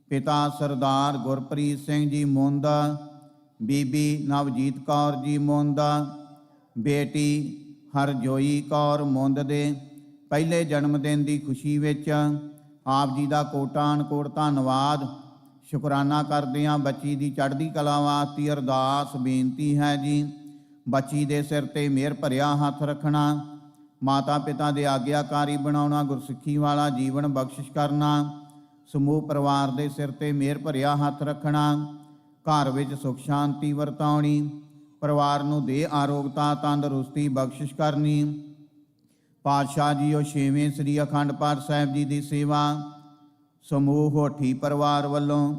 ਪਿਤਾ ਸਰਦਾਰ ਗੁਰਪ੍ਰੀਤ ਸਿੰਘ ਜੀ ਮੋਂਦਾ, ਬੀਬੀ ਨਵਜੀਤ ਕੌਰ ਜੀ ਮੋਂਦਾ, ਬੇਟੀ ਹਰਜੋਈ ਕੌਰ ਮੁੰਦ ਦੇ ਪਹਿਲੇ ਜਨਮ ਦਿਨ ਦੀ ਖੁਸ਼ੀ ਵਿੱਚ ਆਪ ਜੀ ਦਾ ਕੋਟਾਨ ਕੋਟ ਧੰਨਵਾਦ, ਸ਼ੁਕਰਾਨਾ ਕਰਦਿਆਂ ਬੱਚੀ ਦੀ ਚੜ੍ਹਦੀ ਕਲਾ ਵਾਸਤੇ ਅਰਦਾਸ ਬੇਨਤੀ ਹੈ ਜੀ। ਬੱਚੀ ਦੇ ਸਿਰ ਤੇ ਮਿਹਰ ਭਰਿਆ ਹੱਥ ਰੱਖਣਾ। ਮਾਤਾ ਪਿਤਾ ਦੇ ਆਗਿਆਕਾਰੀ ਬਣਾਉਣਾ। ਗੁਰਸਿੱਖੀ ਵਾਲਾ ਜੀਵਨ ਬਖਸ਼ਿਸ਼ ਕਰਨਾ। ਸਮੂਹ ਪਰਿਵਾਰ ਦੇ ਸਿਰ ਤੇ ਮਿਹਰ ਭਰਿਆ ਹੱਥ ਰੱਖਣਾ। ਘਰ ਵਿੱਚ ਸੁਖ ਸ਼ਾਂਤੀ ਵਰਤਾਉਣੀ। ਪਰਿਵਾਰ ਨੂੰ ਦੇਹ ਅਰੋਗਤਾ, ਤੰਦਰੁਸਤੀ ਬਖਸ਼ਿਸ਼ ਕਰਨੀ। ਪਾਤਸ਼ਾਹ ਜੀਓ, ਛੇਵੇਂ ਸ੍ਰੀ ਅਖੰਡ ਪਾਠ ਸਾਹਿਬ ਜੀ ਦੀ ਸੇਵਾ ਸਮੂਹ ਹੋਠੀ ਪਰਿਵਾਰ ਵੱਲੋਂ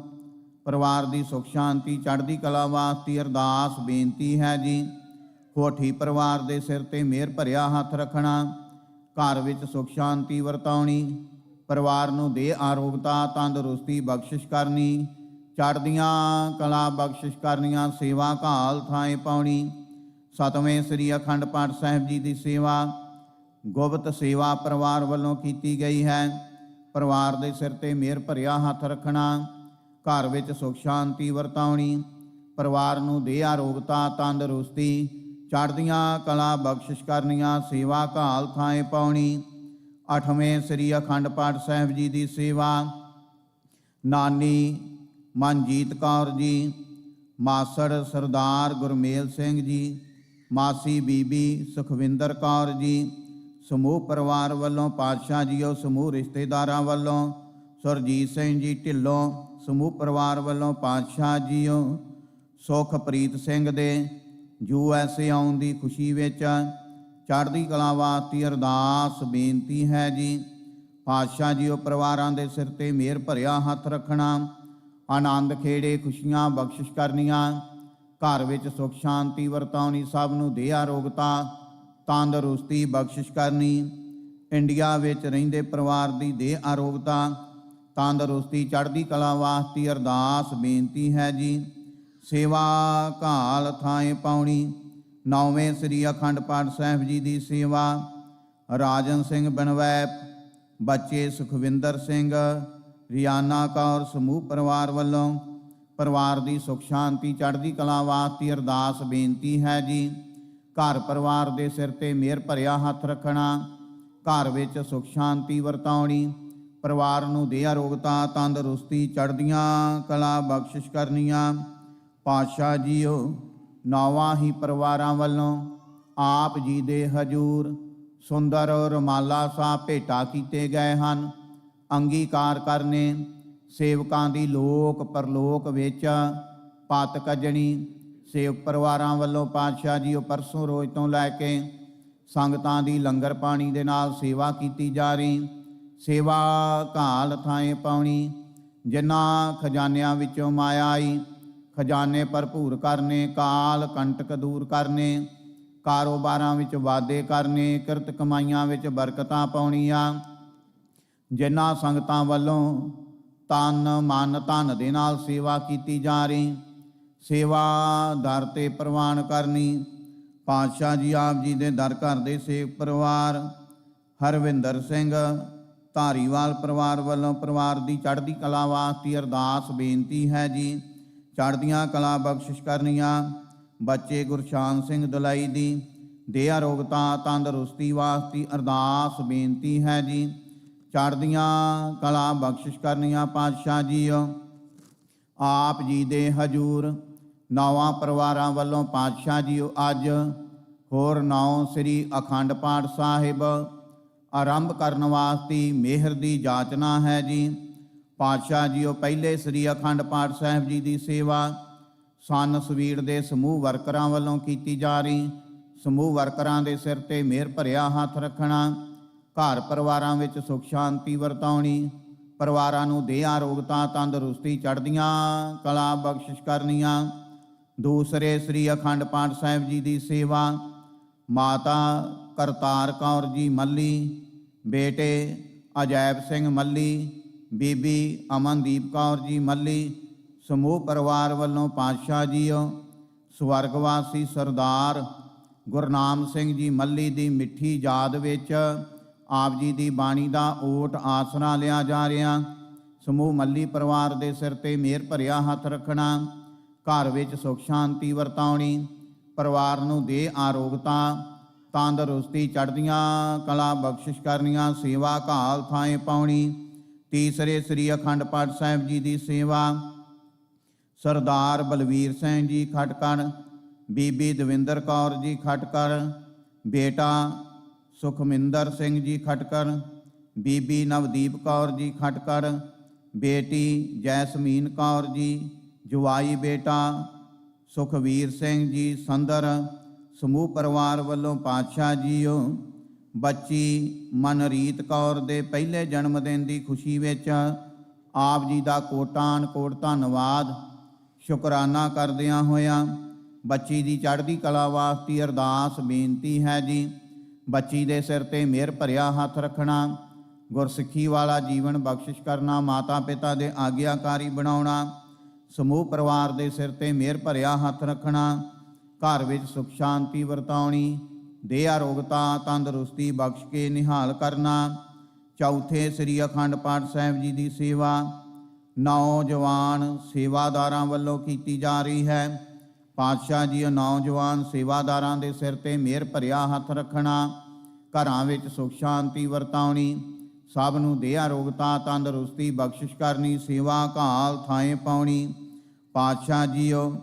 ਪਰਿਵਾਰ ਦੀ ਸੁਖ ਸ਼ਾਂਤੀ, ਚੜ੍ਹਦੀ ਕਲਾ ਵਾਸਤੇ ਅਰਦਾਸ ਬੇਨਤੀ ਹੈ ਜੀ। ਹੋਠੀ ਪਰਿਵਾਰ ਦੇ ਸਿਰ ਤੇ ਮਿਹਰ ਭਰਿਆ ਹੱਥ ਰੱਖਣਾ। ਘਰ ਵਿੱਚ ਸੁਖ ਸ਼ਾਂਤੀ ਵਰਤਾਉਣੀ। ਪਰਿਵਾਰ ਨੂੰ ਦੇਹ ਅਰੋਗਤਾ, ਤੰਦਰੁਸਤੀ ਬਖਸ਼ਿਸ਼ ਕਰਨੀ। ਚੜ੍ਹਦੀਆਂ ਕਲਾ ਬਖਸ਼ਿਸ਼ ਕਰਨੀਆਂ। ਸੇਵਾ ਘਾਲ ਥਾਂ ਪਾਉਣੀ। ਸਤਵੇਂ ਸ੍ਰੀ ਅਖੰਡ ਪਾਠ ਸਾਹਿਬ ਜੀ ਦੀ ਸੇਵਾ ਗੁਪਤ ਸੇਵਾ ਪਰਿਵਾਰ ਵੱਲੋਂ ਕੀਤੀ ਗਈ ਹੈ। ਪਰਿਵਾਰ ਦੇ ਸਿਰ ਤੇ ਮਿਹਰ ਭਰਿਆ ਹੱਥ ਰੱਖਣਾ। ਘਰ ਵਿੱਚ ਸੁਖ ਸ਼ਾਂਤੀ ਵਰਤਾਉਣੀ। ਪਰਿਵਾਰ ਨੂੰ ਦੇਹ ਅਰੋਗਤਾ, ਤੰਦਰੁਸਤੀ, ਚੜ੍ਹਦੀਆਂ ਕਲਾ ਬਖਸ਼ਿਸ਼ ਕਰਨੀਆਂ। ਸੇਵਾ ਘਾਲ ਥਾਂ ਪਾਉਣੀ। ਅੱਠਵੇਂ ਸ੍ਰੀ ਅਖੰਡ ਪਾਠ ਸਾਹਿਬ ਜੀ ਦੀ ਸੇਵਾ ਨਾਨੀ ਮਨਜੀਤ ਕੌਰ ਜੀ, ਮਾਸੜ ਸਰਦਾਰ ਗੁਰਮੇਲ ਸਿੰਘ ਜੀ, ਮਾਸੀ ਬੀਬੀ ਸੁਖਵਿੰਦਰ ਕੌਰ ਜੀ, ਸਮੂਹ ਪਰਿਵਾਰ ਵੱਲੋਂ ਪਾਤਸ਼ਾਹ ਜੀਓ, ਸਮੂਹ ਰਿਸ਼ਤੇਦਾਰਾਂ ਵੱਲੋਂ ਸੁਰਜੀਤ ਸਿੰਘ ਜੀ ਢਿੱਲੋਂ, ਸਮੂਹ ਪਰਿਵਾਰ ਵੱਲੋਂ ਪਾਤਸ਼ਾਹ ਜੀਓ, ਸੁਖਪ੍ਰੀਤ ਸਿੰਘ ਦੇ USA ਆਉਣ ਦੀ ਖੁਸ਼ੀ ਵਿੱਚ ਚੜ੍ਹਦੀ ਕਲਾ ਵਾਸਤੇ ਅਰਦਾਸ ਬੇਨਤੀ ਹੈ ਜੀ। ਪਾਤਸ਼ਾਹ ਜੀਓ, ਪਰਿਵਾਰਾਂ ਦੇ ਸਿਰ ਤੇ ਮਿਹਰ ਭਰਿਆ ਹੱਥ ਰੱਖਣਾ। ਆਨੰਦ ਖੇੜੇ, ਖੁਸ਼ੀਆਂ ਬਖਸ਼ਿਸ਼ ਕਰਨੀਆਂ। ਘਰ ਵਿੱਚ ਸੁਖ ਸ਼ਾਂਤੀ ਵਰਤਾਉਣੀ। ਸਭ ਨੂੰ ਦੇਹ ਅਰੋਗਤਾ, ਤੰਦਰੁਸਤੀ ਬਖਸ਼ਿਸ਼ ਕਰਨੀ। ਇੰਡੀਆ ਵਿੱਚ ਰਹਿੰਦੇ ਪਰਿਵਾਰ ਦੀ ਦੇਹ ਆਰੋਗਤਾ ਤੰਦਰੁਸਤੀ ਚੜ੍ਹਦੀ ਕਲਾ ਵਾਸਤੇ ਅਰਦਾਸ ਬੇਨਤੀ ਹੈ ਜੀ। ਸੇਵਾ ਘਾਲ ਥਾਂ ਪਾਉਣੀ। 9ਵੇਂ ਸ੍ਰੀ ਅਖੰਡ ਪਾਠ ਸਾਹਿਬ ਜੀ ਦੀ ਸੇਵਾ ਰਾਜਨ ਸਿੰਘ ਬਨਵੈਪ, ਬੱਚੇ ਸੁਖਵਿੰਦਰ ਸਿੰਘ, ਰਿਆਨਾ ਕੌਰ ਸਮੂਹ ਪਰਿਵਾਰ ਵੱਲੋਂ ਪਰਿਵਾਰ ਦੀ ਸੁਖ ਸ਼ਾਂਤੀ ਚੜ੍ਹਦੀ ਕਲਾ ਵਾਸਤੇ ਅਰਦਾਸ ਬੇਨਤੀ ਹੈ ਜੀ। ਘਰ ਪਰਿਵਾਰ ਦੇ ਸਿਰ ਤੇ ਮਿਹਰ ਭਰਿਆ ਹੱਥ ਰੱਖਣਾ, ਘਰ ਵਿੱਚ ਸੁਖ ਸ਼ਾਂਤੀ ਵਰਤਾਉਣੀ, ਪਰਿਵਾਰ ਨੂੰ ਦੇਹ ਆਰੋਗਤਾ ਤੰਦਰੁਸਤੀ ਚੜ੍ਹਦੀਆਂ ਕਲਾ ਬਖਸ਼ਿਸ਼ ਕਰਨੀਆਂ। ਪਾਤਸ਼ਾਹ ਜੀਓ, 9 ਹੀ ਪਰਿਵਾਰਾਂ ਵੱਲੋਂ ਆਪ ਜੀ ਦੇ ਹਜੂਰ ਸੁੰਦਰ ਰੁਮਾਲਾ ਸਾਹਿਬ ਭੇਟਾ ਕੀਤੇ ਗਏ ਹਨ। ਅੰਗੀਕਾਰ ਕਰਨੇ ਸੇਵਕਾਂ ਦੀ ਲੋਕ ਪਰਲੋਕ ਵਿੱਚ ਪਤ ਕੱਜਣੀ। ਸੇਵਕ ਪਰਿਵਾਰਾਂ ਵੱਲੋਂ ਪਾਤਸ਼ਾਹ ਜੀਓ ਪਰਸੋਂ ਰੋਜ਼ ਤੋਂ ਲੈ ਕੇ ਸੰਗਤਾਂ ਦੀ ਲੰਗਰ ਪਾਣੀ ਦੇ ਨਾਲ ਸੇਵਾ ਕੀਤੀ ਜਾ ਰਹੀ। ਸੇਵਾ ਘਾਲ ਥਾਂ ਪਾਉਣੀ। ਜਿਨ੍ਹਾਂ ਖਜ਼ਾਨਿਆਂ ਵਿੱਚੋਂ ਮਾਇਆ ਆਈ, ਖਜ਼ਾਨੇ ਭਰਪੂਰ ਕਰਨੇ, ਕਾਲ ਕੰਟਕ ਦੂਰ ਕਰਨੇ, ਕਾਰੋਬਾਰਾਂ ਵਿੱਚ ਵਾਧੇ ਕਰਨੇ, ਕਿਰਤ ਕਮਾਈਆਂ ਵਿੱਚ ਬਰਕਤਾਂ ਪਾਉਣੀਆਂ। ਜਿਨ੍ਹਾਂ ਸੰਗਤਾਂ ਵੱਲੋਂ ਤਨ ਮਨ ਧਨ ਦੇ ਨਾਲ ਸੇਵਾ ਕੀਤੀ ਜਾ ਰਹੀ, ਸੇਵਾ ਦਰ ਤੇ ਪ੍ਰਵਾਨ ਕਰਨੀ। ਪਾਤਸ਼ਾਹ ਜੀ ਆਪ ਜੀ ਦੇ ਦਰ ਘਰ ਦੇ ਸੇਵਕ ਪਰਿਵਾਰ ਹਰਵਿੰਦਰ ਸਿੰਘ ਧਾਰੀਵਾਲ ਪਰਿਵਾਰ ਵੱਲੋਂ ਪਰਿਵਾਰ ਦੀ ਚੜ੍ਹਦੀ ਕਲਾ ਵਾਸਤੇ ਅਰਦਾਸ ਬੇਨਤੀ ਹੈ ਜੀ। ਚੜ੍ਹਦੀਆਂ ਕਲਾ ਬਖਸ਼ਿਸ਼ ਕਰਨੀਆਂ। ਬੱਚੇ ਗੁਰਸ਼ਾਨ ਸਿੰਘ ਦੁਲਾਈ ਦੀ ਦੇਹ ਆਰੋਗਤਾ ਤੰਦਰੁਸਤੀ ਵਾਸਤੇ ਅਰਦਾਸ ਬੇਨਤੀ ਹੈ ਜੀ। ਚੜ੍ਹਦੀਆਂ ਕਲਾ ਬਖਸ਼ਿਸ਼ ਕਰਨੀਆਂ। ਪਾਤਸ਼ਾਹ ਜੀਓ, ਆਪ ਜੀ ਦੇ ਹਜੂਰ 9 ਪਰਿਵਾਰਾਂ ਵੱਲੋਂ ਪਾਤਸ਼ਾਹ ਜੀਓ ਅੱਜ ਹੋਰ 9 ਸ੍ਰੀ ਅਖੰਡ ਪਾਠ ਸਾਹਿਬ ਆਰੰਭ ਕਰਨ ਵਾਸਤੇ ਮਿਹਰ ਦੀ ਜਾਚਨਾ ਹੈ ਜੀ। ਪਾਤਸ਼ਾਹ ਜੀਓ, ਪਹਿਲੇ ਸ੍ਰੀ ਅਖੰਡ ਪਾਠ ਸਾਹਿਬ ਜੀ ਦੀ ਸੇਵਾ ਸਨ ਸਵੀੜ ਦੇ ਸਮੂਹ ਵਰਕਰਾਂ ਵੱਲੋਂ ਕੀਤੀ ਜਾ ਰਹੀ। ਸਮੂਹ ਵਰਕਰਾਂ ਦੇ ਸਿਰ ਤੇ ਮਿਹਰ ਭਰਿਆ ਹੱਥ ਰੱਖਣਾ, ਘਰ ਪਰਿਵਾਰਾਂ ਵਿੱਚ ਸੁਖ ਸ਼ਾਂਤੀ ਵਰਤਾਉਣੀ, ਪਰਿਵਾਰਾਂ ਨੂੰ ਦੇਹ ਆਰੋਗਤਾ ਤੰਦਰੁਸਤੀ ਚੜ੍ਹਦੀਆਂ ਕਲਾ ਬਖਸ਼ਿਸ਼ ਕਰਨੀਆਂ। ਦੂਸਰੇ ਸ੍ਰੀ ਅਖੰਡ ਪਾਠ ਸਾਹਿਬ ਜੀ ਦੀ ਸੇਵਾ ਮਾਤਾ ਕਰਤਾਰ ਕੌਰ ਜੀ ਮੱਲੀ, ਬੇਟੇ ਅਜੈਬ ਸਿੰਘ ਮੱਲੀ, ਬੀਬੀ ਅਮਨਦੀਪ ਕੌਰ ਜੀ ਮੱਲੀ, ਸਮੂਹ ਪਰਿਵਾਰ ਵੱਲੋਂ ਪਾਤਸ਼ਾਹ ਜੀਓ ਸਵਰਗਵਾਸੀ ਸਰਦਾਰ ਗੁਰਨਾਮ ਸਿੰਘ ਜੀ ਮੱਲੀ ਦੀ ਮਿੱਠੀ ਯਾਦ ਵਿੱਚ ਆਪ ਜੀ ਦੀ ਬਾਣੀ ਦਾ ਓਟ ਆਸਰਾ ਲਿਆ ਜਾ ਰਿਹਾ। ਸਮੂਹ ਮੱਲੀ ਪਰਿਵਾਰ ਦੇ ਸਿਰ ਤੇ ਮਿਹਰ ਭਰਿਆ ਹੱਥ ਰੱਖਣਾ, ਘਰ ਵਿੱਚ ਸੁਖ ਸ਼ਾਂਤੀ ਵਰਤਾਉਣੀ, ਪਰਿਵਾਰ ਨੂੰ ਦੇਹ ਆਰੋਗਤਾ ਤੰਦਰੁਸਤੀ ਚੜ੍ਹਦੀਆਂ ਕਲਾ ਬਖਸ਼ਿਸ਼ ਕਰਨੀਆਂ। ਸੇਵਾ ਘਾਲ ਥਾਂ ਪਾਉਣੀ। ਤੀਸਰੇ ਸ੍ਰੀ ਅਖੰਡ ਪਾਠ ਸਾਹਿਬ ਜੀ ਦੀ ਸੇਵਾ ਸਰਦਾਰ ਬਲਵੀਰ ਸਿੰਘ ਜੀ ਖਟਕੜ, ਬੀਬੀ ਦਵਿੰਦਰ ਕੌਰ ਜੀ ਖਟਕੜ, ਬੇਟਾ ਸੁਖਮਿੰਦਰ ਸਿੰਘ ਜੀ ਖਟਕੜ, ਬੀਬੀ ਨਵਦੀਪ ਕੌਰ ਜੀ ਖਟਕੜ, ਬੇਟੀ ਜੈਸਮੀਨ ਕੌਰ ਜੀ, ਜਵਾਈ ਬੇਟਾ ਸੁਖਵੀਰ ਸਿੰਘ ਜੀ ਸੰਦਰ, ਸਮੂਹ ਪਰਿਵਾਰ ਵੱਲੋਂ ਪਾਤਸ਼ਾਹ ਜੀਓ ਬੱਚੀ ਮਨਰੀਤ ਕੌਰ ਦੇ ਪਹਿਲੇ ਜਨਮ ਦਿਨ ਦੀ ਖੁਸ਼ੀ ਵਿੱਚ ਆਪ ਜੀ ਦਾ ਕੋਟਾਨ ਕੋਟ ਧੰਨਵਾਦ ਸ਼ੁਕਰਾਨਾ ਕਰਦਿਆਂ ਹੋਇਆਂ ਬੱਚੀ ਦੀ ਚੜ੍ਹਦੀ ਕਲਾ ਵਾਸਤੇ ਅਰਦਾਸ ਬੇਨਤੀ ਹੈ ਜੀ। ਬੱਚੀ ਦੇ ਸਿਰ ਤੇ ਮਿਹਰ ਭਰਿਆ ਹੱਥ ਰੱਖਣਾ, ਗੁਰਸਿੱਖੀ ਵਾਲਾ ਜੀਵਨ ਬਖਸ਼ਿਸ਼ ਕਰਨਾ, ਮਾਤਾ ਪਿਤਾ ਦੇ ਆਗਿਆਕਾਰੀ ਬਣਾਉਣਾ, ਸਮੂਹ ਪਰਿਵਾਰ ਦੇ ਸਿਰ ਤੇ ਮਿਹਰ ਭਰਿਆ ਹੱਥ ਰੱਖਣਾ, ਘਰ ਵਿੱਚ ਸੁਖ ਸ਼ਾਂਤੀ ਵਰਤਾਉਣੀ, ਦੇਹ ਆਰੋਗਤਾ ਤੰਦਰੁਸਤੀ ਬਖਸ਼ ਕੇ ਨਿਹਾਲ ਕਰਨਾ। ਚੌਥੇ ਸ੍ਰੀ ਅਖੰਡ ਪਾਠ ਸਾਹਿਬ ਜੀ ਦੀ ਸੇਵਾ ਨੌਜਵਾਨ ਸੇਵਾਦਾਰਾਂ ਵੱਲੋਂ ਕੀਤੀ ਜਾ ਰਹੀ ਹੈ। ਪਾਤਸ਼ਾਹ ਜੀ ਨੌਜਵਾਨ ਸੇਵਾਦਾਰਾਂ ਦੇ ਸਿਰ ਤੇ ਮਿਹਰ ਭਰਿਆ ਹੱਥ ਰੱਖਣਾ, ਘਰਾਂ ਵਿੱਚ ਸੁਖ ਸ਼ਾਂਤੀ ਵਰਤਾਉਣੀ, ਸਭ ਨੂੰ ਦੇਹ ਆਰੋਗਤਾ ਤੰਦਰੁਸਤੀ ਬਖਸ਼ਿਸ਼ ਕਰਨੀ, ਸੇਵਾ ਘਾਲ ਥਾਂ ਪਾਉਣੀ। ਪਾਤਸ਼ਾਹ ਜੀਓ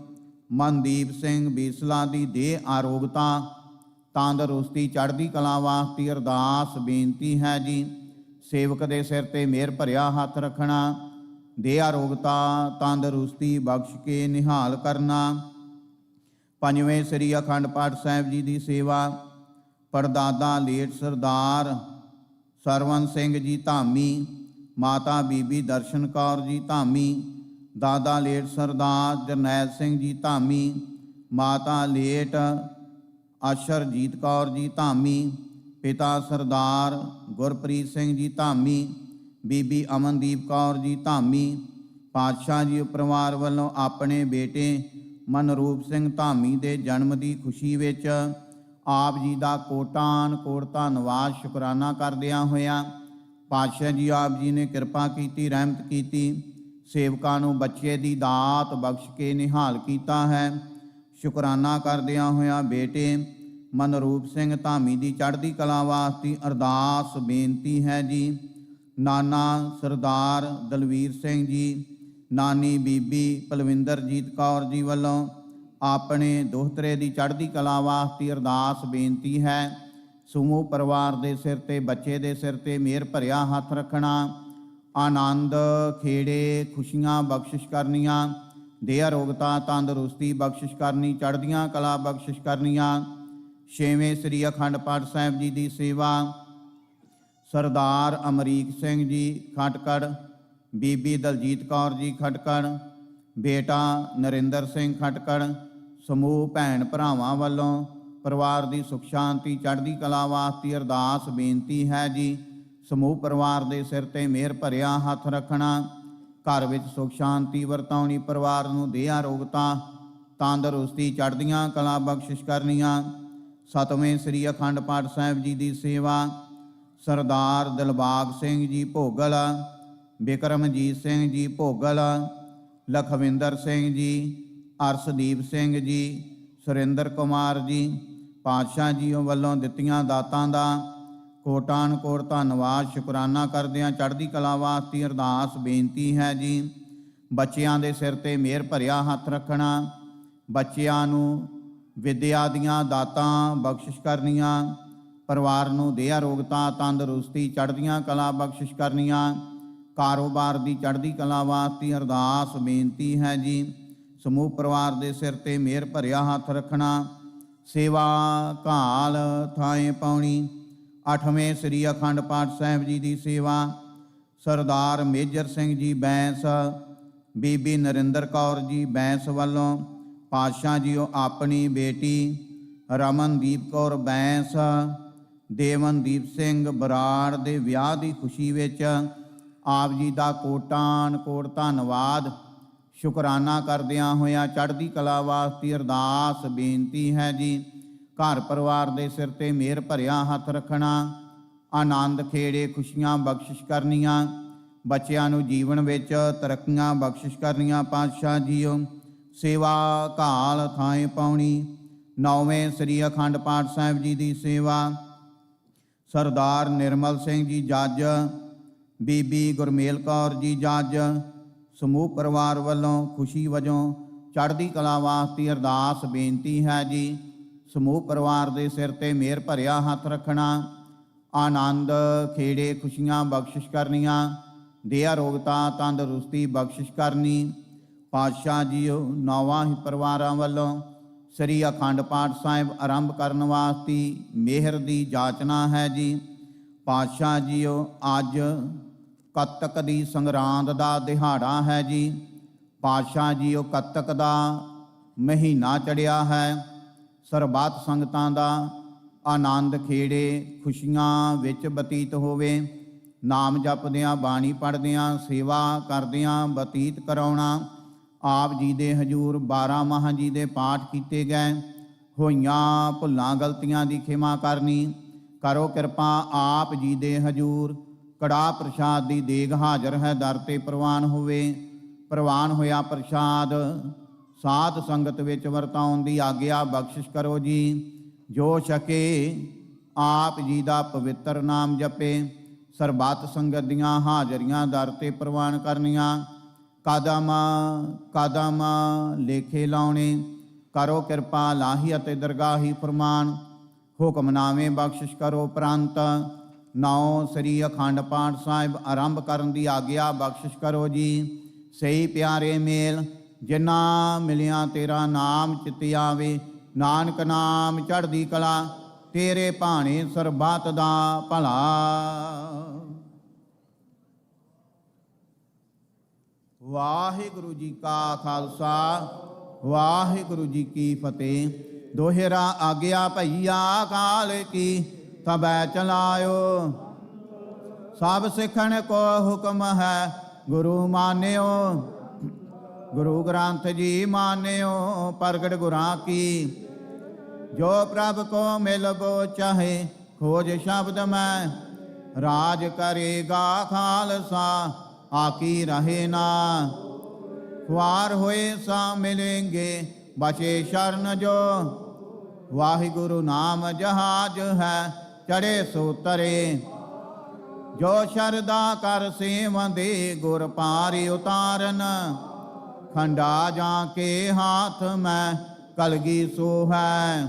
ਮਨਦੀਪ ਸਿੰਘ ਬੀਸਲਾ ਦੀ ਦੇਹ ਆਰੋਗਤਾ ਤੰਦਰੁਸਤੀ ਚੜ੍ਹਦੀ ਕਲਾ ਵਾਸਤੇ ਅਰਦਾਸ ਬੇਨਤੀ ਹੈ ਜੀ। ਸੇਵਕ ਦੇ ਸਿਰ ਤੇ ਮਿਹਰ ਭਰਿਆ ਹੱਥ ਰੱਖਣਾ, ਦੇਹ ਆਰੋਗਤਾ ਤੰਦਰੁਸਤੀ ਬਖਸ਼ ਕੇ ਨਿਹਾਲ ਕਰਨਾ। ਪੰਜਵੇਂ ਸ੍ਰੀ ਅਖੰਡ ਪਾਠ ਸਾਹਿਬ ਜੀ ਦੀ ਸੇਵਾ ਪੜਦਾਦਾ ਲੇਟ ਸਰਦਾਰ ਸਰਵਨ ਸਿੰਘ ਜੀ ਧਾਮੀ, ਮਾਤਾ ਬੀਬੀ ਦਰਸ਼ਨ ਕੌਰ ਜੀ ਧਾਮੀ, ਦਾਦਾ ਲੇਟ ਸਰਦਾਰ ਜਰਨੈਲ ਸਿੰਘ ਜੀ ਧਾਮੀ, ਮਾਤਾ ਲੇਟ ਅਸ਼ਰਜੀਤ ਕੌਰ ਜੀ ਧਾਮੀ, ਪਿਤਾ ਸਰਦਾਰ ਗੁਰਪ੍ਰੀਤ ਸਿੰਘ ਜੀ ਧਾਮੀ, ਬੀਬੀ ਅਮਨਦੀਪ ਕੌਰ ਜੀ ਧਾਮੀ। ਪਾਤਸ਼ਾਹ ਜੀ ਪਰਿਵਾਰ ਵੱਲੋਂ ਆਪਣੇ ਬੇਟੇ ਮਨਰੂਪ ਸਿੰਘ ਧਾਮੀ ਦੇ ਜਨਮ ਦੀ ਖੁਸ਼ੀ ਵਿੱਚ ਆਪ ਜੀ ਦਾ ਕੋਟਾਨ ਕੋਟ ਧੰਨਵਾਦ ਸ਼ੁਕਰਾਨਾ ਕਰਦਿਆਂ ਹੋਇਆਂ ਪਾਤਸ਼ਾਹ ਜੀ ਆਪ ਜੀ ਨੇ ਕਿਰਪਾ ਕੀਤੀ, ਰਹਿਮਤ ਕੀਤੀ, ਸੇਵਕਾਂ ਨੂੰ ਬੱਚੇ ਦੀ ਦਾਤ ਬਖਸ਼ ਕੇ ਨਿਹਾਲ ਕੀਤਾ ਹੈ। ਸ਼ੁਕਰਾਨਾ ਕਰਦਿਆਂ ਹੋਇਆਂ ਬੇਟੇ ਮਨਰੂਪ ਸਿੰਘ ਧਾਮੀ ਦੀ ਚੜ੍ਹਦੀ ਕਲਾ ਵਾਸਤੇ ਅਰਦਾਸ ਬੇਨਤੀ ਹੈ ਜੀ। ਨਾਨਾ ਸਰਦਾਰ ਦਲਵੀਰ ਸਿੰਘ ਜੀ, ਨਾਨੀ ਬੀਬੀ ਪਲਵਿੰਦਰਜੀਤ ਕੌਰ ਜੀ ਵੱਲੋਂ ਆਪਣੇ ਦੋਹਤਰੇ ਦੀ ਚੜ੍ਹਦੀ ਕਲਾ ਵਾਸਤੇ ਅਰਦਾਸ ਬੇਨਤੀ ਹੈ। ਸਮੂਹ ਪਰਿਵਾਰ ਦੇ ਸਿਰ ਤੇ, ਬੱਚੇ ਦੇ ਸਿਰ ਤੇ ਮਿਹਰ ਭਰਿਆ ਹੱਥ ਰੱਖਣਾ, ਆਨੰਦ ਖੇੜੇ ਖੁਸ਼ੀਆਂ ਬਖਸ਼ਿਸ਼ ਕਰਨੀਆਂ, ਦੇਹ ਅਰੋਗਤਾ ਤੰਦਰੁਸਤੀ ਬਖਸ਼ਿਸ਼ ਕਰਨੀ, ਚੜ੍ਹਦੀਆਂ ਕਲਾ ਬਖਸ਼ਿਸ਼ ਕਰਨੀਆਂ। ਛੇਵੇਂ ਸ੍ਰੀ ਅਖੰਡ ਪਾਠ ਸਾਹਿਬ ਜੀ ਦੀ ਸੇਵਾ ਸਰਦਾਰ ਅਮਰੀਕ ਸਿੰਘ ਜੀ ਖਟਕੜ, ਬੀਬੀ ਦਲਜੀਤ ਕੌਰ ਜੀ ਖਟਕੜ, ਬੇਟਾ ਨਰਿੰਦਰ ਸਿੰਘ ਖਟਕੜ, ਸਮੂਹ ਭੈਣ ਭਰਾਵਾਂ ਵੱਲੋਂ ਪਰਿਵਾਰ ਦੀ ਸੁਖ ਸ਼ਾਂਤੀ ਚੜ੍ਹਦੀ ਕਲਾ ਵਾਸਤੇ ਅਰਦਾਸ ਬੇਨਤੀ ਹੈ ਜੀ। ਸਮੂਹ ਪਰਿਵਾਰ ਦੇ ਸਿਰ ਤੇ ਮਿਹਰ ਭਰਿਆ ਹੱਥ ਰੱਖਣਾ, ਘਰ ਵਿੱਚ ਸੁਖ ਸ਼ਾਂਤੀ ਵਰਤਾਉਣੀ, ਪਰਿਵਾਰ ਨੂੰ ਦੇਹ ਅਰੋਗਤਾ ਤੰਦਰੁਸਤੀ ਚੜ੍ਹਦੀਆਂ ਕਲਾ ਬਖਸ਼ਿਸ਼ ਕਰਨੀਆਂ। ਸਤਵੇਂ ਸ੍ਰੀ ਅਖੰਡ ਪਾਠ ਸਾਹਿਬ ਜੀ ਦੀ ਸੇਵਾ ਸਰਦਾਰ ਦਿਲਬਾਗ ਸਿੰਘ ਜੀ ਭੋਗਲ, ਬਿਕਰਮਜੀਤ ਸਿੰਘ ਜੀ ਭੋਗਲ, ਲਖਵਿੰਦਰ ਸਿੰਘ ਜੀ, ਅਰਸ਼ਦੀਪ ਸਿੰਘ ਜੀ, ਸੁਰਿੰਦਰ ਕੁਮਾਰ ਜੀ। ਪਾਤਸ਼ਾਹ ਜੀਓ ਵੱਲੋਂ ਦਿੱਤੀਆਂ ਦਾਤਾਂ ਦਾ ਕੋਟਾਨ ਕੋਟ ਧੰਨਵਾਦ ਸ਼ੁਕਰਾਨਾ ਕਰਦਿਆਂ ਚੜ੍ਹਦੀ ਕਲਾ ਵਾਸਤੇ ਅਰਦਾਸ ਬੇਨਤੀ ਹੈ ਜੀ। ਬੱਚਿਆਂ ਦੇ ਸਿਰ ਤੇ ਮਿਹਰ ਭਰਿਆ ਹੱਥ ਰੱਖਣਾ, ਬੱਚਿਆਂ ਨੂੰ ਵਿਦਿਆ ਦੀਆਂ ਦਾਤਾਂ ਬਖਸ਼ਿਸ਼ ਕਰਨੀਆਂ, ਪਰਿਵਾਰ ਨੂੰ ਦੇਹ ਅਰੋਗਤਾ ਤੰਦਰੁਸਤੀ ਚੜ੍ਹਦੀਆਂ ਕਲਾ ਬਖਸ਼ਿਸ਼ ਕਰਨੀਆਂ, ਕਾਰੋਬਾਰ ਦੀ ਚੜ੍ਹਦੀ ਕਲਾ ਵਾਸਤੇ ਅਰਦਾਸ ਬੇਨਤੀ ਹੈ ਜੀ। ਸਮੂਹ ਪਰਿਵਾਰ ਦੇ ਸਿਰ ਤੇ ਮਿਹਰ ਭਰਿਆ ਹੱਥ ਰੱਖਣਾ, ਸੇਵਾ ਘਾਲ ਥਾਂ ਪਾਉਣੀ। ਅੱਠਵੇਂ ਸ੍ਰੀ ਅਖੰਡ ਪਾਠ ਸਾਹਿਬ ਜੀ ਦੀ ਸੇਵਾ ਸਰਦਾਰ ਮੇਜਰ ਸਿੰਘ ਜੀ ਬੈਂਸ, ਬੀਬੀ ਨਰਿੰਦਰ ਕੌਰ ਜੀ ਬੈਂਸ ਵੱਲੋਂ ਪਾਤਸ਼ਾਹ ਜੀਓ ਆਪਣੀ ਬੇਟੀ ਰਮਨਦੀਪ ਕੌਰ ਬੈਂਸ, ਦੇਵਨਦੀਪ ਸਿੰਘ ਬਰਾੜ ਦੇ ਵਿਆਹ ਦੀ ਖੁਸ਼ੀ ਵਿੱਚ ਆਪ ਜੀ ਦਾ ਕੋਟਾਨ ਕੋਟ ਧੰਨਵਾਦ ਸ਼ੁਕਰਾਨਾ ਕਰਦਿਆਂ ਹੋਇਆਂ ਚੜ੍ਹਦੀ ਕਲਾ ਵਾਸਤੇ ਅਰਦਾਸ ਬੇਨਤੀ ਹੈ ਜੀ। ਘਰ ਪਰਿਵਾਰ ਦੇ ਸਿਰ ਤੇ ਮਿਹਰ ਭਰਿਆ ਹੱਥ ਰੱਖਣਾ, ਆਨੰਦ ਖੇੜੇ ਖੁਸ਼ੀਆਂ ਬਖਸ਼ਿਸ਼ ਕਰਨੀਆਂ, ਬੱਚਿਆਂ ਨੂੰ ਜੀਵਨ ਵਿੱਚ ਤਰੱਕੀਆਂ ਬਖਸ਼ਿਸ਼ ਕਰਨੀਆਂ। ਪਾਤਸ਼ਾਹ ਜੀਓ ਸੇਵਾ ਘਾਲ ਥਾਂ ਪਾਉਣੀ। ਨੌਵੇਂ ਸ੍ਰੀ ਅਖੰਡ ਪਾਠ ਸਾਹਿਬ ਜੀ ਦੀ ਸੇਵਾ ਸਰਦਾਰ ਨਿਰਮਲ ਸਿੰਘ ਜੀ ਜੱਜ, ਬੀਬੀ ਗੁਰਮੇਲ ਕੌਰ ਜੀ ਜੱਜ, ਸਮੂਹ ਪਰਿਵਾਰ ਵੱਲੋਂ ਖੁਸ਼ੀ ਵਜੋਂ ਚੜ੍ਹਦੀ ਕਲਾ ਵਾਸਤੇ ਅਰਦਾਸ ਬੇਨਤੀ ਹੈ ਜੀ। ਸਮੂਹ ਪਰਿਵਾਰ ਦੇ ਸਿਰ ਤੇ ਮਿਹਰ ਭਰਿਆ ਹੱਥ ਰੱਖਣਾ, ਆਨੰਦ ਖੇੜੇ ਖੁਸ਼ੀਆਂ ਬਖਸ਼ਿਸ਼ ਕਰਨੀਆਂ, ਦੇਹ ਅਰੋਗਤਾ ਤੰਦਰੁਸਤੀ ਬਖਸ਼ਿਸ਼ ਕਰਨੀ। ਪਾਤਸ਼ਾਹ ਜੀਓ ਨੌਵਾਂ ਹੀ ਪਰਿਵਾਰਾਂ ਵੱਲੋਂ ਸ੍ਰੀ ਅਖੰਡ ਪਾਠ ਸਾਹਿਬ ਆਰੰਭ ਕਰਨ ਵਾਸਤੇ ਮਿਹਰ ਦੀ ਜਾਚਨਾ ਹੈ ਜੀ। ਪਾਤਸ਼ਾਹ ਜੀਓ ਅੱਜ ਕੱਤਕ ਦੀ ਸੰਗਰਾਂਦ ਦਾ ਦਿਹਾੜਾ ਹੈ ਜੀ। ਪਾਤਸ਼ਾਹ ਜੀਓ ਕੱਤਕ ਦਾ ਮਹੀਨਾ ਚੜਿਆ ਹੈ। ਸਰਬੱਤ ਸੰਗਤਾਂ ਦਾ ਆਨੰਦ ਖੇੜੇ ਖੁਸ਼ੀਆਂ ਵਿੱਚ ਬਤੀਤ ਹੋਵੇ। ਨਾਮ ਜਪਦਿਆਂ ਬਾਣੀ ਪੜ੍ਹਦਿਆਂ ਸੇਵਾ ਕਰਦਿਆਂ ਬਤੀਤ ਕਰਾਉਣਾ। ਆਪ ਜੀ ਦੇ ਹਜੂਰ 12 ਮਾਹ ਜੀ ਦੇ ਪਾਠ ਕੀਤੇ ਗਏ। ਹੋਈਆਂ ਭੁੱਲਾਂ ਗਲਤੀਆਂ ਦੀ ਖਿਮਾ ਕਰਨੀ। ਕਰੋ ਕਿਰਪਾ ਆਪ ਜੀ ਦੇ ਹਜੂਰ ਕੜਾਹ ਪ੍ਰਸ਼ਾਦ ਦੀ ਦੇਗ ਹਾਜ਼ਰ ਹੈ, ਦਰ ਤੇ ਪ੍ਰਵਾਨ ਹੋਵੇ। ਪ੍ਰਵਾਨ ਹੋਇਆ ਪ੍ਰਸ਼ਾਦ ਸਾਧ ਸੰਗਤ ਵਿੱਚ ਵਰਤਾਉਣ ਦੀ ਆਗਿਆ ਬਖਸ਼ਿਸ਼ ਕਰੋ ਜੀ। ਜੋ ਛਕੇ ਆਪ ਜੀ ਦਾ ਪਵਿੱਤਰ ਨਾਮ ਜਪੇ। ਸਰਬੱਤ ਸੰਗਤ ਦੀਆਂ ਹਾਜ਼ਰੀਆਂ ਦਰ ਤੇ ਪ੍ਰਵਾਨ ਕਰਨੀਆਂ। ਕਦਮ ਕਦਮ ਲੇਖੇ ਲਾਉਣੇ। ਕਰੋ ਕਿਰਪਾ ਲਾਹੀ ਅਤੇ ਦਰਗਾਹੀ ਫਰਮਾਨ। ਹੁਕਮਨਾਮੇ ਬਖਸ਼ਿਸ਼ ਕਰੋ ਪ੍ਰੰਤ। ਨੌ ਸ੍ਰੀ ਅਖੰਡ ਪਾਠ ਸਾਹਿਬ ਆਰੰਭ ਕਰਨ ਦੀ ਆਗਿਆ ਬਖਸ਼ਿਸ਼ ਕਰੋ ਜੀ। ਸਹੀ ਪਿਆਰੇ ਮੇਲ ਜਿਨ੍ਹਾਂ ਮਿਲਿਆ ਤੇਰਾ ਨਾਮ ਚਿਤ ਆਵੇ। ਨਾਨਕ ਨਾਮ ਚੜ੍ਹਦੀ ਕਲਾ ਤੇਰੇ ਭਾਣੇ ਸਰਬੱਤ ਦਾ ਭਲਾ। ਵਾਹਿਗੁਰੂ ਜੀ ਕਾ ਖਾਲਸਾ ਵਾਹਿਗੁਰੂ ਜੀ ਕੀ ਫਤਿਹ। ਦੋਹਰਾ ਆਗਿਆ ਭਈਆ ਕਾਲ ਕੀ ਤਬੈ ਚਲਾਇਓ। ਸਭ ਸਿੱਖਣ ਕੋ ਹੁਕਮ ਹੈ ਗੁਰੂ ਮਾਨਿਓ। ਗੁਰੂ ਗ੍ਰੰਥ ਜੀ ਮਾਨਿਓ ਪ੍ਰਗਟ ਗੁਰਾਂ ਕੀ। ਜੋ ਪ੍ਰਭ ਕੋ ਮਿਲਬੋ ਚਾਹੇ ਖੋਜ ਸ਼ਬਦ ਮੈਂ। ਰਾਜ ਕਰੇਗਾ ਖਾਲਸਾ ਆਕੀ ਰਹੇ ਨਾ। ਖੁਆਰ ਹੋਏ ਸਾ ਮਿਲेंगे ਬਚੇ ਸ਼ਰਨ ਜੋ। ਵਾਹਿਗੁਰੂ ਨਾਮ ਜਹਾਜ ਹੈ ਚੜੇ ਸੋ ਤਰੇ। ਜੋ ਸ਼ਰਦਾ ਕਰ ਸੇਵੰਦੇ ਗੁਰ ਪਾਰੀ ਉਤਾਰਨ। ਖੰਡਾ ਜਾਂ ਕੇ ਹਾਥ ਮੈਂ ਕਲਗੀ ਸੋ ਹੈ।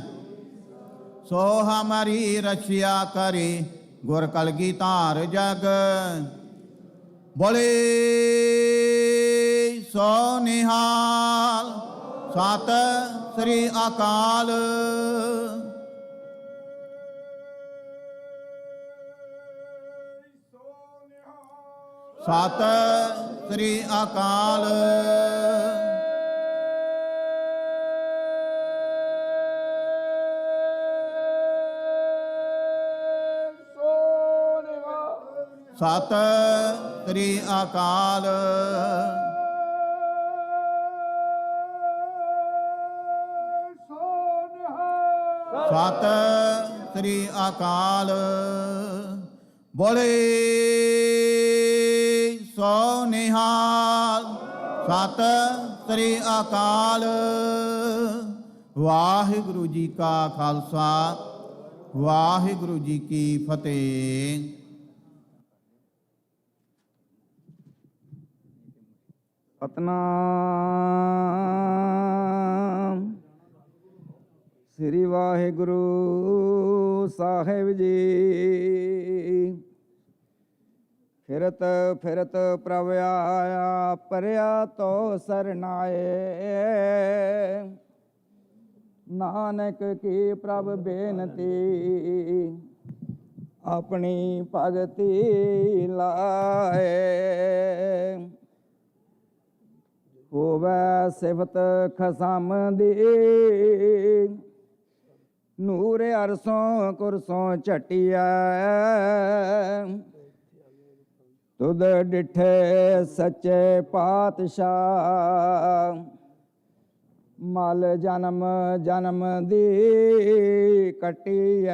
ਸੋ ਹਮਾਰੀ ਰਛਿਆ ਕਰੇ ਗੁਰ ਕਲਗੀ ਧਾਰ ਜਗ। ਬੋਲੇ ਸੋ ਨਿਹਾਲ ਸਤਿ ਸ੍ਰੀ ਅਕਾਲ। ਸਤਿ ਸ੍ਰੀ ਅਕਾਲ। ਸਤਿ ਸ੍ਰੀ ਅਕਾਲ। ਸਤਿ ਸ੍ਰੀ ਅਕਾਲ। ਬੋਲੇ ਸੋ ਨਿਹਾਲ ਸਤਿ ਸ੍ਰੀ ਅਕਾਲ। ਵਾਹਿਗੁਰੂ ਜੀ ਕਾ ਖਾਲਸਾ ਵਾਹਿਗੁਰੂ ਜੀ ਕੀ ਫਤਿਹ। ਸਤਨਾਮ ਸ੍ਰੀ ਵਾਹਿਗੁਰੂ ਸਾਹਿਬ ਜੀ। ਫਿਰਤ ਫਿਰਤ ਪ੍ਰਭ ਆਇਆ ਪਰਿਆ ਤੋ ਸਰਨਾਏ। ਨਾਨਕ ਕੀ ਪ੍ਰਭ ਬੇਨਤੀ ਆਪਣੀ ਭਗਤੀ ਲਾਏ। ਹੋਵੇ ਸਿਫਤ ਖਸਮ ਦੀ ਨੂਰ ਅਰਸੋਂ ਕੁਰਸੋਂ ਝਟਿਆ। ਤੁਧ ਡਿਠੇ ਸੱਚੇ ਪਾਤਸ਼ਾਹ ਮਲ ਜਨਮ ਜਨਮ ਦੀ ਕੱਟੀਐ।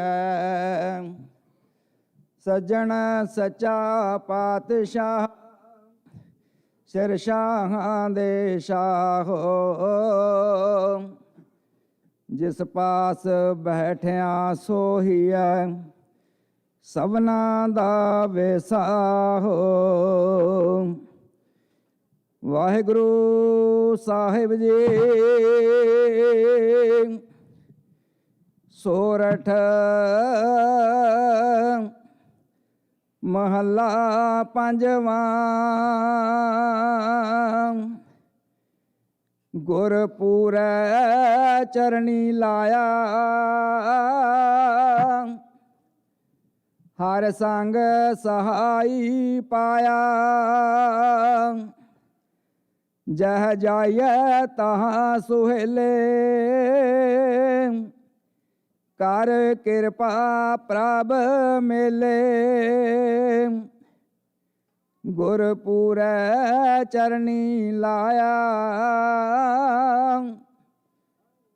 ਸੱਜਣ ਸੱਚਾ ਪਾਤਸ਼ਾਹ ਸਿਰ ਸ਼ਾਹਾਂ ਦੇ ਸ਼ਾਹੋ। ਜਿਸ ਪਾਸ ਬੈਠਿਆ ਸੋਹੀਐ ਸਭਨਾ ਦਾ ਵੇਸਾਹੋ। ਵਾਹਿਗੁਰੂ ਸਾਹਿਬ ਜੀ। ਸੋਰਠ ਮਹੱਲਾ ਪੰਜਵਾਂ। ਗੁਰਪੂਰੈ ਚਰਣੀ ਲਾਇਆ ਹਰ ਸੰਗ ਸਹਾਈ ਪਾਇਆ। ਜਹ ਜਾਈਐ ਤਹਾਂ ਸੁਹੇਲੇ ਕਰ ਕਿਰਪਾ ਪ੍ਰਭ ਮੇਲੇ। ਗੁਰਪੂਰੈ ਚਰਣੀ ਲਾਇਆ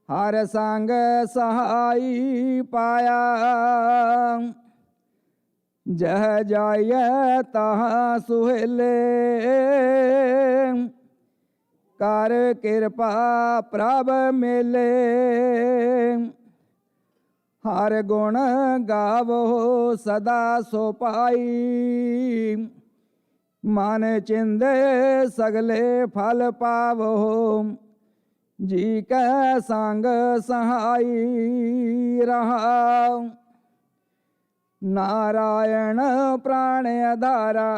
ਹਰ ਸੰਗ ਸਹਾਈ ਪਾਇਆ। ਜਹ ਜਾਈਐ ਤਹਾਂ ਸੁਹੇਲੇ ਕਰ ਕਿਰਪਾ ਪ੍ਰਭ ਮੇਲੇ। ਹਰ ਗੁਣ ਗਾਵੋ ਸਦਾ ਸੋ ਪਾਈ ਮਨ ਚਿੰਦੇ ਸਗਲੇ ਫਲ ਪਾਵੋ। ਜੀ ਕੈ ਸੰਗ ਸਹਾਈ ਰਹਾਉ ਨਾਰਾਇਣ ਪ੍ਰਾਣ ਆਧਾਰਾ।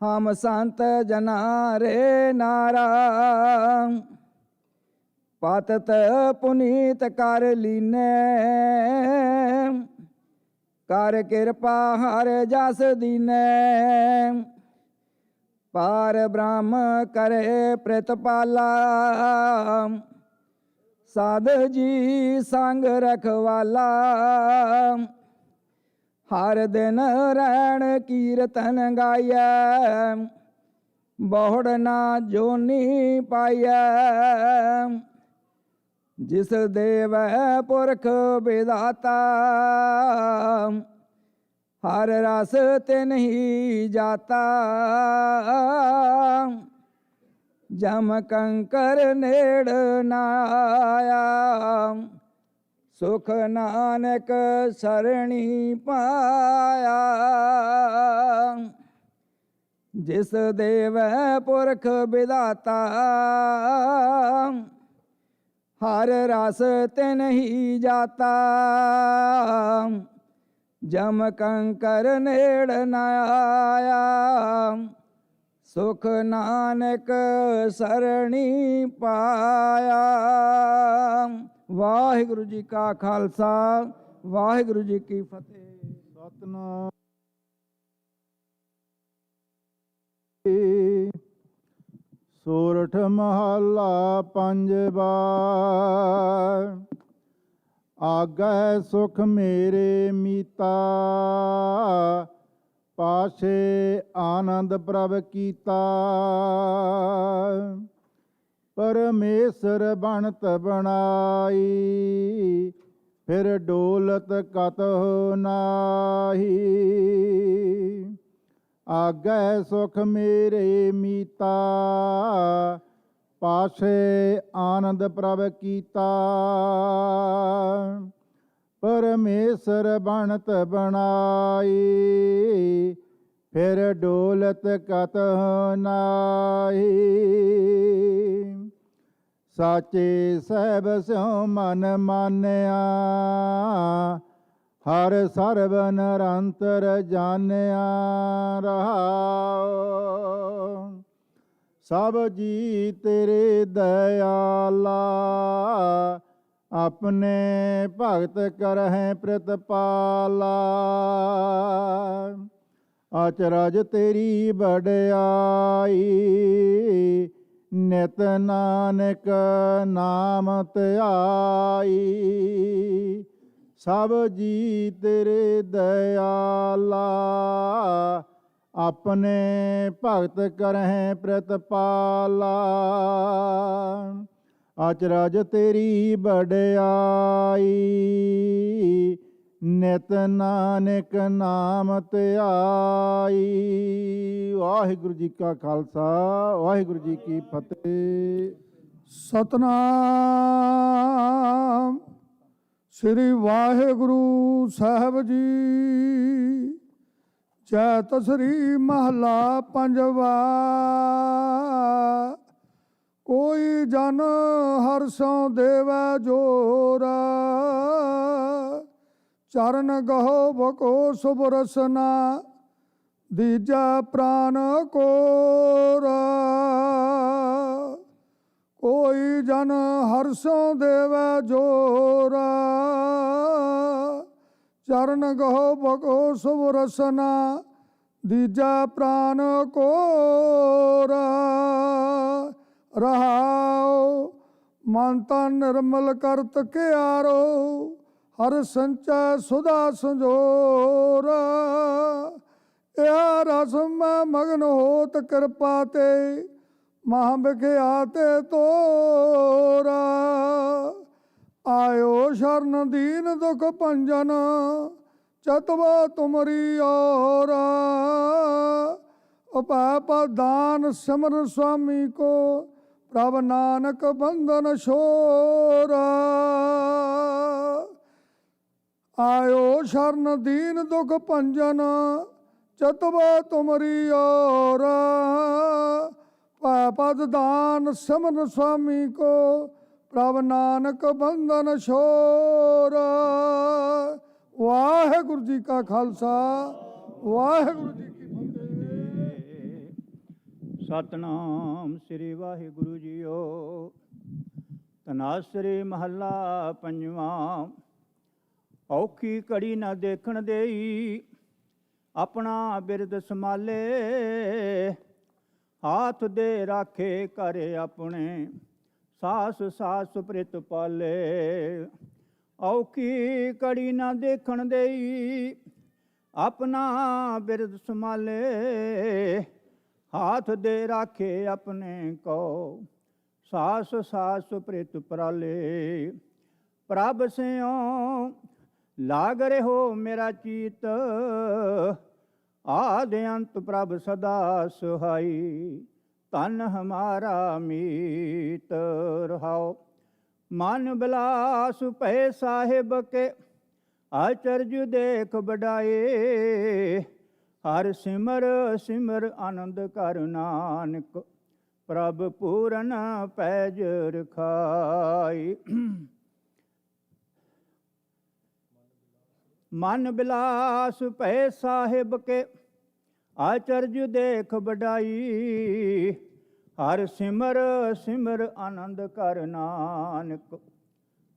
ਹਮ ਸੰਤ ਜਨਾ ਰੇ ਨਾਰਾ ਪਤਿਤ ਪੁਨੀਤ ਕਰ ਲੀਨੇ। ਕਰ ਕਿਰਪਾ ਹਰ ਜਸ ਦੀਨੇ ਪਾਰ ਬ੍ਰਹਮ ਕਰੇ ਪ੍ਰਿਤਪਾਲਾ। ਸਾਧ ਜੀ ਸੰਗ ਰਖਵਾਲਾ, ਹਰ ਦਿਨ ਰਹਿਣ ਕੀਰਤਨ ਗਾਇਐ, ਬਹੁੜ ਨਾ ਜੋਨੀ ਪਾਈਐ। ਜਿਸ ਦੇਵੈ ਪੁਰਖ ਵਿਦਾਤਾ, ਹਰ ਰਸ ਤਿਨ ਹੀ ਜਾਤਾ। ਜਮ ਕੰਕਰ ਨੇੜ ਨਾ ਆਇਆ, ਸੁਖ ਨਾਨਕ ਸਰਣੀ ਪਾਇਆ। ਜਿਸ ਦੇਵੈ ਪੁਰਖ ਵਿਦਾਤਾ, ਹਰ ਰਸ ਤਿਨ ਹੀ ਜਾਤਾ। ਜਮ ਕੰਕਰ ਨੇੜ ਨ ਆਇਆ, ਸੁਖ ਨਾਨਕ ਸਰਣੀ ਪਾਇਆ। ਵਾਹਿਗੁਰੂ ਜੀ ਕਾ ਖਾਲਸਾ, ਵਾਹਿਗੁਰੂ ਜੀ ਕੀ ਫਤਿਹ। ਸਤਨਾਮ। ਸੋਰਠ ਮਹੱਲਾ ਪੰਜਵਾ। ਆਗੈ ਸੁਖ ਮੇਰੇ ਮੀਤਾ, ਪਾਛੇ ਆਨੰਦ ਪ੍ਰਭ ਕੀਤਾ। ਪਰਮੇਸ਼ਰ ਬਣਤ ਬਣਾਈ, ਫਿਰ ਡੋਲਤ ਕਤਹੁ ਨਾਹੀ। ਆਗੈ ਸੁਖ ਮੇਰੇ ਮੀਤਾ, ਪਾਛੇ ਆਨੰਦ ਪ੍ਰਭ ਕੀਤਾ। ਪਰਮੇਸ਼ਰ ਬਣਤ ਬਣਾਈ, ਫਿਰ ਡੋਲਤ ਕਤਹੁ ਨਾਹੀ। ਸਾਚੇ ਸਹਿਬ ਸਿਉ ਮਨ ਮਾਨਿਆ, ਹਰ ਸਰਬ ਨਿਰੰਤਰ ਜਾਣਿਆ। ਰਹਾਉ ਸਭ ਜੀ ਤੇਰੇ ਦਇਆਲਾ, ਆਪਣੇ ਭਗਤ ਕਰਹਿ ਪ੍ਰਤਪਾਲਾ। ਅਚਰਜ ਤੇਰੀ ਵਡਿਆਈ, ਨਿਤ ਨਾਨਕ ਨਾਮ ਧਿਆਈ। ਸਭ ਜੀ ਤੇਰੇ ਦਇਆਲਾ, ਆਪਣੇ ਭਗਤ ਕਰਹਿ ਪ੍ਰਤਪਾਲਾ। ਅਚਰਜ ਤੇਰੀ ਵਡਿਆਈ, ਨਿਤ ਨਾਨਕ ਨਾਮ ਧਿਆਈ। ਵਾਹਿਗੁਰੂ ਜੀ ਕਾ ਖਾਲਸਾ, ਵਾਹਿਗੁਰੂ ਜੀ ਕੀ ਫਤਿਹ। ਸਤਨਾਮ ਸ੍ਰੀ ਵਾਹਿਗੁਰੂ ਸਾਹਿਬ ਜੀ। ਜੈ ਤਸਰੀ ਮਹੱਲਾ ਪੰਜਵਾ। ਕੋਈ ਜਨ ਹਰਸੋਂ ਦੇਵੈ ਜੋਰਾ, ਚਰਨ ਗਹੋ ਬਕੋ ਸੁਭ ਰਸਨਾ। ਦੀਜੈ ਪ੍ਰਾਨ ਕੋਰਾ, ਕੋਈ ਜਨ ਹਰਸੋਂ ਦੇਵੈ ਜੋਰਾ। ਚਰਨ ਗਹੋ ਬਕੋ ਸੁਭ ਰਸਨਾ। ਦੀਜੈ ਪ੍ਰਾਨ ਕੋਰਾ। ਰਹਾਉ ਮਨ ਤਨ ਨਿਰਮਲ ਕਰਤ ਕਿਆਰੋ, ਹਰ ਸੰਚੈ ਸੁਧਾ ਸੰਜੋਰਾ। ਇਹ ਰਸ ਮੈਂ ਮਗਨ ਹੋਤ ਕਿਰਪਾ ਤੇ, ਮਹਾ ਵਿਖਿਆਤੇ ਤੋਰਾ। ਆਇਓ ਸ਼ਰਨ ਦੀਨ ਦੁਖ ਭੰਜਨ, ਚਤਵਾ ਤੁਮਰੀ ਔਰਾ। ਉਪੈ ਪਦਾਨ ਸਿਮਰਨ ਸੁਆਮੀ ਕੋ, ਪ੍ਰਭ ਨਾਨਕ ਬੰਧਨ ਛੋਰਾ। ਆਇਓ ਸ਼ਰਨ ਦੀਨ ਦੁਖ ਭੰਜਨ, ਚਤਵਾ ਤੁਮਰੀ ਔਰਾ। ਪੈ ਪਦ ਦਾਨ ਸਿਮਰਨ ਸੁਆਮੀ ਕੋ, ਪ੍ਰਭ ਨਾਨਕ ਬੰਧਨ ਛੋਰਾ। ਵਾਹਿਗੁਰੂ ਜੀ ਕਾ ਖਾਲਸਾ, ਵਾਹਿਗੁਰੂ ਜੀ ਕੀ ਫਤਿਹ। ਸਤਨਾਮ ਸ੍ਰੀ ਵਾਹਿਗੁਰੂ ਜੀਓ। ਤਨਾਸਰੀ ਮਹੱਲਾ ਪੰਜਵਾਂ। ਔਖੀ ਘੜੀ ਨਾ ਦੇਖਣ ਦੇਈ, ਆਪਣਾ ਬਿਰਦ ਸੰਭਾਲੇ। ਹਾਥ ਦੇ ਰਾਖੇ ਘਰ ਆਪਣੇ, ਸਾਸ ਸਾਸ ਪ੍ਰਿਤ ਪਾਲੇ। ਔਖੀ ਕੜੀ ਨਾ ਦੇਖਣ ਦੇਈ, ਆਪਣਾ ਬਿਰਦ ਸੰਭਾਲੇ। ਹਾਥ ਦੇ ਰਾਖੇ ਆਪਣੇ ਕੋ, ਸਾਸ ਸਾਸ ਪ੍ਰਿਤ ਪਰਾਲੇ। ਪ੍ਰਭ ਸਿਉ ਲਾਗ ਰਹਿਓ ਮੇਰਾ ਚੀਤ, ਆਦ ਅੰਤ ਪ੍ਰਭ ਸਦਾ ਸੁਹਾਈ। ਧਨ ਹਮਾਰਾ ਮੀਤ ਰਹਾਓ। ਮਨ ਬਿਲਾਸ ਭੈ ਸਾਹਿਬ ਕੇ, ਆਚਰਜ ਦੇਖ ਬਡਾਏ। ਹਰ ਸਿਮਰ ਸਿਮਰ ਆਨੰਦ ਕਰ ਨਾਨਕ, ਪ੍ਰਭ ਪੂਰਨ ਪੈਜ ਰਖਾਈ। ਮਨ ਬਿਲਾਸ ਭੈ ਸਾਹਿਬ ਕੇ, ਆਚਰਜ ਦੇਖ ਬਡਾਈ। ਹਰ ਸਿਮਰ ਸਿਮਰ ਆਨੰਦ ਕਰ ਨਾਨਕ,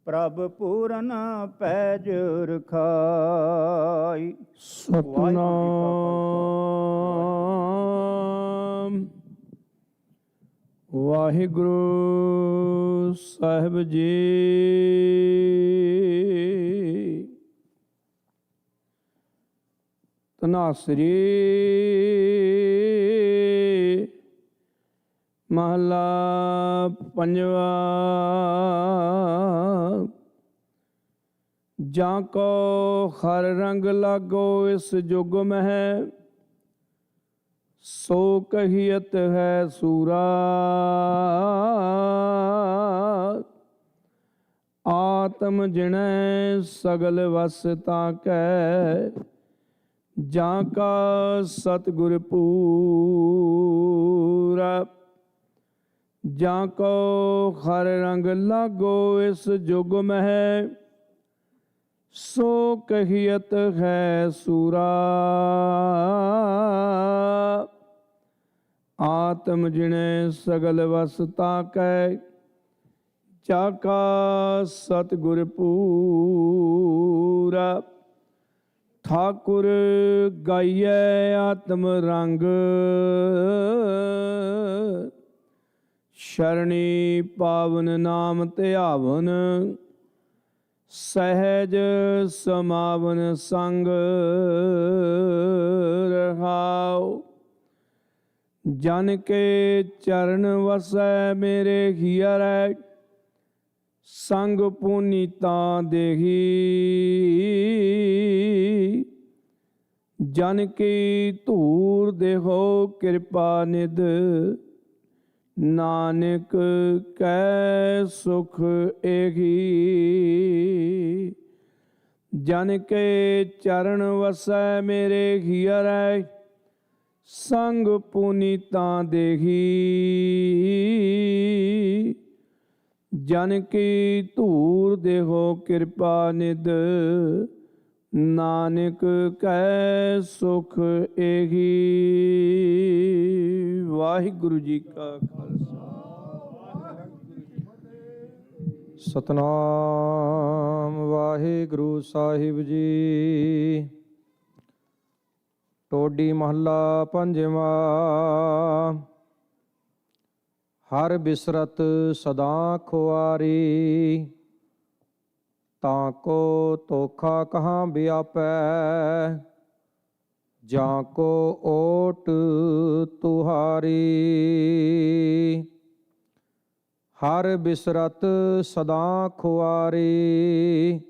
ਪ੍ਰਭ ਪੂਰਨ ਪੈਜ ਰਖਾਈ। ਸਤਨਾਮ ਵਾਹਿਗੁਰੂ ਸਾਹਿਬ ਜੀ। ਧਨਾਸਰੀ ਮਹਲਾ ਪੰਜਵਾ। ਜਾਂ ਕੋ ਹਰ ਰੰਗ ਲਾਗੋ ਇਸ ਜੁਗ ਮਹਿ, ਸੋ ਕਹੀਅਤ ਹੈ ਸੂਰਾ। ਆਤਮ ਜਿਣੈ ਸਗਲ ਵਸ ਤਾਂ ਕੈ, ਜਾਂ ਕਾ ਸਤਿਗੁਰ ਪੂਰਾ। ਜਾਂ ਕੋ ਹਰ ਰੰਗ ਲਾਗੋ ਇਸ ਜੁਗ ਮਹਿ, ਸੋ ਕਹੀਅਤ ਹੈ ਸੂਰਾ। ਆਤਮ ਜਿਣੈ ਸਗਲ ਵਸ ਤਾਂ ਕੈ, ਜਾਂ ਕਾ ਸਤਿਗੁਰ ਪੂਰਾ। ਠਾਕੁਰ ਗਾਈਐ ਆਤਮ ਰੰਗ, ਸ਼ਰਣੀ ਪਾਵਨ ਨਾਮ ਧਿਆਵਨ। ਸਹਿਜ ਸਮਾਵਨ ਸੰਗ ਰਹਾਉ। ਜਨ ਕੇ ਚਰਨ ਵਸੈ ਮੇਰੇ ਹੀਅਰੈ, ਸੰਗ ਪੁਨੀਤਾ ਦੇਹੀ। ਜਨ ਕੀ ਧੂਰ ਦੇਹੋ ਕਿਰਪਾ ਨਿਧ, ਨਾਨਕ ਕੈ ਸੁਖ ਏਹੀ। ਜਨ ਕੇ ਚਰਨ ਵਸੈ ਮੇਰੇ ਹੀਅਰੈ, ਸੰਗ ਪੁਨੀਤਾ ਦੇਹੀ। ਜਨ ਕੀ ਧੂਰ ਦੇਹੋ ਕਿਰਪਾ ਨਿਧ, ਨਾਨਕ ਕੈ ਸੁਖ ਏਹੀ। ਵਾਹਿਗੁਰੂ ਜੀ ਕਾ ਖਾਲਸਾ, ਸਤਨਾਮ ਵਾਹਿਗੁਰੂ ਸਾਹਿਬ ਜੀ। ਟੋਡੀ ਮਹੱਲਾ ਪੰਜਵਾ। ਹਰ ਬਿਸਰਤ ਸਦਾ ਖੁਆਰੀ, ਤਾਂ ਕੋ ਤੋਖਾ ਕਹਾਂ ਵਿਆਪੈ। ਜਾਂ ਕੋ ਓਟ ਤੁਹਾਰੀ, ਹਰ ਬਿਸਰਤ ਸਦਾ ਖੁਆਰੀ।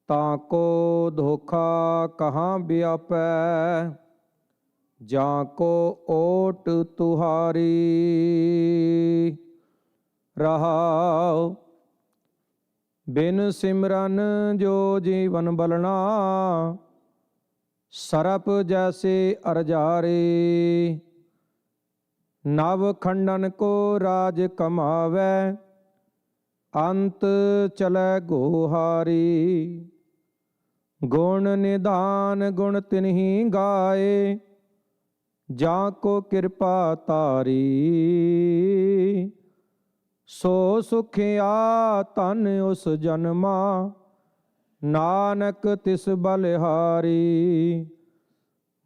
ਤਾਂ ਕੋ ਧੋਖਾ ਕਹਾਂ ਵਿਆਪੈ। ਜਾਂ ਕੋ ਓਟ ਤੁਹਾਰੀ। ਰਹਾਉ ਬਿਨ ਸਿਮਰਨ ਜੋ ਜੀਵਨ ਬਲਣਾ, ਸਰਪ ਜੈਸੇ ਅਰਜਾਰੇ। ਨਵ ਖੰਡਨ ਕੋ ਰਾਜ ਕਮਾਵੈ, ਅੰਤ ਚਲੈ ਗੋਹਾਰੀ। ਗੁਣ ਨਿਧਾਨ ਗੁਣ ਤਿਨਹੀ ਗਾਏ, ਜਾਂ ਕੋ ਕਿਰਪਾ ਤਾਰੀ। ਸੋ ਸੁਖਿਆ ਧਨ ਉਸ ਜਨਮਾ, ਨਾਨਕ ਤਿਸ ਬਲਿਹਾਰੀ।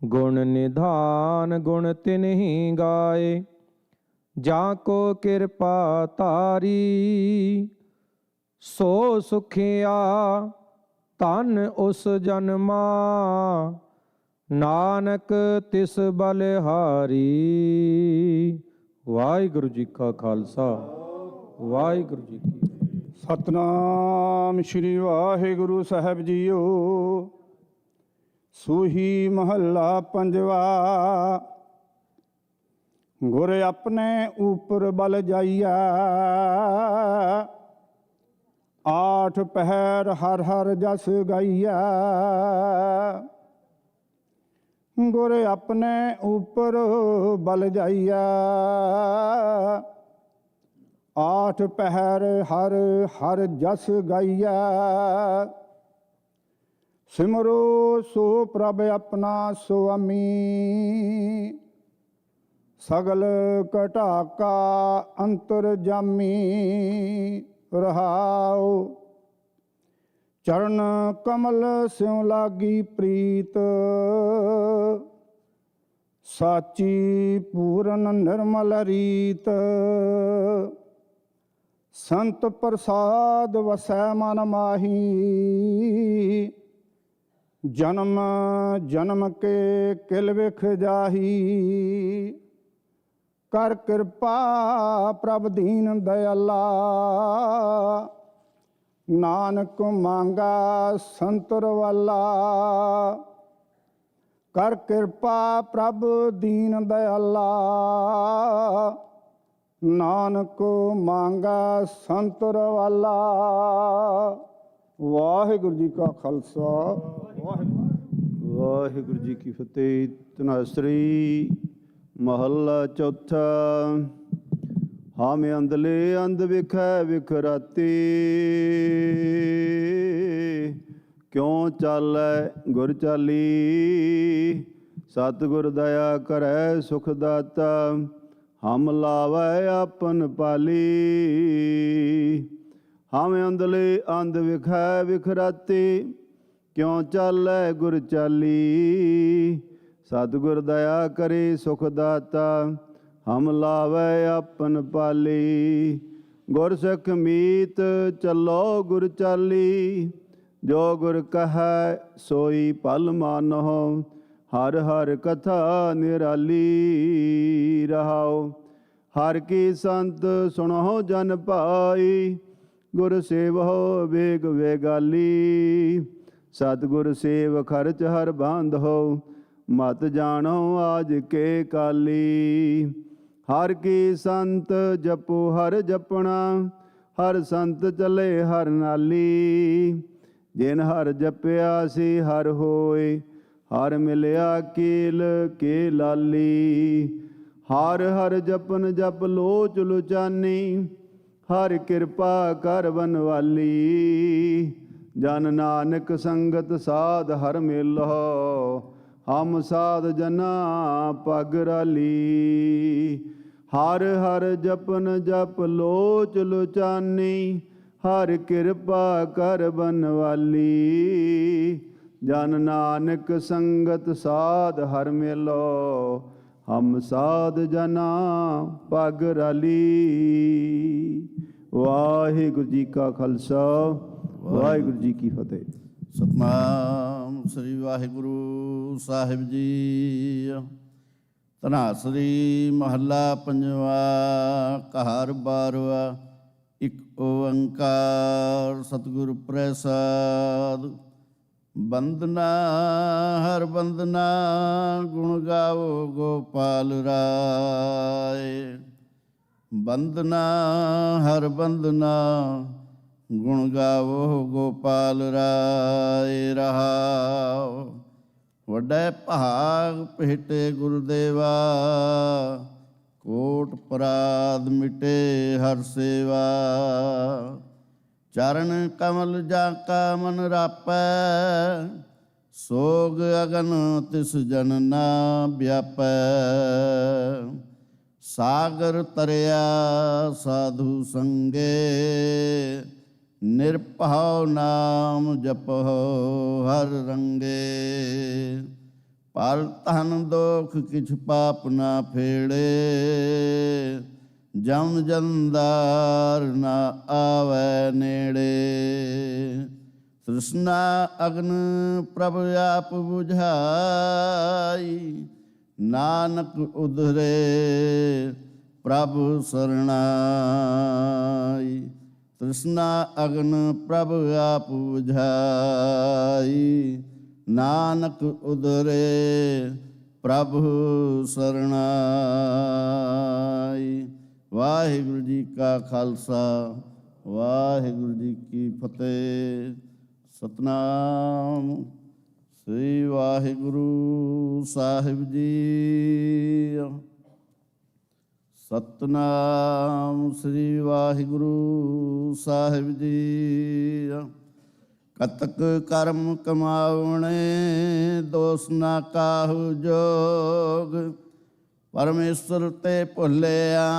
ਗੁਣ ਨਿਧਾਨ ਗੁਣ ਤਿਨਹੀ ਗਾਏ, ਜਾਂ ਕੋ ਕਿਰਪਾ ਧਾਰੀ, ਸੋ ਸੁਖਿਆ ਧਨ ਉਸ ਜਨਮਾ, ਨਾਨਕ ਤਿਸ ਬਲਿਹਾਰੀ। ਵਾਹਿਗੁਰੂ ਜੀ ਕਾ ਖਾਲਸਾ, ਵਾਹਿਗੁਰੂ ਜੀ ਕੀ ਫਤਿਹ। ਸਤਨਾਮ ਸ੍ਰੀ ਵਾਹਿਗੁਰੂ ਸਾਹਿਬ ਜੀਓ। ਸੂਹੀ ਮਹੱਲਾ ਪੰਜਵਾ। ਗੁਰ ਆਪਣੇ ਉਪਰ ਬਲ ਜਾਈਆ, ਆਠ ਪਹਿਰ ਹਰ ਹਰ ਜਸ ਗਾਈਆ। ਗੁਰ ਆਪਣੇ ਉਪਰ ਬਲ ਜਾਈਆ, ਆਠ ਪਹਿਰ ਹਰ ਹਰ ਜਸ ਗਾਈਆ। ਸਿਮਰੋ ਸੋ ਪ੍ਰਭ ਆਪਣਾ ਸੁਆਮੀ, ਸਗਲ ਘਟਾਕਾ ਅੰਤਰ ਜਾਮੀ। ਰਹਾਉ ਚਰਨ ਕਮਲ ਸਿਉ ਲਾਗੀ ਪ੍ਰੀਤ, ਸਾਚੀ ਪੂਰਨ ਨਿਰਮਲ ਰੀਤ। ਸੰਤ ਪ੍ਰਸਾਦ ਵਸੈ ਮਨ ਮਾਹੀ, ਜਨਮ ਜਨਮ ਕੇ ਕਿਲ ਵਿਖ ਜਾਹੀ। ਕਰ ਕਿਰਪਾ ਪ੍ਰਭ ਦੀਨ ਦਇਆਲਾ, ਨਾਨਕ ਮੰਗਾ ਸੰਤਰ ਵਾਲਾ। ਕਰ ਕਿਰਪਾ ਪ੍ਰਭ ਦੀਨ ਦਇਆਲਾ, ਨਾਨਕ ਮੰਗਾ ਸੰਤਰ ਵਾਲਾ। ਵਾਹਿਗੁਰੂ ਜੀ ਕਾ ਖਾਲਸਾ, ਵਾਹਿਗੁਰੂ ਜੀ ਕੀ ਫਤਿਹ। ਧਨਾਸਰੀ ਮਹੱਲਾ ਚੌਥਾ। ਹਾਮ ਅੰਧਲੇ ਅੰਧ ਵਿਖੈ ਵਿਖਰਾਤੀ, ਕਿਉ ਚਾਲੈ ਗੁਰ ਚਾਲੀ। ਸਤਿਗੁਰ ਦਇਆ ਕਰੈ ਸੁਖ ਦਾਤਾ, ਹਮ ਲਾਵੈ ਆਪਨ ਪਾਲੀ। ਹਮ ਅੰਧਲੇ ਅੰਧ ਵਿਖੈ ਵਿਖਰਾਤੀ, ਕਿਉ ਚਾਲੈ ਗੁਰ ਚਾਲੀ। ਸਤਿਗੁਰ ਦਇਆ ਕਰੇ ਸੁਖ ਦਾਤਾ, ਹਮ ਲਾਵੈ ਆਪਨ ਪਾਲੀ। ਗੁਰ ਸਿੱਖ ਮੀਤ ਚੱਲੋ ਗੁਰ ਚਾਲੀ, ਜੋ ਗੁਰ ਕਹੈ ਸੋਈ ਭਲ ਮਾਨਹੁ। ਹਰ ਹਰ ਕਥਾ ਨਿਰਾਲੀ। ਰਹਾਉ ਹਰ ਕੀ ਸੰਤ ਸੁਣੋ ਜਨ ਭਾਈ, ਗੁਰ ਸੇਵਹੁ ਵੇਗ ਵੇਗਾਲੀ। ਸਤਿਗੁਰ ਸੇਵ ਖਰਚ ਹਰ ਬਾਂਧੋ, ਮਤ ਜਾਣੋ ਆਜ ਕੇ ਕਾਲੀ। ਹਰ ਕੀ ਸੰਤ ਜਪੋ ਹਰ ਜਪਣਾ, ਹਰ ਸੰਤ ਚਲੇ ਹਰ ਨਾਲੀ। ਜਿਨ ਹਰ ਜਪਿਆ ਸੀ ਹਰ ਹੋਏ, ਹਰ ਮਿਲਿਆ ਕੀਲ ਕੇ ਲਾਲੀ। ਹਰ ਹਰ ਜਪਨ ਜਪ ਲੋਚ ਲੁਚਾਨੀ, ਹਰ ਕਿਰਪਾ ਕਰ ਬਨਵਾਲੀ। ਜਨ ਨਾਨਕ ਸੰਗਤ ਸਾਧ ਹਰ ਮੇਲਹੁ, ਹਮ ਸਾਧ ਜਨਾ ਪਗ ਰਾਲੀ। ਹਰ ਹਰ ਜਪਨ ਜਪ ਲੋਚ ਲੁਚਾਨੀ, ਹਰ ਕਿਰਪਾ ਕਰ ਬਨਵਾਲੀ। ਜਨ ਨਾਨਕ ਸੰਗਤ ਸਾਧ ਹਰ ਮੇਲੋ, ਹਮ ਸਾਧ ਜਨਾ ਪਗ ਰਾਲੀ। ਵਾਹਿਗੁਰੂ ਜੀ ਕਾ ਖਾਲਸਾ, ਵਾਹਿਗੁਰੂ ਜੀ ਕੀ ਫਤਿਹ। ਸਤਨਾਮ ਸ੍ਰੀ ਵਾਹਿਗੁਰੂ ਸਾਹਿਬ ਜੀ। ਧਨਾਸਰੀ ਮਹੱਲਾ ਪੰਜਵਾ। ਘਰ ਬਾਰਵਾ। ਇਕ ਓੰਕਾਰ ਸਤਿਗੁਰ ਪ੍ਰਸਾਦ। ਬੰਦਨਾ ਹਰ ਬੰਦਨਾ, ਗੁਣ ਗਾਵੋ ਗੋਪਾਲ ਰਾਏ। ਬੰਦਨਾ ਹਰ ਬੰਦਨਾ, ਗੁਣ ਗਾਵੋ ਗੋਪਾਲ ਰਾਏ। ਰਹਾਉ ਵੱਡੇ ਭਾਗ ਭੇਟੇ ਗੁਰਦੇਵਾ, ਕੋਟ ਪਰਾਧ ਮਿਟੇ ਹਰ ਸੇਵਾ। ਚਰਨ ਕਮਲ ਜਾ ਕਾ ਮਨ ਰਾਪੈ, ਸੋਗ ਅਗਨ ਤਿਸ ਜਨ ਨਾ ਵਿਆਪੈ। ਸਾਗਰ ਤਰਿਆ ਸਾਧੂ ਸੰਗੇ, ਨਿਰਭਉ ਨਾਮ ਜਪਹੁ ਹਰ ਰੰਗੇ। ਪਰ ਧਨ ਦੋਖ ਕਿਛ ਪਾਪ ਨਾ ਫੇੜੇ, ਜਮ ਜੰਦਾਰ ਨਾ ਆਵੈ ਨੇੜੇ। ਤ੍ਰਿਸ਼ਨਾ ਅਗਨ ਪ੍ਰਭ ਆਪ ਬੁਝਾਈ, ਨਾਨਕ ਉਧਰੇ ਪ੍ਰਭ ਸਰਣਾਈ। ਤ੍ਰਿਸ਼ਨਾ ਅਗਨ ਪ੍ਰਭ ਆਪ ਬੁਝਾਈ, ਨਾਨਕ ਉਧਰੇ ਪ੍ਰਭ ਸਰਣਾਈ। ਵਾਹਿਗੁਰੂ ਜੀ ਕਾ ਖਾਲਸਾ, ਵਾਹਿਗੁਰੂ ਜੀ ਕੀ ਫਤਿਹ। ਸਤਨਾਮ ਸ੍ਰੀ ਵਾਹਿਗੁਰੂ ਸਾਹਿਬ ਜੀ। ਸਤਨਾਮ ਸ੍ਰੀ ਵਾਹਿਗੁਰੂ ਸਾਹਿਬ ਜੀ। ਕਤਕ ਕਰਮ ਕਮਾਉਣੇ, ਦੋਸ ਨਾ ਕਾਹੂ ਜੋਗ। ਪਰਮੇਸ਼ਰ ਤੇ ਭੁੱਲਿਆ,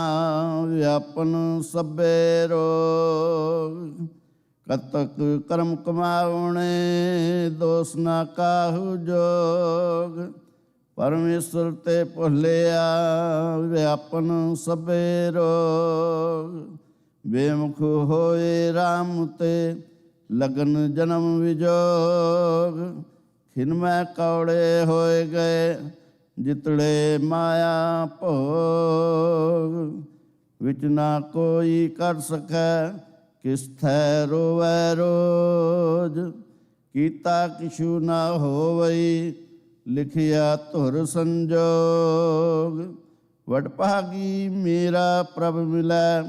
ਵਿਆਪਨ ਸਭੇ ਰੋਗ। ਕਤਕ ਕਰਮ ਕਮਾਉਣੇ, ਦੋਸ ਨਾ ਕਾਹੂ ਜੋਗ। ਪਰਮੇਸ਼ਰ ਤੇ ਭੁੱਲਿਆ, ਵਿਆਪਨ ਸਭੇ ਰੋਗ। ਬੇਮੁਖ ਹੋਏ ਰਾਮ ਤੇ, ਲਗਨ ਜਨਮ ਵਿਜੋਗ। ਖਿਨਮੈ ਕੌੜੇ ਹੋਏ ਗਏ, ਜਿਤੜੇ ਮਾਇਆ ਭੋਗ। ਵਿਚ ਨਾ ਕੋਈ ਕਰ ਸਕੈ, ਕਿਸ ਥੈ ਰੋਵੈ ਰੋਜ। ਕੀਤਾ ਕਿਛੂ ਨਾ ਹੋਵਈ, ਲਿਖਿਆ ਧੁਰ ਸੰਜੋਗ। ਵਡਭਾਗੀ ਮੇਰਾ ਪ੍ਰਭ ਮਿਲੈ,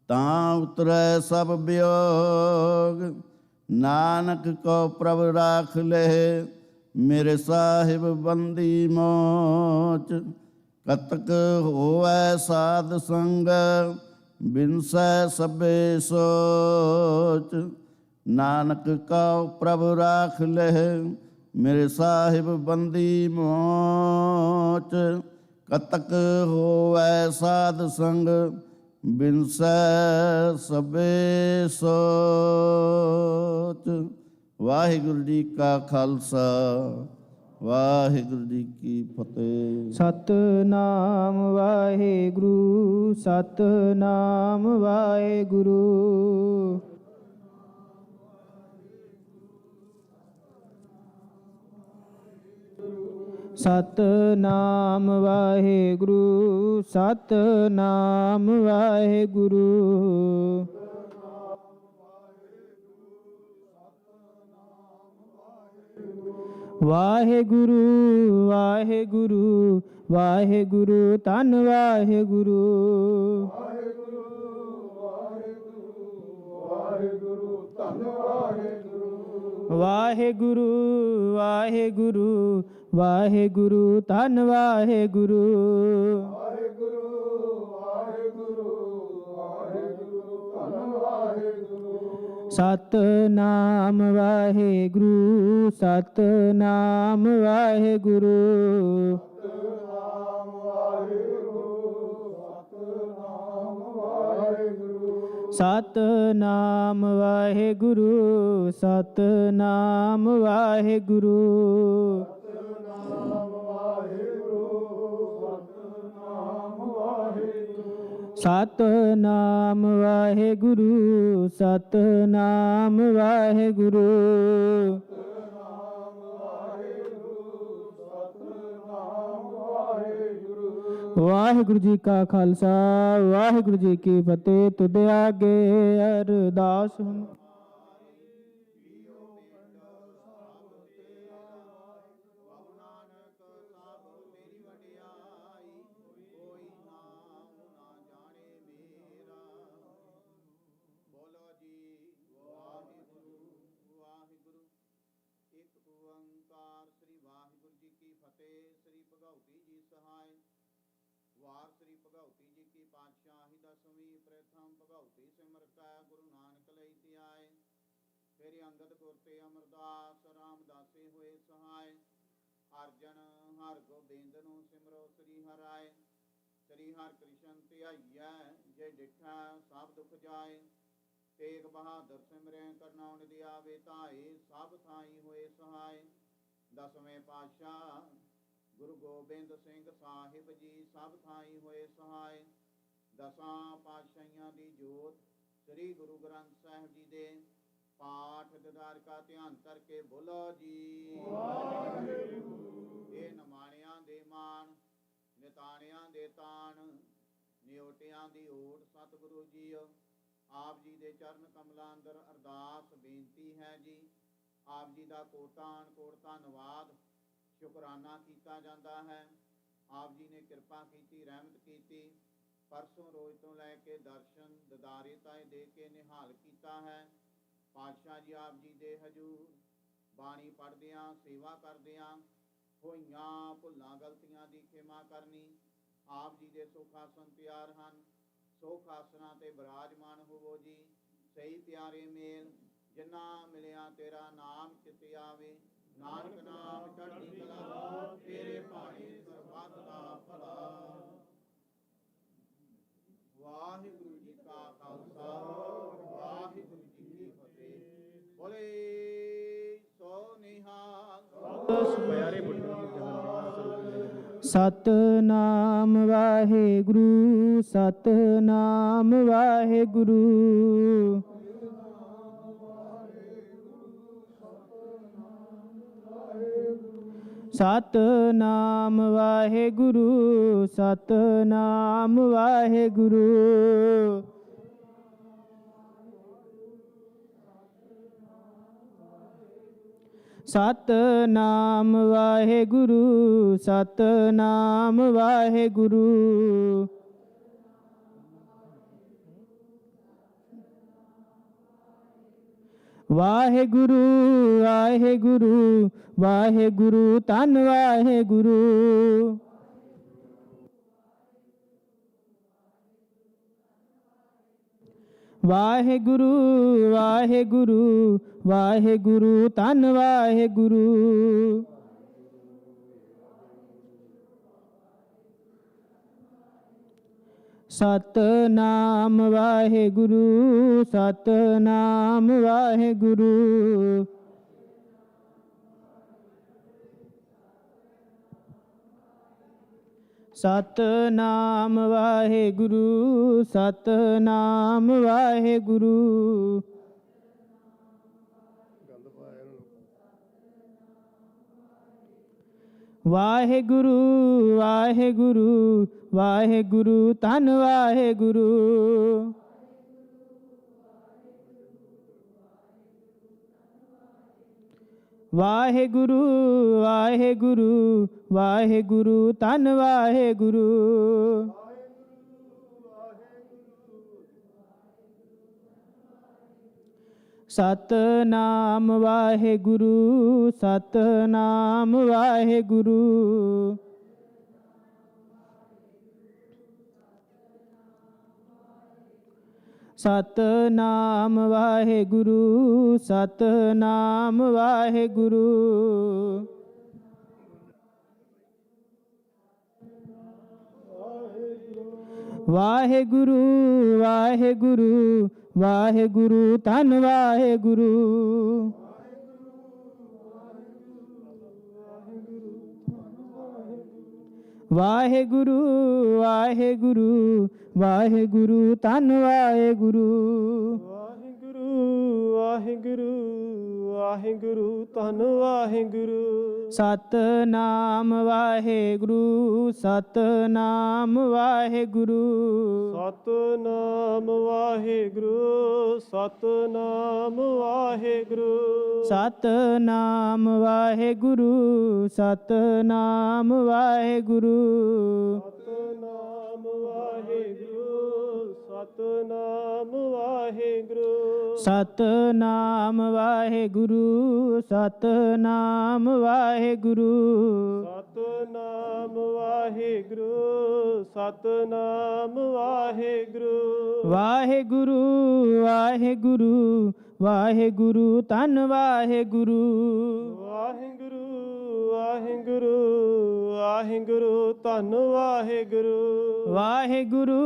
ਤਾਂ ਉਤਰੈ ਸਭ ਵਿਯੋਗ। ਨਾਨਕ ਕੋ ਪ੍ਰਭ ਰਾਖ ਲਹਿ, ਮੇਰੇ ਸਾਹਿਬ ਬੰਦੀ ਮੋਚ। ਕਤਕ ਹੋਵੈ ਸਾਧ ਸੰਗ, ਬਿਨਸੈ ਸਭੇ ਸੋਚ। ਨਾਨਕ ਕਉ ਪ੍ਰਭ ਰਾਖ ਲਹਿ, ਮੇਰੇ ਸਾਹਿਬ ਬੰਦੀ ਮੋਚ। ਕਤਕ ਹੋਵੈ ਸਾਧ ਸੰਗ, ਬਿਨਸੈ ਸਭੇ ਸੋਚ। ਵਾਹਿਗੁਰੂ ਜੀ ਕਾ ਖਾਲਸਾ, ਵਾਹਿਗੁਰੂ ਜੀ ਕੀ ਫਤਿਹ। ਸਤਨਾਮ ਵਾਹਿਗੁਰੂ, ਸਤਨਾਮ ਵਾਹਿਗੁਰੂ। ਸਤਨਾਮ ਵਾਹਿਗੁਰੂ, ਸਤਨਾਮ ਵਾਹਿਗੁਰੂ। ਵਾਹਿਗੁਰੂ ਵਾਹਿਗੁਰੂ ਵਾਹਿਗੁਰੂ, ਧੰਨ ਵਾਹਿਗੁਰੂ। ਵਾਹਿਗੁਰੂ ਵਾਹਿਗੁਰੂ ਵਾਹਿਗੁਰੂ, ਧੰਨ ਵਾਹਿਗੁਰੂ। ਸਤਨਾਮ ਵਾਹਿਗੁਰੂ, ਸਤਨਾਮ ਵਾਹਿਗੁਰੂ। ਸਤਨਾਮ ਵਾਹਿਗੁਰੂ, ਸਤਨਾਮ ਵਾਹਿਗੁਰੂ। ਸਤਨਾਮ ਵਾਹਿਗੁਰੂ, ਸਤਨਾਮ ਵਾਹਿਗੁਰੂ। ਵਾਹਿਗੁਰੂ ਜੀ ਕਾ ਖਾਲਸਾ, ਵਾਹਿਗੁਰੂ ਜੀ ਕੀ ਫਤਿਹ। ਤੁਧ ਆਗੇ ਅਰਦਾਸ ਹੁਣ। ਵਾਰ ਸ੍ਰੀ ਭਗਉਤੀ ਜੀ ਕੀ ਪਾਤਸ਼ਾਹੀ ਦਸਵੀਂ ਪ੍ਰਥਮ ਭਗਉਤੀ ਸਿਮਰਤੈ ਗੁਰੂ ਨਾਨਕ ਲਈ ਧਿਆਏ। ਫਿਰ ਅੰਗਦ ਗੁਰ ਤੇ ਅਮਰਦਾਸ ਰਾਮਦਾਸੇ ਹੋਏ ਸਹਾਇ। ਅਰਜਨ ਹਰ ਗੋਬਿੰਦ ਨੂੰ ਸਿਮਰੋ ਸ੍ਰੀ ਹਰਿ। ਸ੍ਰੀ ਹਰਿ ਕ੍ਰਿਸ਼ਨ ਧਿਆਈਐ, ਜੇ ਡਿਠਾ ਸਭ ਦੁਖ ਜਾਏ। ਤੇਗ ਬਹਾਦਰ ਸਿਮਰੈ ਕਰਨਾਉ ਨਿਧਿ ਆਵੇ ਧਾਏ। ਸਭ ਥਾਈ ਹੋਏ ਸਹਾਇ। ਦਸਵੇਂ ਪਾਤਸ਼ਾਹ ਗੁਰੂ ਗੋਬਿੰਦ ਸਿੰਘ ਸਾਹਿਬ ਜੀ ਸਭ ਥਾਈ ਹੋਏ ਸਹਾਇ। ਦਸਾਂ ਪਾਤਸ਼ਾਹੀਆਂ ਦੀ ਜੋਤ ਸ੍ਰੀ ਗੁਰੂ ਗ੍ਰੰਥ ਸਾਹਿਬ ਜੀ ਦੇ ਪਾਠ ਦਿਦਾਰ ਕਾ ਧਿਆਨ ਕਰਕੇ ਬੋਲੋ ਜੀ ਵਾਹਿਗੁਰੂ। ਇਹ ਨਮਾਣਿਆਂ ਦੇ ਮਾਣ, ਨਿਤਾਣਿਆਂ ਦੇ ਤਾਣ, ਨਿਉਟਿਆਂ ਦੀ ਓਟ ਸਤਿਗੁਰੂ ਜੀ ਆਪ ਜੀ ਦੇ ਚਰਨ ਕਮਲਾਂ ਅੰਦਰ ਅਰਦਾਸ ਬੇਨਤੀ ਹੈ ਜੀ। ਆਪ ਜੀ ਦਾ ਕੋਟਾਨ ਕੋਟ ਧੰਨਵਾਦ ਸ਼ੁਕਰਾਨਾ ਕੀਤਾ ਜਾਂਦਾ ਹੈ। ਆਪ ਜੀ ਨੇ ਕਿਰਪਾ ਕੀਤੀ, ਰਹਿਮਤ ਕੀਤੀ। ਪਰਸੋਂ ਰੋਜ਼ ਤੋਂ ਲੈ ਕੇ ਦਰਸ਼ਨ ਦਿਦਾਰੇ ਤਾਏ ਦੇ ਕੇ ਨਿਹਾਲ ਕੀਤਾ ਹੈ। ਪਾਤਸ਼ਾਹ ਜੀ ਆਪ ਜੀ ਦੇ ਹਜੂਰ ਬਾਣੀ ਪੜ੍ਹਦਿਆਂ, ਸੇਵਾ ਕਰਦਿਆਂ ਹੋਈਆਂ ਭੁੱਲਾਂ ਗਲਤੀਆਂ ਦੀ ਖਿਮਾ ਕਰਨੀ। ਆਪ ਜੀ ਦੇ ਸੁਖ ਆਸਣ ਤਿਆਰ ਹਨ, ਸੁਖ ਆਸਣਾਂ ਤੇ ਬਿਰਾਜਮਾਨ ਹੋਵੋ ਜੀ। ਸਹੀ ਪਿਆਰੇ ਮੇਲ ਜਿਨ੍ਹਾਂ ਮਿਲਿਆ ਤੇਰਾ ਨਾਮ ਚਿਤ ਆਵੇ। ਨਾਨਕ ਨਾਮ ਚੜ੍ਹਦੀ ਕਲਾ, ਤੇਰੇ ਭਾਣੇ ਸਰਬੱਤ ਦਾ ਭਲਾ। ਵਾਹਿਗੁਰੂ ਜੀ ਕਾ ਖਾਲਸਾ, ਵਾਹਿਗੁਰੂ ਜੀ ਕੀ ਫਤਿਹ। ਬੋਲੇ ਸੋ ਨਿਹਾਲ। ਸਤਨਾਮ ਵਾਹਿਗੁਰੂ, ਸਤਨਾਮ ਵਾਹਿਗੁਰੂ। ਸਤਨਾਮ ਵਾਹਿਗੁਰੂ, ਸਤਨਾਮ ਵਾਹਿਗੁਰੂ। ਸਤਨਾਮ ਵਾਹਿਗੁਰੂ, ਸਤਨਾਮ ਵਾਹਿਗੁਰੂ। ਵਾਹਿਗੁਰੂ ਵਾਹਿਗੁਰੂ ਵਾਹਿਗੁਰੂ, ਧੰਨ ਵਾਹਿਗੁਰੂ। ਵਾਹਿਗੁਰੂ ਵਾਹਿਗੁਰੂ ਵਾਹਿਗੁਰੂ, ਧੰਨ ਵਾਹਿਗੁਰੂ। ਸਤਨਾਮ ਵਾਹਿਗੁਰੂ, ਸਤਨਾਮ ਵਾਹਿਗੁਰੂ। ਸਤਨਾਮ ਵਾਹਿਗੁਰੂ, ਸਤਨਾਮ ਵਾਹਿਗੁਰੂ। ਵਾਹਿਗੁਰੂ ਵਾਹਿਗੁਰੂ ਵਾਹਿਗੁਰੂ, ਧੰਨ ਵਾਹਿਗੁਰੂ। ਵਾਹਿਗੁਰੂ ਵਾਹਿਗੁਰੂ ਵਾਹਿਗੁਰੂ, ਧੰਨ ਵਾਹਿਗੁਰੂ। ਸਤਨਾਮ ਵਾਹਿਗੁਰੂ, ਸਤਨਾਮ ਵਾਹਿਗੁਰੂ। ਸਤਨਾਮ ਵਾਹਿਗੁਰੂ, ਸਤਨਾਮ ਵਾਹਿਗੁਰੂ। ਵਾਹਿਗੁਰੂ ਵਾਹਿਗੁਰੂ ਵਾਹਿਗੁਰੂ, ਧੰਨ ਵਾਹਿਗੁਰੂ। ਵਾਹਿਗੁਰੂ ਵਾਹਿਗੁਰੂ ਵਾਹਿਗੁਰੂ, ਧੰਨ ਵਾਹਿਗੁਰੂ। ਵਾਹਿਗੁਰੂ ਵਾਹਿਗੁਰੂ ਵਾਹਿਗੁਰੂ, ਧੰਨ ਵਾਹਿਗੁਰੂ। ਸਤਨਾਮ ਵਾਹਿਗੁਰੂ, ਸਤਨਾਮ ਵਾਹਿਗੁਰੂ। ਸਤਨਾਮ ਵਾਹਿਗੁਰੂ, ਸਤਨਾਮ ਵਾਹਿਗੁਰੂ। ਸਤਨਾਮ ਵਾਹਿਗੁਰੂ, ਸਤਨਾਮ ਵਾਹਿਗੁਰੂ। ਸਤਨਾਮ ਵਾਹਿਗੁਰੂ, ਸਤਨਾਮ ਵਾਹਿਗੁਰੂ। ਸਤਨਾਮ ਵਾਹਿਗੁਰੂ, ਸਤਨਾਮ ਵਾਹਿਗੁਰੂ। ਸਤਨਾਮ ਵਾਹਿਗੁਰੂ, ਸਤਨਾਮ ਵਾਹਿਗੁਰੂ। ਵਾਹਿਗੁਰੂ ਵਾਹਿਗੁਰੂ ਵਾਹਿਗੁਰੂ, ਧੰਨ ਵਾਹਿਗੁਰੂ। ਵਾਹਿਗੁਰੂ ਵਾਹਿਗੁਰੂ ਵਾਹਿਗੁਰੂ, ਧੰਨ ਵਾਹਿਗੁਰੂ। ਵਾਹਿਗੁਰੂ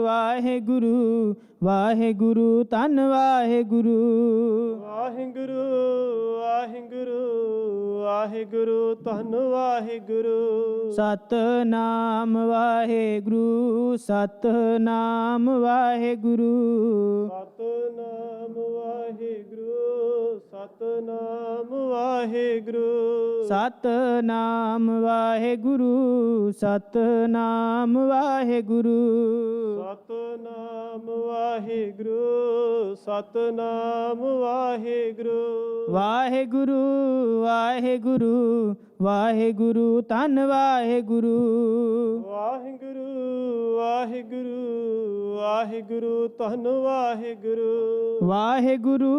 ਵਾਹਿਗੁਰੂ ਵਾਹਿਗੁਰੂ, ਧੰਨ ਵਾਹਿਗੁਰੂ। ਵਾਹਿਗੁਰੂ ਵਾਹਿਗੁਰੂ ਵਾਹਿਗੁਰੂ ਧੰਨ ਵਾਹਿਗੁਰੂ। ਸਤਨਾਮ ਵਾਹਿਗੁਰੂ ਸਤਨਾਮ ਵਾਹਿਗੁਰੂ ਸਤਨਾਮ ਵਾਹਿਗੁਰੂ ਸਤਨਾਮ ਵਾਹਿਗੁਰੂ। ਸਤਨਾਮ ਵਾਹਿਗੁਰੂ ਸਤਨਾਮ ਵਾਹਿਗੁਰੂ ਸਤਨਾਮ ਵਾਹਿਗੁਰੂ ਸਤਨਾਮ ਵਾਹਿਗੁਰੂ। ਵਾਹਿਗੁਰੂ ਵਾਹਿਗੁਰੂ ਵਾਹਿਗੁਰੂ ਧੰਨ ਵਾਹਿਗੁਰੂ ਵਾਹਿਗੁਰੂ ਵਾਹਿਗੁਰੂ ਵਾਹਿਗੁਰੂ ਧੰਨ ਵਾਹਿਗੁਰੂ। ਵਾਹਿਗੁਰੂ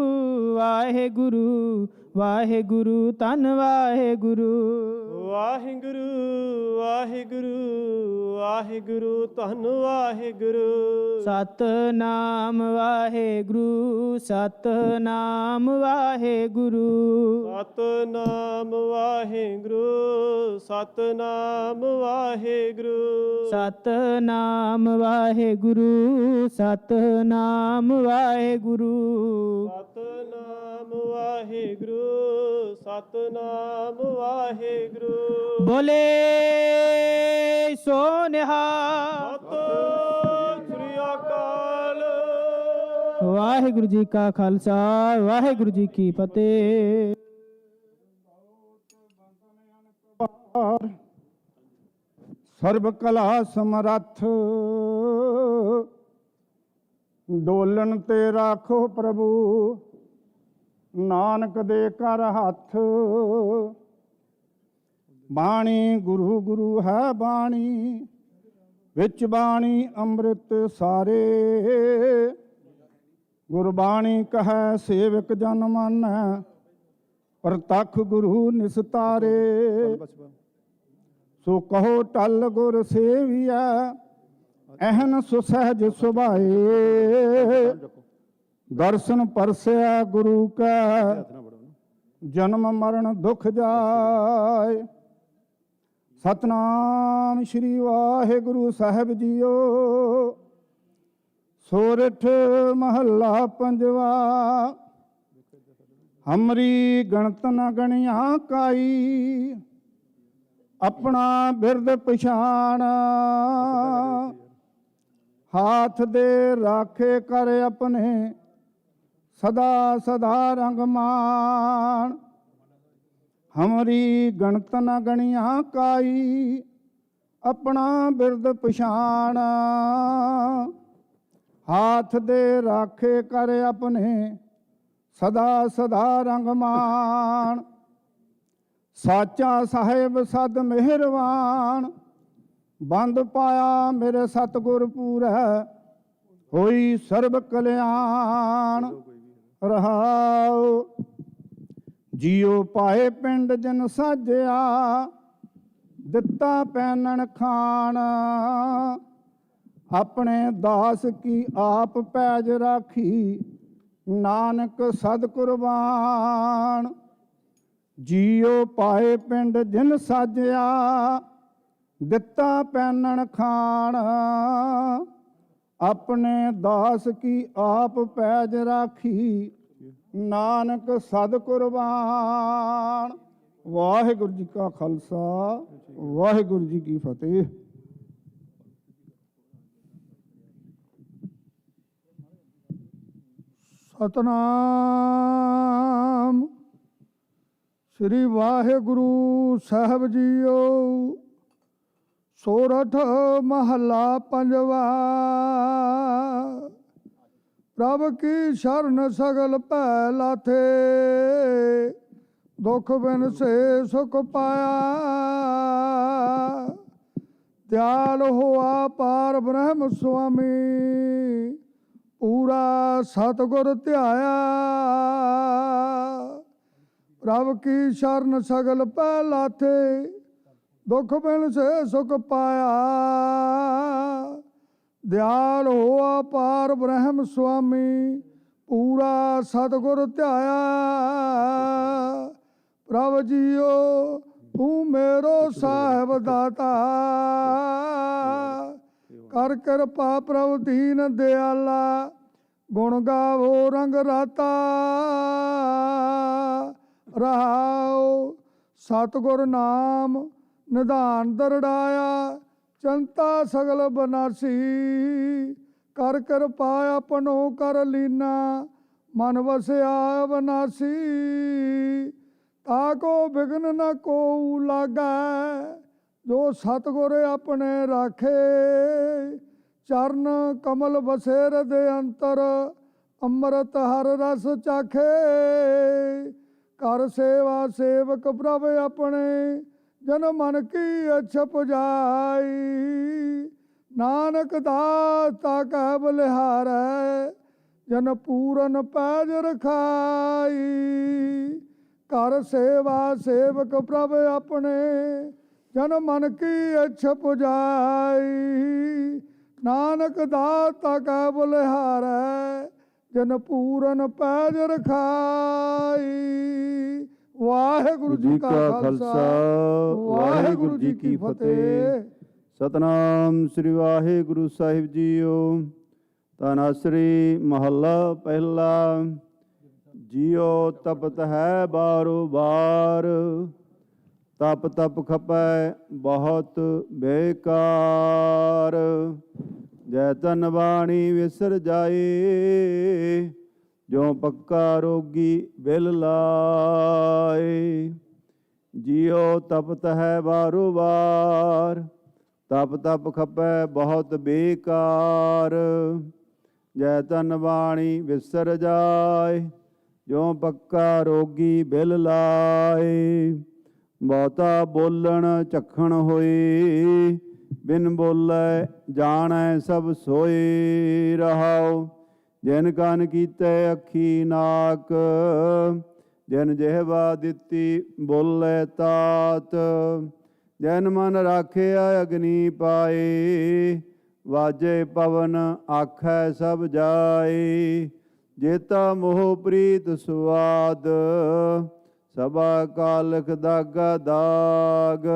ਵਾਹਿਗੁਰੂ ਵਾਹਿਗੁਰੂ ਧੰਨ ਵਾਹਿਗੁਰੂ ਵਾਹਿਗੁਰੂ ਵਾਹਿਗੁਰੂ ਵਾਹਿਗੁਰੂ ਧੰਨ ਵਾਹਿਗੁਰੂ। ਸਤਨਾਮ ਵਾਹਿਗੁਰੂ ਸਤਨਾਮ ਵਾਹਿਗੁਰੂ ਸਤਨਾਮ ਵਾਹਿਗੁਰੂ ਸਤਨਾਮ ਵਾਹਿਗੁਰੂ। ਸਤਨਾਮ ਵਾਹਿਗੁਰੂ ਸਤਨਾਮ ਵਾਹਿਗੁਰੂ ਸਤਨਾਮ ਵਾਹਿਗੁਰੂ ਸਤਨਾਮ ਵਾਹਿਗੁਰੂ। ਬੋਲੇ ਸੋ ਨਿਹਾਲ। ਸਤਿ ਸ੍ਰੀ ਅਕਾਲ। ਵਾਹਿਗੁਰੂ ਜੀ ਕਾ ਖਾਲਸਾ ਵਾਹਿਗੁਰੂ ਜੀ ਕੀ ਫਤਿਹ। ਸਰਬ ਕਲਾ ਸਮਰੱਥ ਡੋਲਣ ਤੇ ਰਾਖੋ ਪ੍ਰਭੂ ਨਾਨਕ ਦੇ ਕਰ ਹੱਥ। ਬਾਣੀ ਗੁਰੂ ਗੁਰੂ ਹੈ ਬਾਣੀ ਵਿੱਚ ਬਾਣੀ ਅੰਮ੍ਰਿਤ ਸਾਰੇ। ਗੁਰਬਾਣੀ ਕਹੈ ਸੇਵਕ ਜਨ ਮਾਨੈ ਪ੍ਰਤੱਖ ਗੁਰੂ ਨਿਸਤਾਰੇ। ਸੋ ਕਹੋ ਟਲ ਗੁਰ ਸੇਵੀਐ ਐਹਨ ਸੁਸਹਿਜ ਸੁਭਾਏ। ਦਰਸ਼ਨ ਪਰਸਿਆ ਗੁਰੂ ਕੈ ਜਨਮ ਮਰਨ ਦੁਖ ਜਾਏ। ਸਤਨਾਮ ਸ਼੍ਰੀ ਵਾਹਿਗੁਰੂ ਸਾਹਿਬ ਜੀਓ। ਸੋਰਠ ਮਹੱਲਾ ਪੰਜਵਾ। ਹਮਰੀ ਗਣਤ ਨ ਗਣਿਆ ਕਾਈ ਆਪਣਾ ਬਿਰਦ ਪਛਾਣ। ਹਾਥ ਦੇ ਰਾਖੇ ਕਰ ਆਪਣੇ ਸਦਾ ਸਦਾ ਰੰਗ ਮਾਨ। ਹਮਰੀ ਗਣਤ ਨ ਗਣਿਆ ਕਾਈ ਆਪਣਾ ਬਿਰਦ ਪਛਾਣ। ਹਾਥ ਦੇ ਰਾਖੇ ਕਰ ਆਪਣੇ ਸਦਾ ਸਦਾ ਰੰਗ ਮਾਨ। ਸਾਚਾ ਸਾਹਿਬ ਸਦ ਮਿਹਰਵਾਨ ਬੰਦ ਪਾਇਆ ਮੇਰੇ ਸਤਿਗੁਰ ਪੂਰੈ ਹੋਈ ਸਰਬ ਕਲਿਆਣ। ਰਹਾਉ ਜੀਉ ਪਾਏ ਪਿੰਡ ਜਿਨ ਸਾਜਿਆ ਦਿੱਤਾ ਪੈਨਣ ਖਾਣ। ਆਪਣੇ ਦਾਸ ਕੀ ਆਪ ਪੈਜ ਰਾਖੀ ਨਾਨਕ ਸਦ ਕੁਰਬਾਨ। ਜੀਉ ਪਾਏ ਪਿੰਡ ਜਿਨ ਸਾਜਿਆ ਦਿੱਤਾ ਪੈਨਣ ਖਾਣ। ਆਪਣੇ ਦਾਸ ਕੀ ਆਪ ਪੈਜ ਰਾਖੀ ਨਾਨਕ ਸਦ ਕੁਰਬਾਨ। ਵਾਹਿਗੁਰੂ ਜੀ ਕਾ ਖਾਲਸਾ ਵਾਹਿਗੁਰੂ ਜੀ ਕੀ ਫਤਿਹ। ਸਤਨਾਮ ਸ੍ਰੀ ਵਾਹਿਗੁਰੂ ਸਾਹਿਬ ਜੀਓ। ਸੋਰਠ ਮਹੱਲਾ ਪੰਜਵਾ। ਪ੍ਰਭ ਕੀ ਸ਼ਰਨ ਸਗਲ ਭੈ ਲਾਥੇ ਦੁਖ ਬਿਨ ਸੇ ਸੁਖ ਪਾਇਆ। ਦਿਆਲ ਹੋਆ ਪਾਰ ਬ੍ਰਹਮ ਸੁਆਮੀ ਪੂਰਾ ਸਤਿਗੁਰ ਧਿਆਇਆ। ਪ੍ਰਭ ਕੀ ਸ਼ਰਨ ਸਗਲ ਪੈ ਲਾਥੇ ਦੁਖ ਬਿਨ ਸੇ ਸੁਖ ਪਾਇਆ। ਦਿਆਲ ਹੋਆ ਪਾਰ ਬ੍ਰਹਮ ਸੁਆਮੀ ਪੂਰਾ ਸਤਿਗੁਰ ਧਿਆਇਆ। ਪ੍ਰਭ ਜੀਓ ਤੂੰ ਮੇਰੋ ਸਾਹਿਬ ਦਾਤਾ ਕਰ ਕਿਰਪਾ ਪ੍ਰਭ ਦੀਨ ਦਿਆਲਾ। ਗੁਣ ਗਾਵੋ ਰੰਗ ਰਾਤਾ ਰਹਾਓ। ਸਤਿਗੁਰ ਨਾਮ ਨਿਧਾਨ ਦਰੜਾਇਆ, ਚੰਤਾ ਸਗਲ ਬਨਾਸੀ। ਕਰ ਕਿਰਪਾ ਆਪਣੋ ਕਰ ਲੀਨਾ, ਮਨ ਵਸਿਆ ਅਵਨਾਸੀ। ਤਾਕੋ ਬਿਗਨ ਨ ਕੋਉ ਲਾਗੈ, ਜੋ ਸਤਿਗੁਰ ਆਪਣੇ ਰਾਖੇ। ਚਰਨ ਕਮਲ ਬਸੇ ਹਿਰਦੇ ਅੰਤਰ, ਅੰਮ੍ਰਿਤ ਹਰ ਰਸ ਚਾਖੇ। ਕਰ ਸੇਵਾ ਸੇਵਕ ਪ੍ਰਭ ਆਪਣੇ, ਜਨ ਮਨ ਕੀ ਅੱਛ ਪੁਜਾਈ। ਨਾਨਕ ਦਾਤਾ ਕੈ ਬਲਿਹਾਰੈ, ਜਨ ਪੂਰਨ ਪੈਜ ਰਖਾਈ। ਕਰ ਸੇਵਾ ਸੇਵਕ ਪ੍ਰਭ ਆਪਣੇ, ਜਨ ਮਨ ਕੀ ਅੱਛ ਪੁਜਾਈ। ਨਾਨਕ ਦਾਤਾ ਕੈ ਬਲਿਹਾਰੈ, ਜਨ ਪੂਰਨ ਪੈਜ ਰਖਾਈ। ਵਾਹਿਗੁਰੂ ਜੀ ਕਾ ਖਾਲਸਾ, ਵਾਹਿਗੁਰੂ ਜੀ ਕੀ ਫਤਿਹ। ਸਤਨਾਮ ਸ੍ਰੀ ਵਾਹਿਗੁਰੂ ਸਾਹਿਬ ਜੀਓ। ਤਨਾਸਰੀ ਮਹੱਲਾ ਪਹਿਲਾ। ਜੀਉ ਤਪਤ ਹੈ ਬਾਰੋ ਬਾਰ, ਤਪ ਤਪ ਖਪੈ ਬਹੁਤ ਬੇਕਾਰ। ਜੈ ਤਨ ਬਾਣੀ ਵਿਸਰ ਜਾਏ, ਜੋ ਪੱਕਾ ਰੋਗੀ ਬਿਲ ਲਾਏ। ਜੀਉ ਤਪਤ ਹੈ ਬਾਰੋ ਬਾਰ, ਤਪ ਤਪ ਖਪੈ ਬਹੁਤ ਬੇਕਾਰ। ਜੈ ਤਨ ਬਾਣੀ ਵਿਸਰ ਜਾਏ, ਜੋ ਪੱਕਾ ਰੋਗੀ ਬਿਲ ਲਾਏ। ਬਹੁਤਾ ਬੋਲਣ ਝਖਣ ਹੋਏ, ਬਿਨ ਬੋਲੇ ਜਾਣੈ ਸਭ ਸੋਏ। ਰਹਾਉ ਜਿਨ ਕਨ ਕੀਤੇ ਅੱਖੀ ਨਾਕ, ਜਿਨ ਜਿਹਵਾ ਦਿੱਤੀ ਬੋਲੇ ਤਾਤ। ਜਨ ਮਨ ਰਾਖਿਆ ਅਗਨੀ ਪਾਏ, ਵਾਜੇ ਪਵਨ ਆਖੈ ਸਭ ਜਾਏ। ਜੇਤਾ ਮੋਹ ਪ੍ਰੀਤ ਸੁਆਦ, ਸਭਾ ਕਾਲਖ ਦਾਗਾ ਦਾਗ।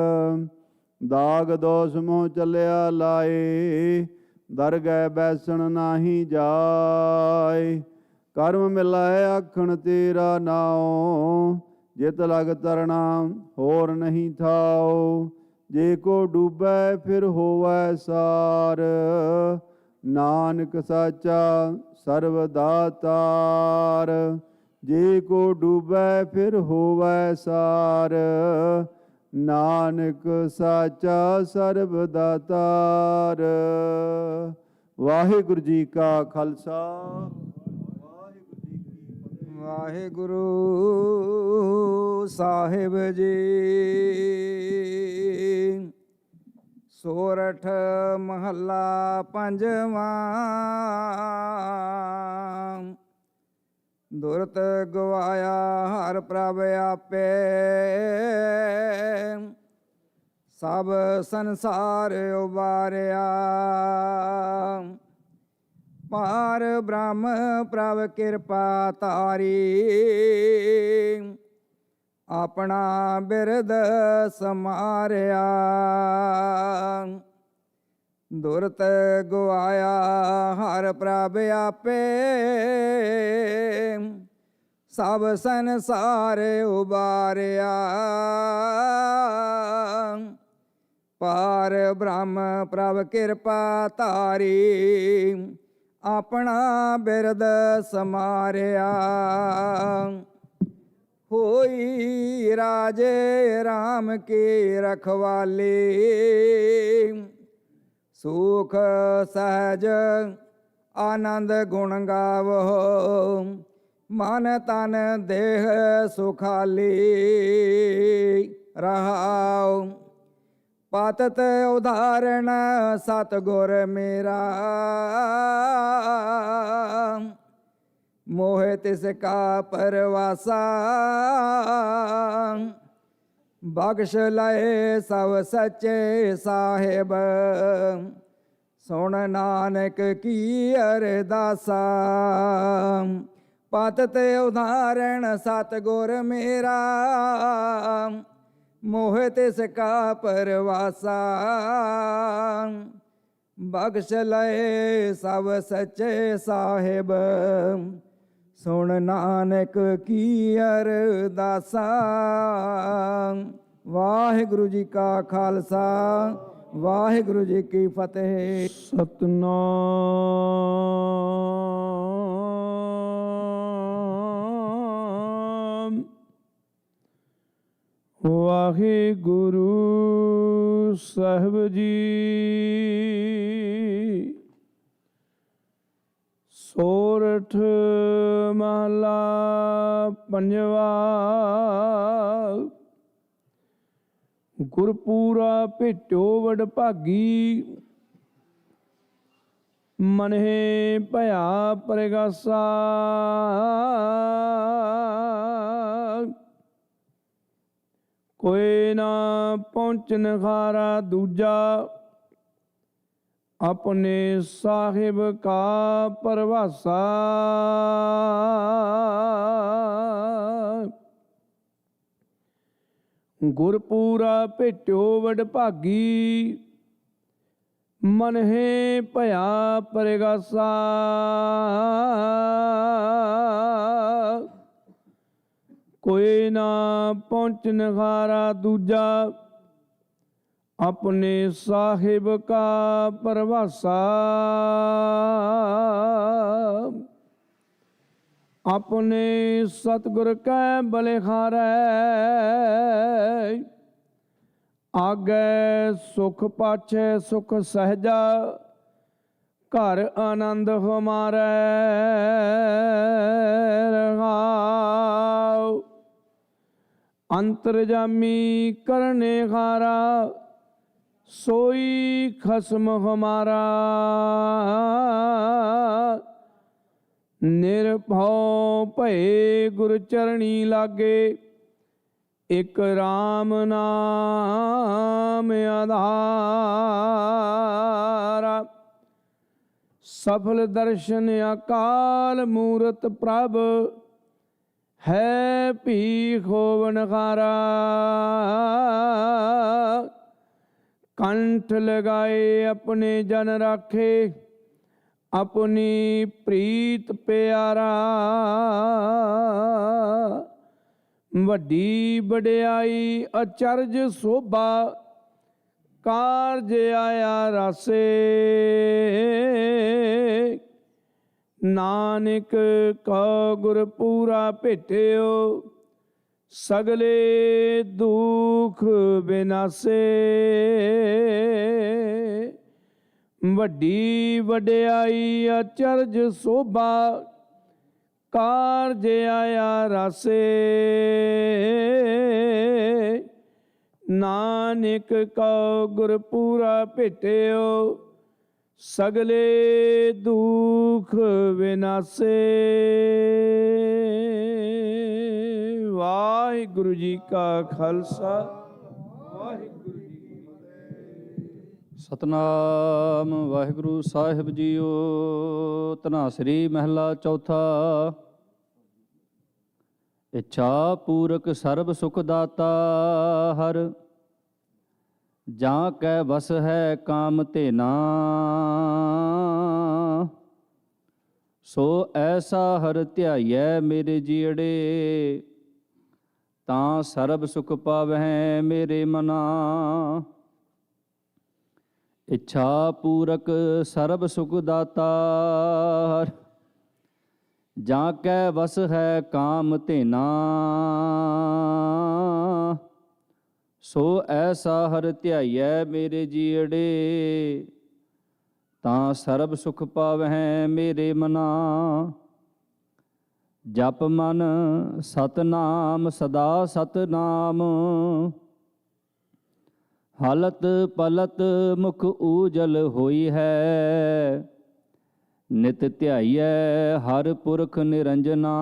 ਦਾਗ ਦੋਸ ਮੋਹ ਚੱਲਿਆ ਲਾਏ, ਦਰਗਹਿ ਬੈਸਣ ਨਾਹੀ ਜਾਏ। ਕਰਮ ਮਿਲਾਏ ਆਖਣ ਤੇਰਾ ਨਾਉ, ਜਿਤ ਲਗ ਤਰਣਾ ਹੋਰ ਨਹੀਂ ਥਾਉ। ਜੇ ਕੋ ਡੂਬੈ ਫਿਰ ਹੋਵੈ ਸਾਰ, ਨਾਨਕ ਸਾਚਾ ਸਰਬ ਦਾਤਾਰ। ਜੇ ਕੋ ਡੂਬੈ ਫਿਰ ਹੋਵੈ ਸਾਰ, ਨਾਨਕ ਸਾਚਾ ਸਰਬ ਦਾਤਾਰ। ਵਾਹਿਗੁਰੂ ਜੀ ਕਾ ਖਾਲਸਾ, ਵਾਹਿਗੁਰੂ ਸਾਹਿਬ ਜੀ। ਸੋਰਠ ਮਹੱਲਾ ਪੰਜਵਾਂ। ਦੁਰਤ ਗਵਾਇਆ ਹਰ ਪ੍ਰਭ ਆਪੇ, ਸਭ ਸੰਸਾਰ ਉਬਾਰਿਆ। ਪਾਰ ਬ੍ਰਹਮ ਪ੍ਰਭ ਕਿਰਪਾ ਧਾਰੀ, ਆਪਣਾ ਬਿਰਦ ਸਮਾਰਿਆ। ਦੁਰਤ ਗਵਾਇਆ ਹਰ ਪ੍ਰਭ ਆਪੇ, ਸਭ ਸੰਸਾਰ ਉਬਾਰਿਆ। ਪਾਰ ਬ੍ਰਹਮ ਪ੍ਰਭ ਕਿਰਪਾ ਧਾਰੀ, ਆਪਣਾ ਬਿਰਦ ਸਮਾਰਿਆ। ਹੋਈ ਰਾਜੇ ਰਾਮ ਕੀ ਰਖਵਾਲੀ, ਸੁਖ ਸਹਿਜ ਆਨੰਦ ਗੁਣ ਗਾਵੋ। ਮਨ ਤਨ ਦੇਹ ਸੁਖਾਲੀ, ਰਹਾਉ ਪਤਿਤ ਉਦਾਹਰਣ ਸਤਿਗੁਰ ਮੇਰਾ। ਮੋਹਿ ਤਿਸ ਕਾ ਪਰਵਾਸਾ, ਬਖਸ਼ ਲਏ ਸਭ ਸੱਚੇ ਸਾਹਿਬ। ਸੁਣ ਨਾਨਕ ਕੀ ਅਰਦਾਸਾ, ਪਤਿਤ ਉਦਾਹਰਣ ਸਤਿਗੁਰ ਮੇਰਾ। ਮੋਹਿ ਤਿਸ ਕਾ ਪਰਵਾਸਾ, ਬਖਸ਼ ਲਏ ਸਭ ਸੱਚੇ ਸਾਹਿਬ। ਸੁਣ ਨਾਨਕ ਕੀ ਅਰਦਾਸਾ। ਵਾਹਿਗੁਰੂ ਜੀ ਕਾ ਖਾਲਸਾ ਵਾਹਿਗੁਰੂ ਜੀ ਕੀ ਫਤਿਹ। ਸਤਨਾਮ ਵਾਹਿਗੁਰੂ ਸਾਹਿਬ ਜੀ। ਸੋਰਠ ਮਹਲਾ ਪੰਜਵਾ। ਗੁਰਪੂਰਾ ਭੇਟਿਓ ਵਡਭਾਗੀ, ਮਨਹਿ ਭਇਆ ਪ੍ਰਗਾਸਾ। ਕੋਈ ਨਾ ਪਹੁੰਚਨ ਖਾਰਾ ਦੂਜਾ, ਆਪਣੇ ਸਾਹਿਬ ਕਾ ਪਰਵਾਸਾ। ਗੁਰਪੂਰਾ ਭੇਟਿਓ ਵਡਭਾਗੀ, ਮਨਹਿ ਭਇਆ ਪ੍ਰਗਾਸਾ। ਕੋਈ ਨਾ ਪਹੁੰਚਨ ਖਾਰਾ ਦੂਜਾ, ਆਪਣੇ ਸਾਹਿਬ ਕਾ ਪਰਵਾਸਾ। ਆਪਣੇ ਸਤਿਗੁਰ ਕੈ ਬਲਿਹਾਰੈ, ਆਗੈ ਸੁਖ ਪਾਛੈ ਸੁਖ ਸਹਿਜਾ। ਘਰ ਆਨੰਦ ਹਮਾਰੈ ਰਹਾਉ। ਅੰਤਰਜਾਮੀ ਕਰਨੇ ਹਾਰਾ, ਸੋਈ ਖਸਮ ਹਮਾਰਾ। ਨਿਰਭਉ ਭਏ ਗੁਰ ਚਰਣੀ ਲਾਗੇ, ਇਕ ਰਾਮ ਨਾਮ ਆਧਾਰਾ। ਸਫਲ ਦਰਸ਼ਨ ਅਕਾਲ ਮੂਰਤ ਪ੍ਰਭ, ਹੈ ਭੀਖ ਹੋਵਨਹਾਰਾ। ਕੰਠ ਲਗਾਏ ਆਪਣੇ ਜਨ ਰਾਖੇ, ਆਪਣੀ ਪ੍ਰੀਤ ਪਿਆਰਾ। ਵੱਡੀ ਵਡਿਆਈ ਅਚਰਜ ਸੋਭਾ, ਕਾਰਜ ਆਇਆ ਰਾਸੇ। ਨਾਨਕ ਕਉ ਗੁਰਪੂਰਾ ਭੇਟਿਓ, ਸਗਲੇ ਦੁਖ ਬਿਨਾਸੇ। ਵੱਡੀ ਵਡਿਆਈ ਅਚਰਜ ਸੋਭਾ, ਕਾਰਜ ਆਇਆ ਰਾਸੇ। ਨਾਨਕ ਕਉ ਗੁਰਪੂਰਾ ਭੇਟਿਓ, ਸਗਲੇ ਦੁਖ ਵਿਨਾਸੇ। ਵਾਹਿਗੁਰੂ ਜੀ ਕਾ ਖਾਲਸਾ ਵਾਹਿਗੁਰੂ ਜੀ ਕੀ ਫਤਿਹ। ਸਤਨਾਮ ਵਾਹਿਗੁਰੂ ਸਾਹਿਬ ਜੀਓ। ਧਨਾਸਰੀ ਮਹਿਲਾ ਚੌਥਾ। ਇੱਛਾ ਪੂਰਕ ਸਰਬ ਸੁਖ ਦਾਤਾ ਹਰ, ਜਾਂ ਕੈ ਵਸ ਹੈ ਕਾਮ ਧੇਨਾ। ਸੋ ਐਸਾ ਹਰ ਧਿਆਈਐ ਮੇਰੇ ਜੀੜੇ, ਤਾਂ ਸਰਬ ਸੁਖ ਪਾਵਹਿ ਮੇਰੇ ਮਨਾ। ਇੱਛਾ ਪੂਰਕ ਸਰਬ ਸੁਖ ਦਾਤਾ ਹਰ, ਜਾਂ ਕੈ ਵਸ ਹੈ ਕਾਮ ਧੇਨਾ। ਸੋ ਐਸਾ ਹਰ ਧਿਆਈਐ ਮੇਰੇ ਜੀੜੇ, ਤਾਂ ਸਰਬ ਸੁਖ ਪਾਵਹਿ ਮੇਰੇ ਮਨਾ। ਜਪ ਮਨ ਸਤਨਾਮ ਸਦਾ ਸਤਨਾਮ, ਹਲਤ ਪਲਤ ਮੁਖ ਊਜਲ ਹੋਈ ਹੈ। ਨਿਤ ਧਿਆਈਐ ਹਰ ਪੁਰਖ ਨਿਰੰਜਨਾ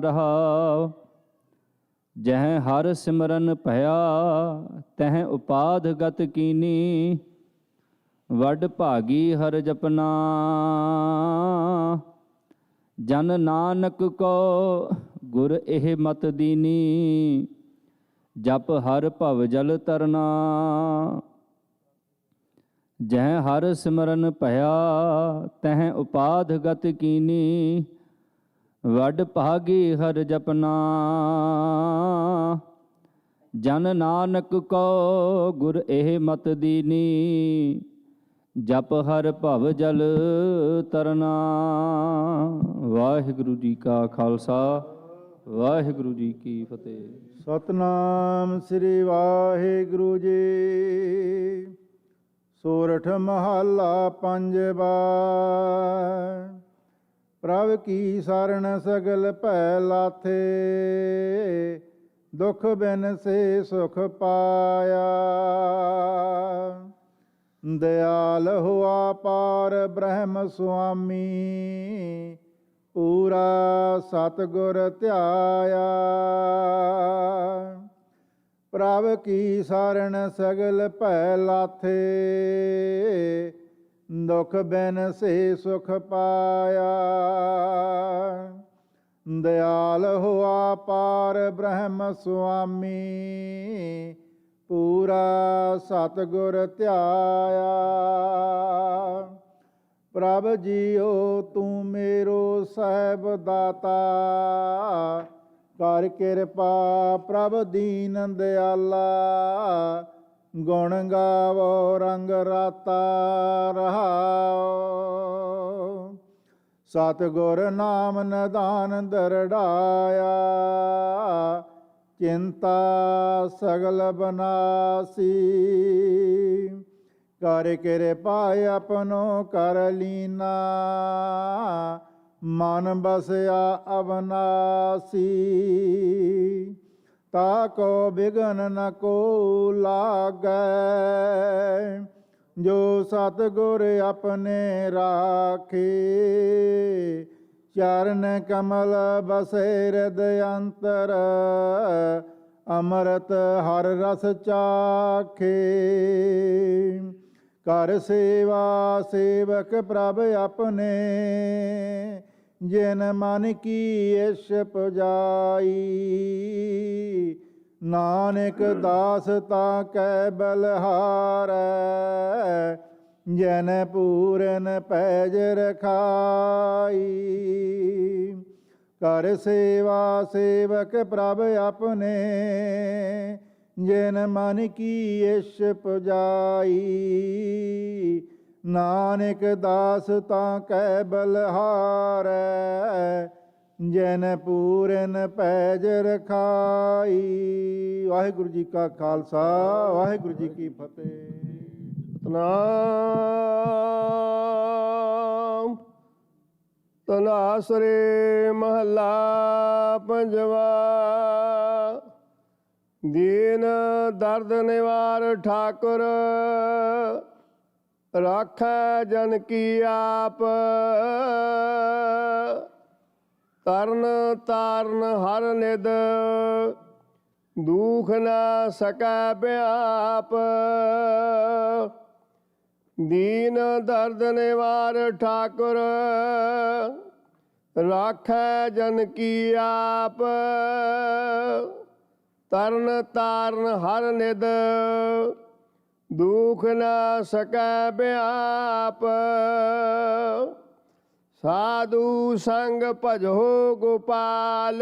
ਰਹਾਉ। ਜਹ ਹਰ ਸਿਮਰਨ ਭਇਆ, ਤਹ ਉਪਾਧ ਗਤ ਕੀਨੀ। ਵੱਡ ਭਾਗੀ ਹਰ ਜਪਨਾ, ਜਨ ਨਾਨਕ ਕੋ ਗੁਰ ਇਹ ਮਤ ਦੀਨੀ। ਜਪ ਹਰ ਭਵ ਜਲ ਤਰਨਾ, ਜਹ ਹਰ ਸਿਮਰਨ ਭਇਆ, ਤਹ ਉਪਾਧ ਗਤ ਕੀਨੀ। ਵੱਡ ਭਾਗੀ ਹਰ ਜਪਨਾ, ਜਨ ਨਾਨਕ ਕੋ ਗੁਰ ਇਹ ਮਤ ਦੀਨੀ, ਜਪ ਹਰ ਭਵ ਜਲ ਤਰਨਾ। ਵਾਹਿਗੁਰੂ ਜੀ ਕਾ ਖਾਲਸਾ, ਵਾਹਿਗੁਰੂ ਜੀ ਕੀ ਫਤਿਹ। ਸਤਨਾਮ ਸ੍ਰੀ ਵਾਹਿਗੁਰੂ ਜੀ। ਸੋਰਠ ਮਹੱਲਾ ਪੰਜਵਾ। ਪ੍ਰਭ ਕੀ ਸਰਣ ਸਗਲ ਭੈ ਲਾਥੇ, ਦੁਖ ਬਿਨ ਸੇ ਸੁਖ ਪਾਇਆ। ਦਿਆਲ ਹੁਆ ਪਾਰ ਬ੍ਰਹਮ ਸੁਆਮੀ, ਪੂਰਾ ਸਤਿਗੁਰ ਧਿਆਇਆ। ਪ੍ਰਭ ਕੀ ਸਰਣ ਸਗਲ ਭੈ ਲਾਥੇ, ਦੁਖ ਬਿਨ ਸੇ ਸੁਖ ਪਾਇਆ। ਦਿਆਲ ਹੁਆ ਪਾਰ ਬ੍ਰਹਮ ਸੁਆਮੀ, ਪੂਰਾ ਸਤਿਗੁਰ ਧਿਆਇਆ। ਪ੍ਰਭ ਜੀਓ ਤੂੰ ਮੇਰੋ ਸਹਿਬ ਦਾਤਾ, ਕਰ ਕਿਰਪਾ ਪ੍ਰਭ ਦੀਨ ਦਿਆਲਾ। ਗੁਣ ਗਾਵੋ ਰੰਗ ਰਾਤਾ ਰਹਾਓ, ਸਤਿਗੁਰ ਨਾਮ ਨਿਧਾਨ ਦਰੜਾਇਆ। ਚਿੰਤਾ ਸਗਲ ਬਨਾਸੀ, ਕਰ ਕਿਰਪਾ ਆਪਨੋ ਕਰ ਲੀਨਾ। ਮਨ ਬਸਿਆ ਅਵਨਾਸੀ, ਤਾ ਕੋ ਬਿਗਨ ਨ ਕੋ ਲਾਗੈ। ਜੋ ਸਤਿਗੁਰ ਆਪਣੇ ਰਾਖੇ, ਚਰਨ ਕਮਲ ਬਸੇ ਹਿਰਦਿ ਅੰਤਰ। ਅੰਮ੍ਰਿਤ ਹਰ ਰਸ ਚਾਖੇ, ਕਰ ਸੇਵਾ ਸੇਵਕ ਪ੍ਰਭ ਆਪਣੇ। ਜਿਨ ਮਨ ਕੀ ਇਛ ਪੁਜਾਈ, ਨਾਨਕ ਦਾਸ ਤਾ ਕੈ ਬਲਹਾਰੈ। ਜਨ ਪੂਰਨ ਪੈਜ ਰਖਾਈ, ਕਰ ਸੇਵਾ ਸੇਵਕ ਪ੍ਰਭ ਆਪਣੇ। ਜਿਨ ਮਨ ਕੀ ਇਛ ਪੁਜਾਈ, ਨਾਨਕ ਦਾਸ ਤਾਂ ਕੈ ਬਲਹਾਰੈ। ਜਨ ਪੂਰਨ ਪੈਜ ਰਖਾਈ। ਵਾਹਿਗੁਰੂ ਜੀ ਕਾ ਖਾਲਸਾ, ਵਾਹਿਗੁਰੂ ਜੀ ਕੀ ਫਤਿਹ। ਸਤਿਨਾਮ। ਤਨਾਸਰੇ ਮਹੱਲਾ ਪੰਜਵਾ। ਦੀਨ ਦਰਦ ਨਿਵਾਰ ਠਾਕੁਰ, ਰਾਖੈ ਜਨ ਕੀ ਆਪ। ਤਰਨ ਤਾਰਨ ਹਰ ਨਿਦ, ਦੁਖ ਨਾ ਸਕੈ ਬਿਆਪ। ਦੀਨ ਦਰਦ ਨਿਵਾਰ ਠਾਕੁਰ, ਰਾਖੈ ਜਨ ਕੀ ਆਪ। ਤਰਨ ਤਾਰਨ ਹਰ ਨਿਦ, ਦੁਖ ਨਾ ਸਕੈ ਬਿਆਪ। ਸਾਧੂ ਸੰਗ ਭਜੋ ਗੋਪਾਲ,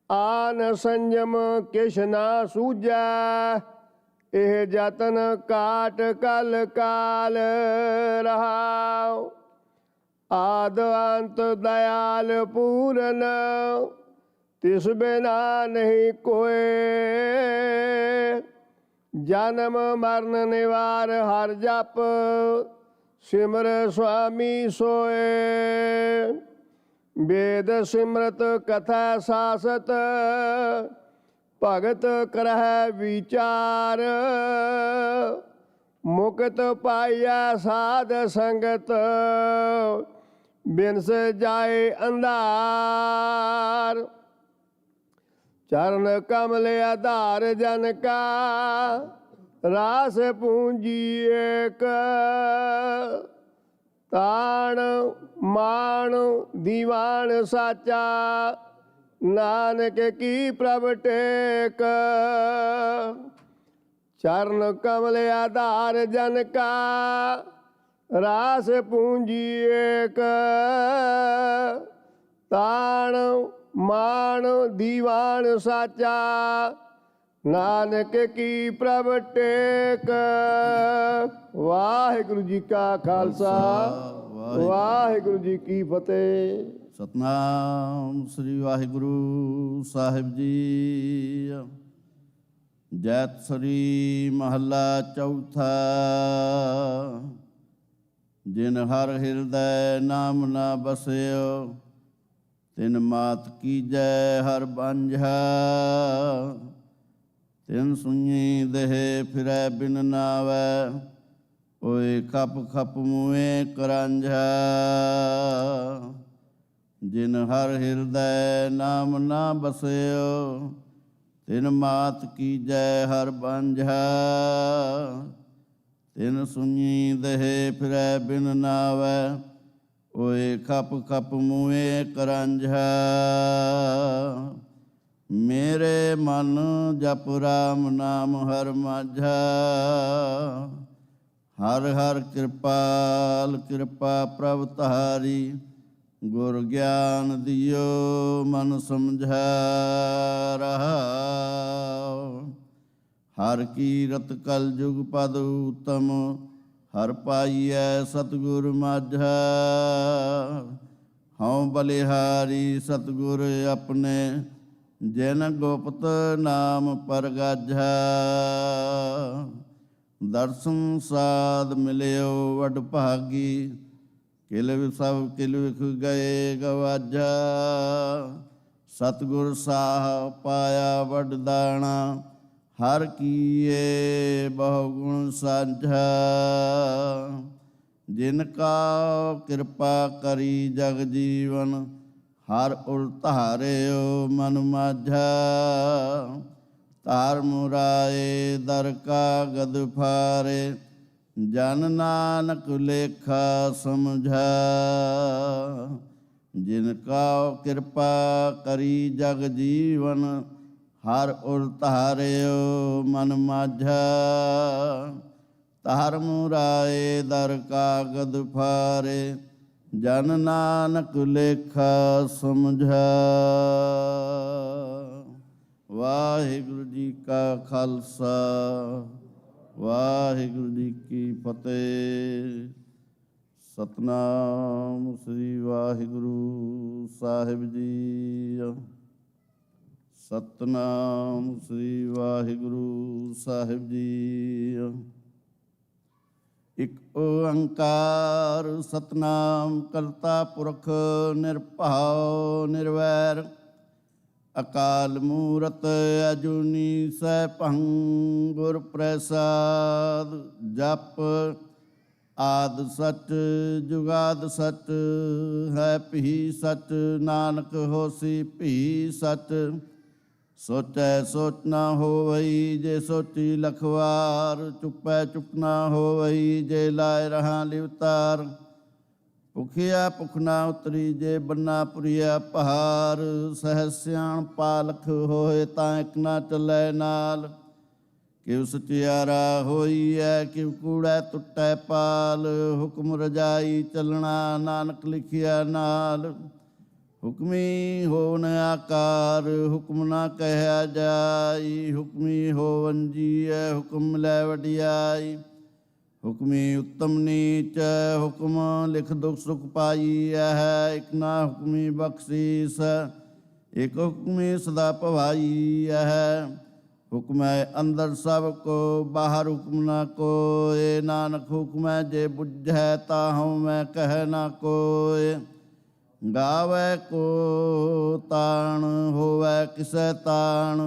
ਆਨ ਸੰਜਮ ਕਿਛ ਨਾ ਸੂਝੈ। ਇਹ ਜਤਨ ਕਾਟ ਕਲ ਕਾਲ ਰਹਾਉ। ਆਦ ਅੰਤ ਦਇਆਲ ਪੂਰਨ, ਤਿਸ ਬਿਨਾ ਨਹੀਂ ਕੋਇ। ਜਨਮ ਮਰਨ ਨਿਵਾਰ ਹਰ ਜਪ, ਸਿਮਰ ਸੁਆਮੀ ਸੋਏ। ਵੇਦ ਸਿਮਰਤ ਕਥਾ ਸਾਸਤ, ਭਗਤ ਕਰਹਿ ਵਿਚਾਰ। ਮੁਕਤ ਪਾਈਐ ਸਾਧ ਸੰਗਤ, ਬਿਨਸ ਜਾਏ ਅੰਧਾਰ। ਚਰਨ ਕਮਲ ਆਧਾਰ ਜਨ ਕਾ, ਰਾਸ ਪੂੰਜੀ ਏਕ। ਤਾਣ ਮਾਣ ਦੀਵਾਨ ਸਾਚਾ, ਨਾਨਕ ਕੀ ਪ੍ਰਭ ਟੇਕ। ਚਰਨ ਕਮਲ ਆਧਾਰ ਜਨ ਕਾ, ਰਾਸ ਪੂੰਜੀ ਏਕ। ਤਾਣ ਮਾਨ ਦੀਵਾਨ ਸਾਚਾ, ਨਾਨਕ ਕੀ ਪ੍ਰਭ ਟੇਕ। ਵਾਹਿਗੁਰੂ ਜੀ ਕਾ ਖਾਲਸਾ, ਵਾਹਿਗੁਰੂ ਜੀ ਕੀ ਫਤਿਹ। ਸਤਨਾਮ ਸ੍ਰੀ ਵਾਹਿਗੁਰੂ ਸਾਹਿਬ ਜੀ। ਜੈਤ ਸ੍ਰੀ ਮਹੱਲਾ ਚੌਥਾ। ਜਿਨ ਹਰ ਹਿਰਦੈ ਨਾਮ ਨਾ ਬਸਿਓ, ਤਿਨ ਮਾਤ ਕੀਜੈ ਹਰ ਬਾਂਝਾ। ਤਿਨ ਸੁਣੀ ਦੇਹ ਫਿਰੈ ਬਿਨ ਨਾਵੈ, ਓਏ ਖਪ ਖਪ ਮੂਏ ਕਰਾਂਝਾ। ਜਿਨ ਹਰ ਹਿਰਦੈ ਨਾਮ ਨਾ ਬਸਿਓ, ਤਿਨ ਮਾਤ ਕੀਜੈ ਹਰ ਬਾਂਝਾ। ਤਿਨ ਸੁਣੀ ਦੇਹ ਫਿਰੈ ਬਿਨ ਨਾਵੈ, ਓਏ ਖਪ ਖਪ ਮੂਏ ਕਰਾਂਝਾ। ਮੇਰੇ ਮਨ ਜਪ ਰਾਮ ਨਾਮ ਹਰ ਮਾਝਾ। ਹਰ ਹਰ ਕਿਰਪਾਲ ਕਿਰਪਾ ਪ੍ਰਭ ਤਾਰੀ, ਗੁਰ ਗਿਆਨ ਦਿਓ ਮਨ ਸਮਝਾ ਰਹਾਉ। ਹਰ ਕੀਰਤ ਕਲ ਜੁਗ ਪਦ ਉਤਮ, ਹਰ ਪਾਈਐ ਸਤਿਗੁਰ ਮਾਝਾ। ਹਉ ਬਲਿਹਾਰੀ ਸਤਿਗੁਰ ਆਪਣੇ, ਜਿਨ ਗੁਪਤ ਨਾਮ ਪਰਗਾਝਾ। ਦਰਸ਼ਨ ਸਾਧ ਮਿਲਿਓ ਵਡ ਭਾਗੀ, ਕਿਲ ਸਭ ਕਿਲ ਵਿਖ ਗਏ ਗਵਾਝਾ। ਸਤਿਗੁਰ ਸਾਹ ਪਾਇਆ ਵਡ ਦਾਣਾ, ਹਰ ਕੀਏ ਬਹੁ ਗੁਣ ਸਾਂਝਾ। ਜਿਨ ਕਾ ਕਿਰਪਾ ਕਰੀ ਜਗ ਜੀਵਨ, ਹਰ ਉਲਤਾਰਿਓ ਮਨ ਮਾਝਾ। ਧਾਰ ਮੁਰਾਏ ਦਰ ਕਾਗਦ ਫਾਰੇ, ਜਨ ਨਾਨਕ ਲੇਖਾ ਸਮਝਾ। ਜਿਨ ਕਾ ਕਿਰਪਾ ਕਰੀ ਜਗ ਜੀਵਨ, ਹਰ ਉਲਤਾਰਿਓ ਮਨ ਮਾਝਾ। ਧਾਰ ਮੁਰਾਏ ਦਰ ਕਾਗਦ ਫਾਰੇ, ਜਨ ਨਾਨਕ ਲੇਖਾ ਸਮਝਾ। ਵਾਹਿਗੁਰੂ ਜੀ ਕਾ ਖਾਲਸਾ, ਵਾਹਿਗੁਰੂ ਜੀ ਕੀ ਫਤਿਹ। ਸਤਨਾਮ ਸ੍ਰੀ ਵਾਹਿਗੁਰੂ ਸਾਹਿਬ ਜੀ। ਸਤਨਾਮ ਸ੍ਰੀ ਵਾਹਿਗੁਰੂ ਸਾਹਿਬ ਜੀ। ਇਕ ਓੰਕਾਰ ਸਤਨਾਮ ਕਰਤਾ ਪੁਰਖ ਨਿਰਭਉ ਨਿਰਵੈਰ, ਅਕਾਲ ਮੂਰਤ ਅਜੂਨੀ ਸੈਭੰ ਗੁਰ ਪ੍ਰਸਾਦ। ਜਪ ਆਦਿ ਸਚ ਜੁਗਾਦਿ ਸਚ, ਹੈ ਭੀ ਸਚ ਨਾਨਕ ਹੋਸੀ ਭੀ ਸਚ। ਸੋਚੈ ਸੋਚ ਨਾ ਹੋਵਈ, ਜੇ ਸੋਚੀ ਲਖਵਾਰ। ਚੁੱਪੈ ਚੁੱਪ ਨਾ ਹੋਵਈ, ਜੇ ਲਾਇ ਰਹਾ ਲਿਵਤਾਰ। ਭੁਖਿਆ ਭੁਖ ਨਾ ਉਤਰੀ, ਜੇ ਬੰਨਾ ਪੁਰੀਆ ਪਹਾਰ। ਸਹਿ ਸਿਆਣ ਪਾਲਖ ਹੋਏ, ਤਾਂ ਇੱਕ ਨਾ ਚੱਲੈ ਨਾਲ। ਕਿਵ ਸਚਿਆਰਾ ਹੋਈਐ, ਕਿਵ ਕੂੜੈ ਟੁੱਟੈ ਪਾਲ। ਹੁਕਮ ਰਜਾਈ ਚੱਲਣਾ, ਨਾਨਕ ਲਿਖਿਆ ਨਾਲ। ਹੁਕਮੀ ਹੋਵਨ ਆਕਾਰ, ਹੁਕਮ ਨਾ ਕਹਿਆ ਜਾਈ। ਹੁਕਮੀ ਹੋਵਨ ਜੀਐ, ਹੁਕਮ ਲੈ ਵਡਿਆਈ। ਹੁਕਮੀ ਉੱਤਮ ਨੀਚ, ਹੁਕਮ ਲਿਖ ਦੁਖ ਸੁਖ ਪਾਈ ਹੈ। ਇਕ ਨਾ ਹੁਕਮੀ ਬਖਸ਼ੀਸ, ਇਕ ਹੁਕਮੀ ਸਦਾ ਭਵਾਈ ਹੈ। ਹੁਕਮ ਹੈ ਅੰਦਰ ਸਭ ਕੋ, ਬਾਹਰ ਹੁਕਮ ਨਾ ਕੋਇ। ਨਾਨਕ ਹੁਕਮ ਹੈ ਜੇ ਬੁਝੈ, ਤਾਹਉ ਮੈਂ ਕਹਿ ਨਾ ਕੋਇ। ਗਾਵੈ ਕੋ ਤਾਣ, ਹੋਵੈ ਕਿਸੈ ਤਾਣ।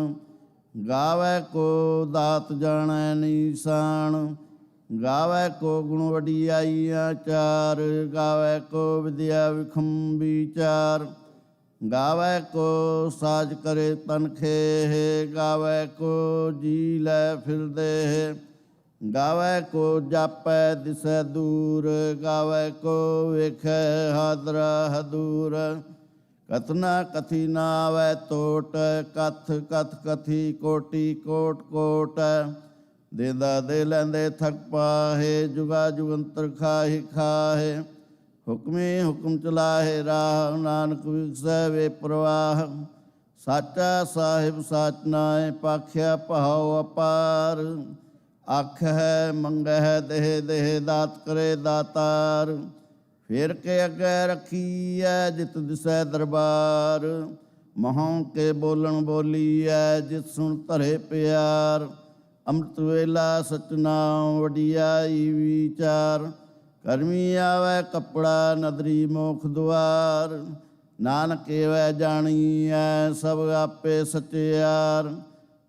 ਗਾਵੈ ਕੋ ਦਾਤ ਜਾਣੈ ਨੀਸਾਨ। ਗਾਵੈ ਕੋ ਗੁਣ ਵਡਿਆਈਆਂ ਚਾਰ। ਗਾਵੈ ਕੋ ਵਿਦਿਆ ਵਿਖਮ ਵਿਚਾਰ। ਗਾਵੈ ਕੋ ਸਾਜ ਕਰੇ ਤਨਖੇ। ਗਾਵੈ ਕੋ ਜੀ ਲੈ ਫਿਰਦੇ। ਗਾਵੈ ਕੋ ਜਾਪੈ ਦਿਸੈ ਦੂਰ। ਗਾਵੈ ਕੋ ਵੇਖੈ ਹਾਦਰਾ ਹਦੂਰ। ਕਥਨਾ ਕਥੀ ਨਾ ਆਵੈ ਟੋਟ। ਕਥ ਕਥ ਕਥੀ ਕੋਟੀ ਕੋਟ ਕੋਟ। ਦੇਂਦਾ ਦੇ ਲੈਂਦੇ ਥਕ ਪਾਹੇ। ਜੁਗਾ ਜੁਗੰਤਰ ਖਾਹੀ ਖਾਹੇ। ਹੁਕਮੇ ਹੁਕਮ ਚਲਾਹੇ ਰਾਹ, ਨਾਨਕ ਵਿਗਸੈ ਵੇ ਪ੍ਰਵਾਹ। ਸਾਚਾ ਸਾਹਿਬ ਸਾਚ ਨਾਇ, ਪਾਖਿਆ ਭਾਉ ਅਪਾਰ। ਆਖਹਿ ਮੰਗਹਿ ਦੇਹ ਦੇਹ, ਦਾਤ ਕਰੇ ਦਾਤਾਰ। ਫਿਰ ਕੇ ਅੱਗੇ ਰੱਖੀਐ, ਜਿਤ ਦਿਸੈ ਦਰਬਾਰ। ਮਹਾਂ ਕੇ ਬੋਲਣ ਬੋਲੀਐ, ਜਿਤ ਸੁਣ ਧਰੇ ਪਿਆਰ। ਅੰਮ੍ਰਿਤ ਵੇਲਾ ਸਚਨਾਮ, ਵਡਿਆਈ ਵਿਚਾਰ। ਕਰਮੀ ਆਵੈ ਕੱਪੜਾ, ਨਦਰੀ ਮੋਖ ਦੁਆਰ। ਨਾਨਕ ਏਵੈ ਜਾਣੀਐ, ਸਭ ਆਪੇ ਸਚਿਆਰ।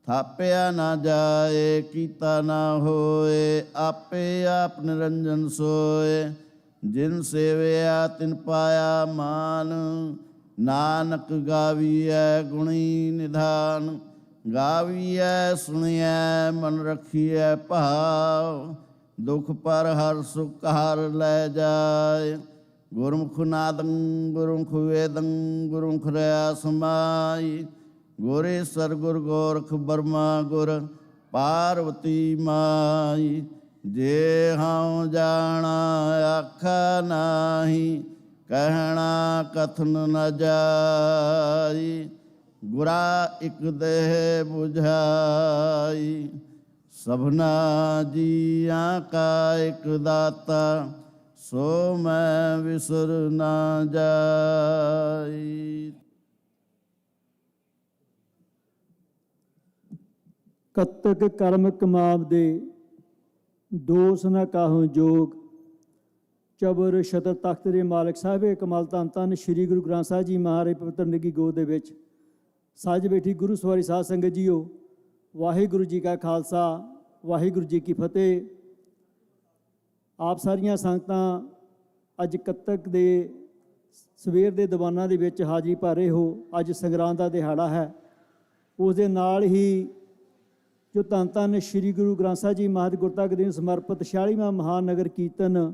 ਥਾਪਿਆ ਨਾ ਜਾਏ, ਕੀਤਾ ਨਾ ਹੋਏ, ਆਪੇ ਆਪ ਨਿਰੰਜਨ ਸੋਏ। ਜਿਨ ਸੇਵਿਆ ਤਿਨ ਪਾਇਆ ਮਾਨ, ਨਾਨਕ ਗਾਵੀਐ ਗੁਣੀ ਨਿਧਾਨ। ਗਾਵੀਐ ਸੁਣੀਐ, ਮਨ ਰਖੀਐ ਭਾਵ। ਦੁਖ ਪਰ ਹਰ ਸੁਖ ਹਰ ਲੈ ਜਾਏ। ਗੁਰਮੁਖ ਨਾਦੰ ਗੁਰਮੁਖ ਵੇਦੰ, ਗੁਰਮੁਖ ਰਿਆ ਸਮਾਈ। ਗੁਰੇਸਰ ਗੁਰ ਗੋਰਖ ਬਰਮਾ, ਗੁਰ ਪਾਰਵਤੀ ਮਾਈ। ਜੇ ਹਉ ਜਾਣਾ ਆਖਾ ਨਾਹੀ, ਕਹਿਣਾ ਕਥਨ ਨ ਜਾਈ। ਗੁਰਾ ਇਕ ਦੇਹ ਬੁਝਾਈ, ਸਭਨਾ ਜੀਆਂ ਕਾ ਇਕ ਦਾਤਾ। ਸੋ ਮੈਂ ਵਿਸਰ ਨਾ ਜਾਈ। ਕਤਕ ਕਰਮ ਕਮਾਵਦੇ, ਦੋਸ ਨ ਕਾਹੂ ਜੋਗ। ਚਬਰ ਸ਼ਤਰ ਤਖਤ ਦੇ ਮਾਲਕ ਸਾਹਿਬ ਕਮਾਲ ਧੰਨ ਧੰਨ ਸ੍ਰੀ ਗੁਰੂ ਗ੍ਰੰਥ ਸਾਹਿਬ ਜੀ ਮਹਾਰਾਜ ਪਵਿੱਤਰ ਨਿੱਘੀ ਗੋਦ ਦੇ ਵਿੱਚ ਸੱਜ ਬੈਠੀ ਗੁਰੂ ਸਵਾਰੀ ਸਾਧ ਸੰਗਤ ਜੀਓ, ਵਾਹਿਗੁਰੂ ਜੀ ਕਾ ਖਾਲਸਾ, ਵਾਹਿਗੁਰੂ ਜੀ ਕੀ ਫਤਿਹ। ਆਪ ਸਾਰੀਆਂ ਸੰਗਤਾਂ ਅੱਜ ਕੱਤਕ ਦੇ ਸਵੇਰ ਦੇ ਦੀਵਾਨਾਂ ਦੇ ਵਿੱਚ ਹਾਜ਼ਰੀ ਭਰ ਰਹੇ ਹੋ। ਅੱਜ ਸੰਗਰਾਂਦ ਦਾ ਦਿਹਾੜਾ ਹੈ। ਉਸ ਦੇ ਨਾਲ ਹੀ ਜੋ ਧੰਨ ਧੰਨ ਸ੍ਰੀ ਗੁਰੂ ਗ੍ਰੰਥ ਸਾਹਿਬ ਜੀ ਮਹਾਰਾਜ ਗੁਰਤਕ ਦਿਨ ਸਮਰਪਿਤ 46ਵਾਂ ਮਹਾਨਗਰ ਕੀਰਤਨ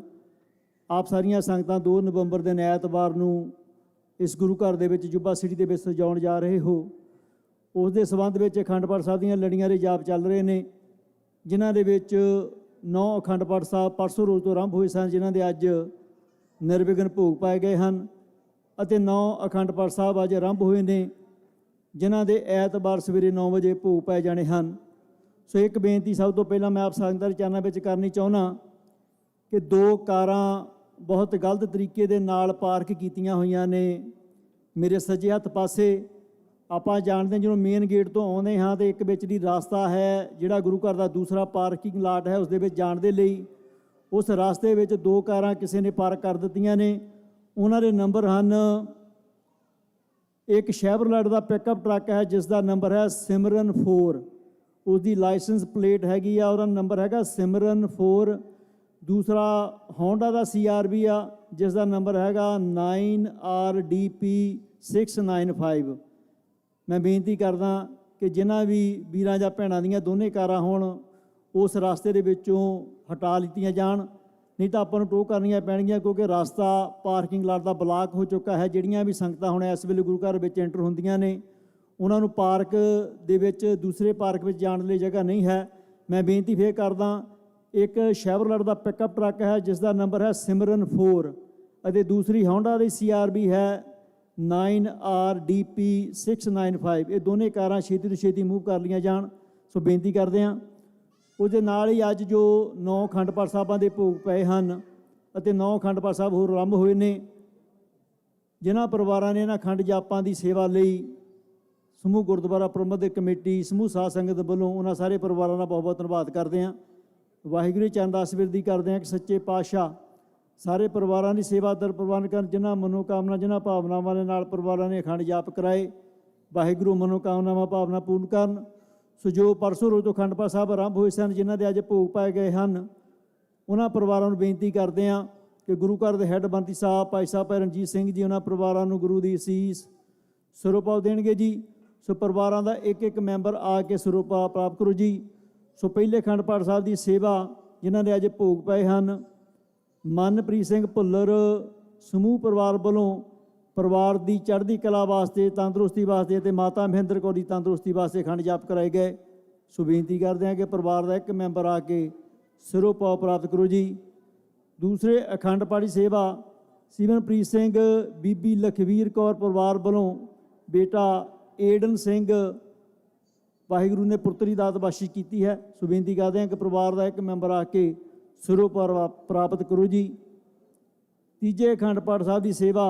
ਆਪ ਸਾਰੀਆਂ ਸੰਗਤਾਂ 2 ਨਵੰਬਰ ਦਿਨ ਐਤਵਾਰ ਨੂੰ ਇਸ ਗੁਰੂ ਘਰ ਦੇ ਵਿੱਚ ਜੁੱਬਾ ਸਿਟੀ ਦੇ ਵਿੱਚ ਸਜਾਉਣ ਜਾ ਰਹੇ ਹੋ। ਉਸ ਦੇ ਸੰਬੰਧ ਵਿੱਚ ਅਖੰਡ ਪਾਠ ਸਾਹਿਬ ਦੀਆਂ ਲੜੀਆਂ ਦੇ ਜਾਪ ਚੱਲ ਰਹੇ ਨੇ, ਜਿਨ੍ਹਾਂ ਦੇ ਵਿੱਚ 9 ਅਖੰਡ ਪਾਠ ਸਾਹਿਬ ਪਰਸੋਂ ਰੋਜ਼ ਤੋਂ ਆਰੰਭ ਹੋਏ ਸਨ, ਜਿਨ੍ਹਾਂ ਦੇ ਅੱਜ ਨਿਰਵਿਘਨ ਭੋਗ ਪਾਏ ਗਏ ਹਨ, ਅਤੇ 9 ਅਖੰਡ ਪਾਠ ਸਾਹਿਬ ਅੱਜ ਆਰੰਭ ਹੋਏ ਨੇ, ਜਿਨ੍ਹਾਂ ਦੇ ਐਤਵਾਰ ਸਵੇਰੇ 9 ਵਜੇ ਭੋਗ ਪਾਏ ਜਾਣੇ ਹਨ। ਸੋ ਇੱਕ ਬੇਨਤੀ ਸਭ ਤੋਂ ਪਹਿਲਾਂ ਮੈਂ ਆਪ ਸੰਗਤਾਂ ਦੇ ਚਰਨਾਂ ਵਿੱਚ ਕਰਨੀ ਚਾਹੁੰਦਾ ਕਿ 2 ਕਾਰਾਂ ਬਹੁਤ ਗਲਤ ਤਰੀਕੇ ਦੇ ਨਾਲ ਪਾਰਕ ਕੀਤੀਆਂ ਹੋਈਆਂ ਨੇ ਮੇਰੇ ਸੱਜੇ ਹੱਥ ਪਾਸੇ। ਆਪਾਂ ਜਾਣਦੇ ਜਦੋਂ ਮੇਨ ਗੇਟ ਤੋਂ ਆਉਂਦੇ ਹਾਂ ਤਾਂ ਇੱਕ ਵਿੱਚ ਦੀ ਰਸਤਾ ਹੈ ਜਿਹੜਾ ਗੁਰੂ ਘਰ ਦਾ ਦੂਸਰਾ ਪਾਰਕਿੰਗ ਲਾਟ ਹੈ, ਉਸ ਦੇ ਵਿੱਚ ਜਾਣ ਦੇ ਲਈ ਉਸ ਰਸਤੇ ਵਿੱਚ 2 ਕਾਰਾਂ ਕਿਸੇ ਨੇ ਪਾਰਕ ਕਰ ਦਿੱਤੀਆਂ ਨੇ। ਉਹਨਾਂ ਦੇ ਨੰਬਰ ਹਨ, ਇੱਕ ਸ਼ੈਵਰਲੇਟ ਦਾ ਪਿਕਅਪ ਟਰੱਕ ਹੈ ਜਿਸ ਦਾ ਨੰਬਰ ਹੈ ਸਿਮਰਨ 4, ਉਸ ਦੀ ਲਾਇਸੈਂਸ ਪਲੇਟ ਹੈਗੀ ਆ, ਉਹਦਾ ਨੰਬਰ ਹੈਗਾ ਸਿਮਰਨ 4। ਦੂਸਰਾ ਹੋਂਡਾ ਦਾ CRV ਆ ਜਿਸ ਦਾ ਨੰਬਰ ਹੈਗਾ 9RDP 695। ਮੈਂ ਬੇਨਤੀ ਕਰਦਾ ਕਿ ਜਿਨ੍ਹਾਂ ਵੀ ਵੀਰਾਂ ਜਾਂ ਭੈਣਾਂ ਦੀਆਂ ਦੋਨੇ ਕਾਰਾਂ ਹੋਣ ਉਸ ਰਸਤੇ ਦੇ ਵਿੱਚੋਂ ਹਟਾ ਲਿੱਤੀਆਂ ਜਾਣ, ਨਹੀਂ ਤਾਂ ਆਪਾਂ ਨੂੰ ਟੋਹ ਕਰਨੀਆਂ ਪੈਣਗੀਆਂ, ਕਿਉਂਕਿ ਰਸਤਾ ਪਾਰਕਿੰਗ ਲਾਟ ਦਾ ਬਲਾਕ ਹੋ ਚੁੱਕਾ ਹੈ। ਜਿਹੜੀਆਂ ਵੀ ਸੰਗਤਾਂ ਹੁਣ ਇਸ ਵੇਲੇ ਗੁਰੂ ਘਰ ਵਿੱਚ ਐਂਟਰ ਹੁੰਦੀਆਂ ਨੇ ਉਹਨਾਂ ਨੂੰ ਪਾਰਕ ਦੇ ਵਿੱਚ ਦੂਸਰੇ ਪਾਰਕ ਵਿੱਚ ਜਾਣ ਲਈ ਜਗ੍ਹਾ ਨਹੀਂ ਹੈ। ਮੈਂ ਬੇਨਤੀ ਫੇਰ ਕਰਦਾ, ਇੱਕ ਸ਼ੈਵਰਲੇਟ ਦਾ ਪਿਕਅਪ ਟਰੱਕ ਹੈ ਜਿਸ ਦਾ ਨੰਬਰ ਹੈ ਸਿਮਰਨ 4 ਅਤੇ ਦੂਸਰੀ ਹੋਂਡਾ ਦੀ CRV ਹੈ 9RDP 695। ਇਹ ਦੋਨੇ ਕਾਰਾਂ ਛੇਤੀ ਤੋਂ ਛੇਤੀ ਮੂਵ ਕਰ ਲਈਆਂ ਜਾਣ। ਸੋ ਬੇਨਤੀ ਕਰਦੇ ਹਾਂ। ਉਹਦੇ ਨਾਲ ਹੀ ਅੱਜ ਜੋ 9 ਅਖੰਡ ਪਾਠ ਸਾਹਿਬਾਂ ਦੇ ਭੋਗ ਪਏ ਹਨ ਅਤੇ 9 ਅਖੰਡ ਪਾਠ ਸਾਹਿਬ ਹੋਰ ਆਰੰਭ ਹੋਏ ਨੇ, ਜਿਨ੍ਹਾਂ ਪਰਿਵਾਰਾਂ ਨੇ ਇਹਨਾਂ ਅਖੰਡ ਜਾਪਾਂ ਦੀ ਸੇਵਾ ਲਈ ਸਮੂਹ ਗੁਰਦੁਆਰਾ ਪ੍ਰਬੰਧਕ ਕਮੇਟੀ, ਸਮੂਹ ਸਾਧ ਸੰਗਤ ਵੱਲੋਂ ਉਹਨਾਂ ਸਾਰੇ ਪਰਿਵਾਰਾਂ ਦਾ ਬਹੁਤ ਬਹੁਤ ਧੰਨਵਾਦ ਕਰਦੇ ਹਾਂ। ਵਾਹਿਗੁਰੂ ਚਰਨ ਦਾਸ ਬਿਰਦੀ ਕਰਦੇ ਹਾਂ ਕਿ ਸੱਚੇ ਪਾਤਸ਼ਾਹ ਸਾਰੇ ਪਰਿਵਾਰਾਂ ਦੀ ਸੇਵਾ ਦਰ ਪ੍ਰਵਾਨ ਕਰਨ, ਜਿਨ੍ਹਾਂ ਮਨੋਕਾਮਨਾ ਜਿਨ੍ਹਾਂ ਭਾਵਨਾਵਾਂ ਦੇ ਨਾਲ ਪਰਿਵਾਰਾਂ ਨੇ ਅਖੰਡ ਜਾਪ ਕਰਾਏ, ਵਾਹਿਗੁਰੂ ਮਨੋਕਾਮਨਾਵਾਂ ਭਾਵਨਾ ਪੂਰਨ ਕਰਨ। ਸੋ ਜੋ ਪਰਸੋਂ ਰੋਜ਼ ਤੋਂ ਅਖੰਡ ਪਾਠ ਸਾਹਿਬ ਆਰੰਭ ਹੋਏ ਸਨ, ਜਿਨ੍ਹਾਂ ਦੇ ਅੱਜ ਭੋਗ ਪਾਏ ਗਏ ਹਨ, ਉਹਨਾਂ ਪਰਿਵਾਰਾਂ ਨੂੰ ਬੇਨਤੀ ਕਰਦੇ ਹਾਂ ਕਿ ਗੁਰੂ ਘਰ ਦੇ ਹੈੱਡ ਬੰਤੀ ਸਾਹਿਬ ਭਾਈ ਸਾਹਿਬ ਰਣਜੀਤ ਸਿੰਘ ਜੀ ਉਹਨਾਂ ਪਰਿਵਾਰਾਂ ਨੂੰ ਗੁਰੂ ਦੀ ਅਸੀਸ ਸਰੂਪਾਵ ਦੇਣਗੇ ਜੀ। ਸੋ ਪਰਿਵਾਰਾਂ ਦਾ ਇੱਕ ਇੱਕ ਮੈਂਬਰ ਆ ਕੇ ਸਰੂਪਾ ਪ੍ਰਾਪਤ ਕਰੋ ਜੀ। ਸੋ ਪਹਿਲੇ ਅਖੰਡ ਪਾਠ ਸਾਹਿਬ ਦੀ ਸੇਵਾ ਜਿਨ੍ਹਾਂ ਦੇ ਅੱਜ ਭੋਗ ਪਏ ਹਨ, ਮਨਪ੍ਰੀਤ ਸਿੰਘ ਭੁੱਲਰ ਸਮੂਹ ਪਰਿਵਾਰ ਵੱਲੋਂ ਪਰਿਵਾਰ ਦੀ ਚੜ੍ਹਦੀ ਕਲਾ ਵਾਸਤੇ, ਤੰਦਰੁਸਤੀ ਵਾਸਤੇ ਅਤੇ ਮਾਤਾ ਮਹਿੰਦਰ ਕੌਰ ਦੀ ਤੰਦਰੁਸਤੀ ਵਾਸਤੇ ਅਖੰਡ ਜਾਪ ਕਰਾਏ ਗਏ। ਸੋ ਬੇਨਤੀ ਕਰਦੇ ਹਾਂ ਕਿ ਪਰਿਵਾਰ ਦਾ ਇੱਕ ਮੈਂਬਰ ਆ ਕੇ ਸਿਰੋਪਾਅ ਪ੍ਰਾਪਤ ਕਰੋ ਜੀ। ਦੂਸਰੇ ਅਖੰਡ ਪਾਠ ਦੀ ਸੇਵਾ ਸਿਮਰਨਪ੍ਰੀਤ ਸਿੰਘ ਬੀਬੀ ਲਖਵੀਰ ਕੌਰ ਪਰਿਵਾਰ ਵੱਲੋਂ ਬੇਟਾ ਏਡਨ ਸਿੰਘ ਵਾਹਿਗੁਰੂ ਨੇ ਪੁੱਤਰੀ ਦਾਤ ਬਖਸ਼ਿਸ਼ ਕੀਤੀ ਹੈ। ਸੋ ਬੇਨਤੀ ਕਰਦੇ ਹਾਂ ਕਿ ਪਰਿਵਾਰ ਦਾ ਇੱਕ ਮੈਂਬਰ ਆ ਕੇ ਸਰੂਪ ਪ੍ਰਾਪਤ ਕਰੋ ਜੀ। ਤੀਜੇ ਅਖੰਡ ਪਾਠ ਸਾਹਿਬ ਦੀ ਸੇਵਾ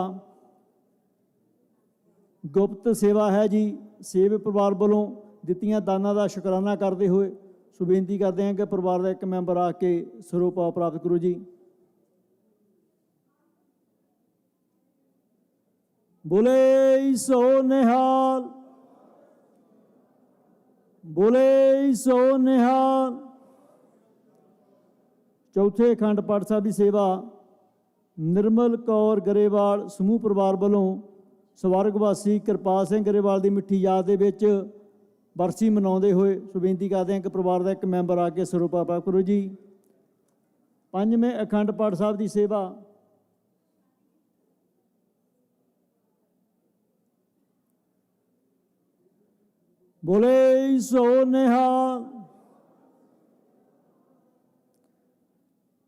ਗੁਪਤ ਸੇਵਾ ਹੈ ਜੀ। ਸੇਵ ਪਰਿਵਾਰ ਵੱਲੋਂ ਦਿੱਤੀਆਂ ਦਾਨਾਂ ਦਾ ਸ਼ੁਕਰਾਨਾ ਕਰਦੇ ਹੋਏ ਸੋ ਬੇਨਤੀ ਕਰਦੇ ਹਾਂ ਕਿ ਪਰਿਵਾਰ ਦਾ ਇੱਕ ਮੈਂਬਰ ਆ ਕੇ ਸਰੂਪ ਪ੍ਰਾਪਤ ਕਰੋ ਜੀ। ਬੋਲੇ ਸੋ ਨਿਹਾਲ, ਬੋਲੇ ਸੋ ਨਿਹਾਲ। ਚੌਥੇ ਅਖੰਡ ਪਾਠ ਸਾਹਿਬ ਦੀ ਸੇਵਾ ਨਿਰਮਲ ਕੌਰ ਗਰੇਵਾਲ ਸਮੂਹ ਪਰਿਵਾਰ ਵੱਲੋਂ ਸਵਰਗਵਾਸੀ ਕਿਰਪਾਲ ਸਿੰਘ ਗਰੇਵਾਲ ਦੀ ਮਿੱਠੀ ਯਾਦ ਦੇ ਵਿੱਚ ਬਰਸੀ ਮਨਾਉਂਦੇ ਹੋਏ ਸੋ ਬੇਨਤੀ ਕਰਦੇ ਹਾਂ ਕਿ ਪਰਿਵਾਰ ਦਾ ਇੱਕ ਮੈਂਬਰ ਆ ਕੇ ਸਰੂਪ ਪ੍ਰਾਪਤ ਕਰੋ ਜੀ। ਪੰਜਵੇਂ ਅਖੰਡ ਪਾਠ ਸਾਹਿਬ ਦੀ ਸੇਵਾ ਬੋਲੇ ਸੋ ਨਿਹਾਲ।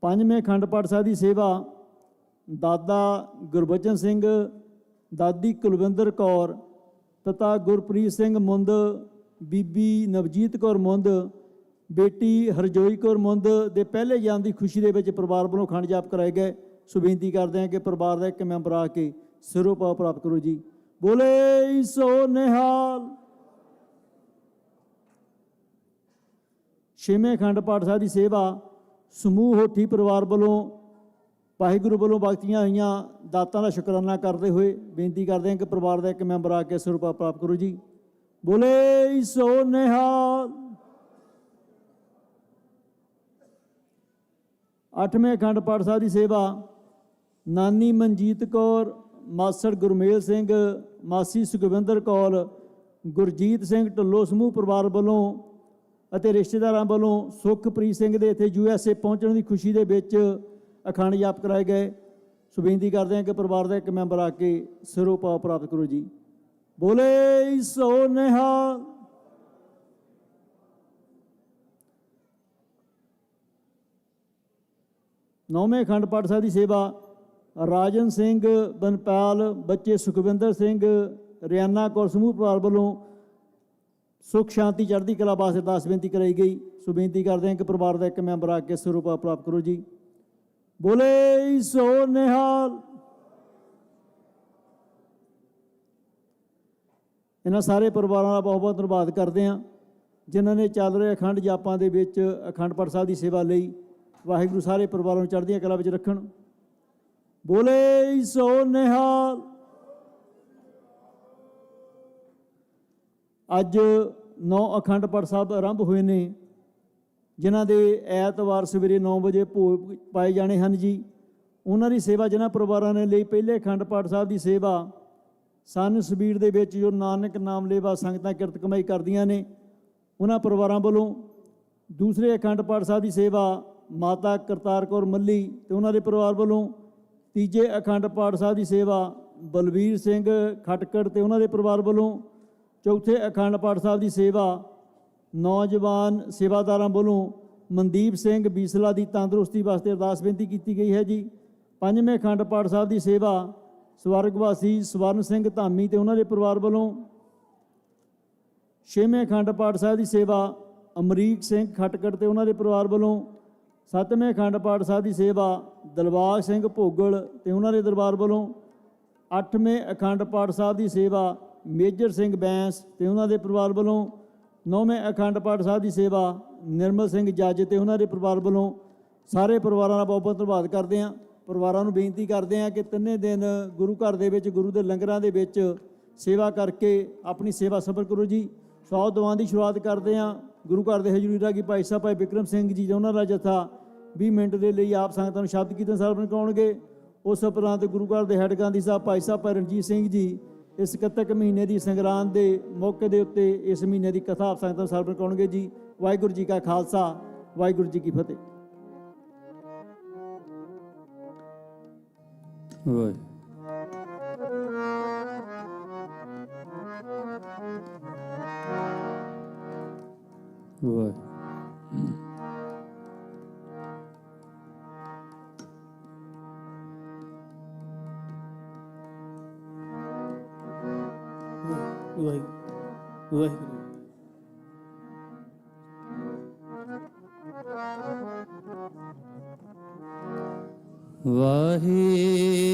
ਪੰਜਵੇਂ ਅਖੰਡ ਪਾਠ ਸਾਹਿਬ ਦੀ ਸੇਵਾ ਦਾਦਾ ਗੁਰਬਚਨ ਸਿੰਘ, ਦਾਦੀ ਕੁਲਵਿੰਦਰ ਕੌਰ, ਪਿਤਾ ਗੁਰਪ੍ਰੀਤ ਸਿੰਘ ਮੁੰਦ, ਬੀਬੀ ਨਵਜੀਤ ਕੌਰ ਮੁੰਦ, ਬੇਟੀ ਹਰਜੋਈ ਕੌਰ ਮੁੰਦ ਦੇ ਪਹਿਲੇ ਜਨਮ ਦੀ ਖੁਸ਼ੀ ਦੇ ਵਿੱਚ ਪਰਿਵਾਰ ਵੱਲੋਂ ਅਖੰਡ ਜਾਪ ਕਰਾਏ ਗਏ। ਸੋ ਬੇਨਤੀ ਕਰਦੇ ਹਾਂ ਕਿ ਪਰਿਵਾਰ ਦਾ ਇੱਕ ਮੈਂਬਰ ਆ ਕੇ ਸਰੂਪ ਪ੍ਰਾਪਤ ਕਰੋ ਜੀ। ਬੋਲੇ ਸੋ ਨਿਹਾਲ। ਛੇਵੇਂ ਅਖੰਡ ਪਾਠ ਸਾਹਿਬ ਦੀ ਸੇਵਾ ਸਮੂਹ ਹੋਠੀ ਪਰਿਵਾਰ ਵੱਲੋਂ ਵਾਹਿਗੁਰੂ ਵੱਲੋਂ ਬਖਸ਼ੀਆਂ ਹੋਈਆਂ ਦਾਤਾਂ ਦਾ ਸ਼ੁਕਰਾਨਾ ਕਰਦੇ ਹੋਏ ਬੇਨਤੀ ਕਰਦੇ ਹਾਂ ਕਿ ਪਰਿਵਾਰ ਦਾ ਇੱਕ ਮੈਂਬਰ ਆ ਕੇ ਸਰੂਪ ਪ੍ਰਾਪਤ ਕਰੋ ਜੀ। ਬੋਲੇ ਸੋ ਨਿਹਾਲ। ਅੱਠਵੇਂ ਅਖੰਡ ਪਾਠ ਸਾਹਿਬ ਦੀ ਸੇਵਾ ਨਾਨੀ ਮਨਜੀਤ ਕੌਰ, ਮਾਸੜ ਗੁਰਮੇਲ ਸਿੰਘ, ਮਾਸੀ ਸੁਖਵਿੰਦਰ ਕੌਰ, ਗੁਰਜੀਤ ਸਿੰਘ ਢੱਲੋਂ ਸਮੂਹ ਪਰਿਵਾਰ ਵੱਲੋਂ ਅਤੇ ਰਿਸ਼ਤੇਦਾਰਾਂ ਵੱਲੋਂ ਸੁਖਪ੍ਰੀਤ ਸਿੰਘ ਦੇ ਇੱਥੇ USA ਪਹੁੰਚਣ ਦੀ ਖੁਸ਼ੀ ਦੇ ਵਿੱਚ ਅਖੰਡ ਜਾਪ ਕਰਾਏ ਗਏ। ਸੋ ਬੇਨਤੀ ਕਰਦੇ ਹਾਂ ਕਿ ਪਰਿਵਾਰ ਦਾ ਇੱਕ ਮੈਂਬਰ ਆ ਕੇ ਸਰੂਪ ਪ੍ਰਾਪਤ ਕਰੋ ਜੀ। ਬੋਲੇ ਸੋ ਨਿਹਾਲ। ਨੌਵੇਂ ਅਖੰਡ ਪਾਠ ਸਾਹਿਬ ਦੀ ਸੇਵਾ ਰਾਜਨ ਸਿੰਘ ਬਨਪਾਲ, ਬੱਚੇ ਸੁਖਵਿੰਦਰ ਸਿੰਘ, ਰਿਆਨਾ ਕੌਰ ਸਮੂਹ ਪਰਿਵਾਰ ਵੱਲੋਂ ਸੁਖ ਸ਼ਾਂਤੀ ਚੜ੍ਹਦੀ ਕਲਾ ਵਾਸਤੇ ਅਰਦਾਸ ਬੇਨਤੀ ਕਰਾਈ ਗਈ। ਸੋ ਬੇਨਤੀ ਕਰਦੇ ਹਾਂ ਕਿ ਪਰਿਵਾਰ ਦਾ ਇੱਕ ਮੈਂਬਰ ਆ ਕੇ ਸਰੂਪ ਪ੍ਰਾਪਤ ਕਰੋ ਜੀ। ਬੋਲੇ ਸੋ ਨਿਹਾਲ। ਇਹਨਾਂ ਸਾਰੇ ਪਰਿਵਾਰਾਂ ਦਾ ਬਹੁਤ ਬਹੁਤ ਧੰਨਵਾਦ ਕਰਦੇ ਹਾਂ ਜਿਨ੍ਹਾਂ ਨੇ ਚੱਲ ਰਹੇ ਅਖੰਡ ਜਾਪਾਂ ਦੇ ਵਿੱਚ ਅਖੰਡ ਪਾਠ ਸਾਹਿਬ ਦੀ ਸੇਵਾ ਲਈ। ਵਾਹਿਗੁਰੂ ਸਾਰੇ ਪਰਿਵਾਰਾਂ ਨੂੰ ਚੜ੍ਹਦੀਆਂ ਕਲਾ ਵਿੱਚ ਰੱਖਣ। ਬੋਲੇ ਸੋ ਨਿਹਾਲ। ਅੱਜ 9 ਅਖੰਡ ਪਾਠ ਸਾਹਿਬ ਆਰੰਭ ਹੋਏ ਨੇ ਜਿਨ੍ਹਾਂ ਦੇ ਐਤਵਾਰ ਸਵੇਰੇ 9 ਵਜੇ ਭੋਗ ਪਾਏ ਜਾਣੇ ਹਨ ਜੀ। ਉਹਨਾਂ ਦੀ ਸੇਵਾ ਜਿਨ੍ਹਾਂ ਪਰਿਵਾਰਾਂ ਨੇ ਲਈ ਪਹਿਲੇ ਅਖੰਡ ਪਾਠ ਸਾਹਿਬ ਦੀ ਸੇਵਾ ਸਨ ਸਬੀਰ ਦੇ ਵਿੱਚ ਜੋ ਨਾਨਕ ਨਾਮ ਲੇਵਾ ਸੰਗਤਾਂ ਕਿਰਤ ਕਮਾਈ ਕਰਦੀਆਂ ਨੇ ਉਹਨਾਂ ਪਰਿਵਾਰਾਂ ਵੱਲੋਂ। ਦੂਸਰੇ ਅਖੰਡ ਪਾਠ ਸਾਹਿਬ ਦੀ ਸੇਵਾ ਮਾਤਾ ਕਰਤਾਰ ਕੌਰ ਮੱਲੀ ਅਤੇ ਉਹਨਾਂ ਦੇ ਪਰਿਵਾਰ ਵੱਲੋਂ। ਤੀਜੇ ਅਖੰਡ ਪਾਠ ਸਾਹਿਬ ਦੀ ਸੇਵਾ ਬਲਵੀਰ ਸਿੰਘ ਖਟਕੜ ਅਤੇ ਉਹਨਾਂ ਦੇ ਪਰਿਵਾਰ ਵੱਲੋਂ। ਚੌਥੇ ਅਖੰਡ ਪਾਠ ਸਾਹਿਬ ਦੀ ਸੇਵਾ ਨੌਜਵਾਨ ਸੇਵਾਦਾਰਾਂ ਵੱਲੋਂ ਮਨਦੀਪ ਸਿੰਘ ਬੀਸਲਾ ਦੀ ਤੰਦਰੁਸਤੀ ਵਾਸਤੇ ਅਰਦਾਸ ਬੇਨਤੀ ਕੀਤੀ ਗਈ ਹੈ ਜੀ। ਪੰਜਵੇਂ ਅਖੰਡ ਪਾਠ ਸਾਹਿਬ ਦੀ ਸੇਵਾ ਸਵਰਗਵਾਸੀ ਸਵਰਨ ਸਿੰਘ ਧਾਮੀ ਅਤੇ ਉਹਨਾਂ ਦੇ ਪਰਿਵਾਰ ਵੱਲੋਂ। ਛੇਵੇਂ ਅਖੰਡ ਪਾਠ ਸਾਹਿਬ ਦੀ ਸੇਵਾ ਅਮਰੀਕ ਸਿੰਘ ਖਟਕੜ ਅਤੇ ਉਹਨਾਂ ਦੇ ਪਰਿਵਾਰ ਵੱਲੋਂ। ਸੱਤਵੇਂ ਅਖੰਡ ਪਾਠ ਸਾਹਿਬ ਦੀ ਸੇਵਾ ਦਿਲਬਾਗ ਸਿੰਘ ਭੋਗਲ ਅਤੇ ਉਹਨਾਂ ਦੇ ਦਰਬਾਰ ਵੱਲੋਂ। ਅੱਠਵੇਂ ਅਖੰਡ ਪਾਠ ਸਾਹਿਬ ਦੀ ਸੇਵਾ ਮੇਜਰ ਸਿੰਘ ਬੈਂਸ ਅਤੇ ਉਹਨਾਂ ਦੇ ਪਰਿਵਾਰ ਵੱਲੋਂ। ਨੌਵੇਂ ਅਖੰਡ ਪਾਠ ਸਾਹਿਬ ਦੀ ਸੇਵਾ ਨਿਰਮਲ ਸਿੰਘ ਜੱਜ ਅਤੇ ਉਹਨਾਂ ਦੇ ਪਰਿਵਾਰ ਵੱਲੋਂ। ਸਾਰੇ ਪਰਿਵਾਰਾਂ ਦਾ ਬਹੁਤ ਬਹੁਤ ਧੰਨਵਾਦ ਕਰਦੇ ਹਾਂ। ਪਰਿਵਾਰਾਂ ਨੂੰ ਬੇਨਤੀ ਕਰਦੇ ਹਾਂ ਕਿ ਤਿੰਨੇ ਦਿਨ ਗੁਰੂ ਘਰ ਦੇ ਵਿੱਚ ਗੁਰੂ ਦੇ ਲੰਗਰਾਂ ਦੇ ਵਿੱਚ ਸੇਵਾ ਕਰਕੇ ਆਪਣੀ ਸੇਵਾ ਸਫਲ ਕਰੋ ਜੀ। 100 ਦੁਆਵਾਂ ਦੀ ਸ਼ੁਰੂਆਤ ਕਰਦੇ ਹਾਂ। ਗੁਰੂ ਘਰ ਦੇ ਹਜ਼ੂਰੀ ਰਾਗੀ ਭਾਈ ਸਾਹਿਬ ਭਾਈ ਬਿਕਰਮ ਸਿੰਘ ਜੀ ਉਹਨਾਂ ਦਾ ਜਥਾ 20 ਮਿੰਟ ਦੇ ਲਈ ਆਪ ਸੰਗਤਾਂ ਨੂੰ ਸ਼ਬਦ ਕੀਰਤਨ ਸਰਵਣ ਕਰਾਉਣਗੇ। ਉਸ ਉਪਰੰਤ ਗੁਰੂ ਘਰ ਦੇ ਹੈੱਡ ਗਾਂਧੀ ਸਾਹਿਬ ਭਾਈ ਸਾਹਿਬ ਭਾਈ ਰਣਜੀਤ ਸਿੰਘ ਜੀ ਇਸ ਕੱਤਕ ਮਹੀਨੇ ਦੀ ਸੰਗਰਾਂਦ ਦੇ ਮੌਕੇ ਦੇ ਉੱਤੇ ਇਸ ਮਹੀਨੇ ਦੀ ਕਥਾ ਆਪ ਸੰਗਤਾਂ ਨੂੰ ਸਰਵਣ ਕਰਾਉਣਗੇ ਜੀ। ਵਾਹਿਗੁਰੂ ਜੀ ਕਾ ਖਾਲਸਾ, ਵਾਹਿਗੁਰੂ ਜੀ ਕੀ ਫਤਿਹ। ਵਾਹਿਗੁਰੂ ਵਾਹਿਗੁਰੂ। ਵਾਹਿ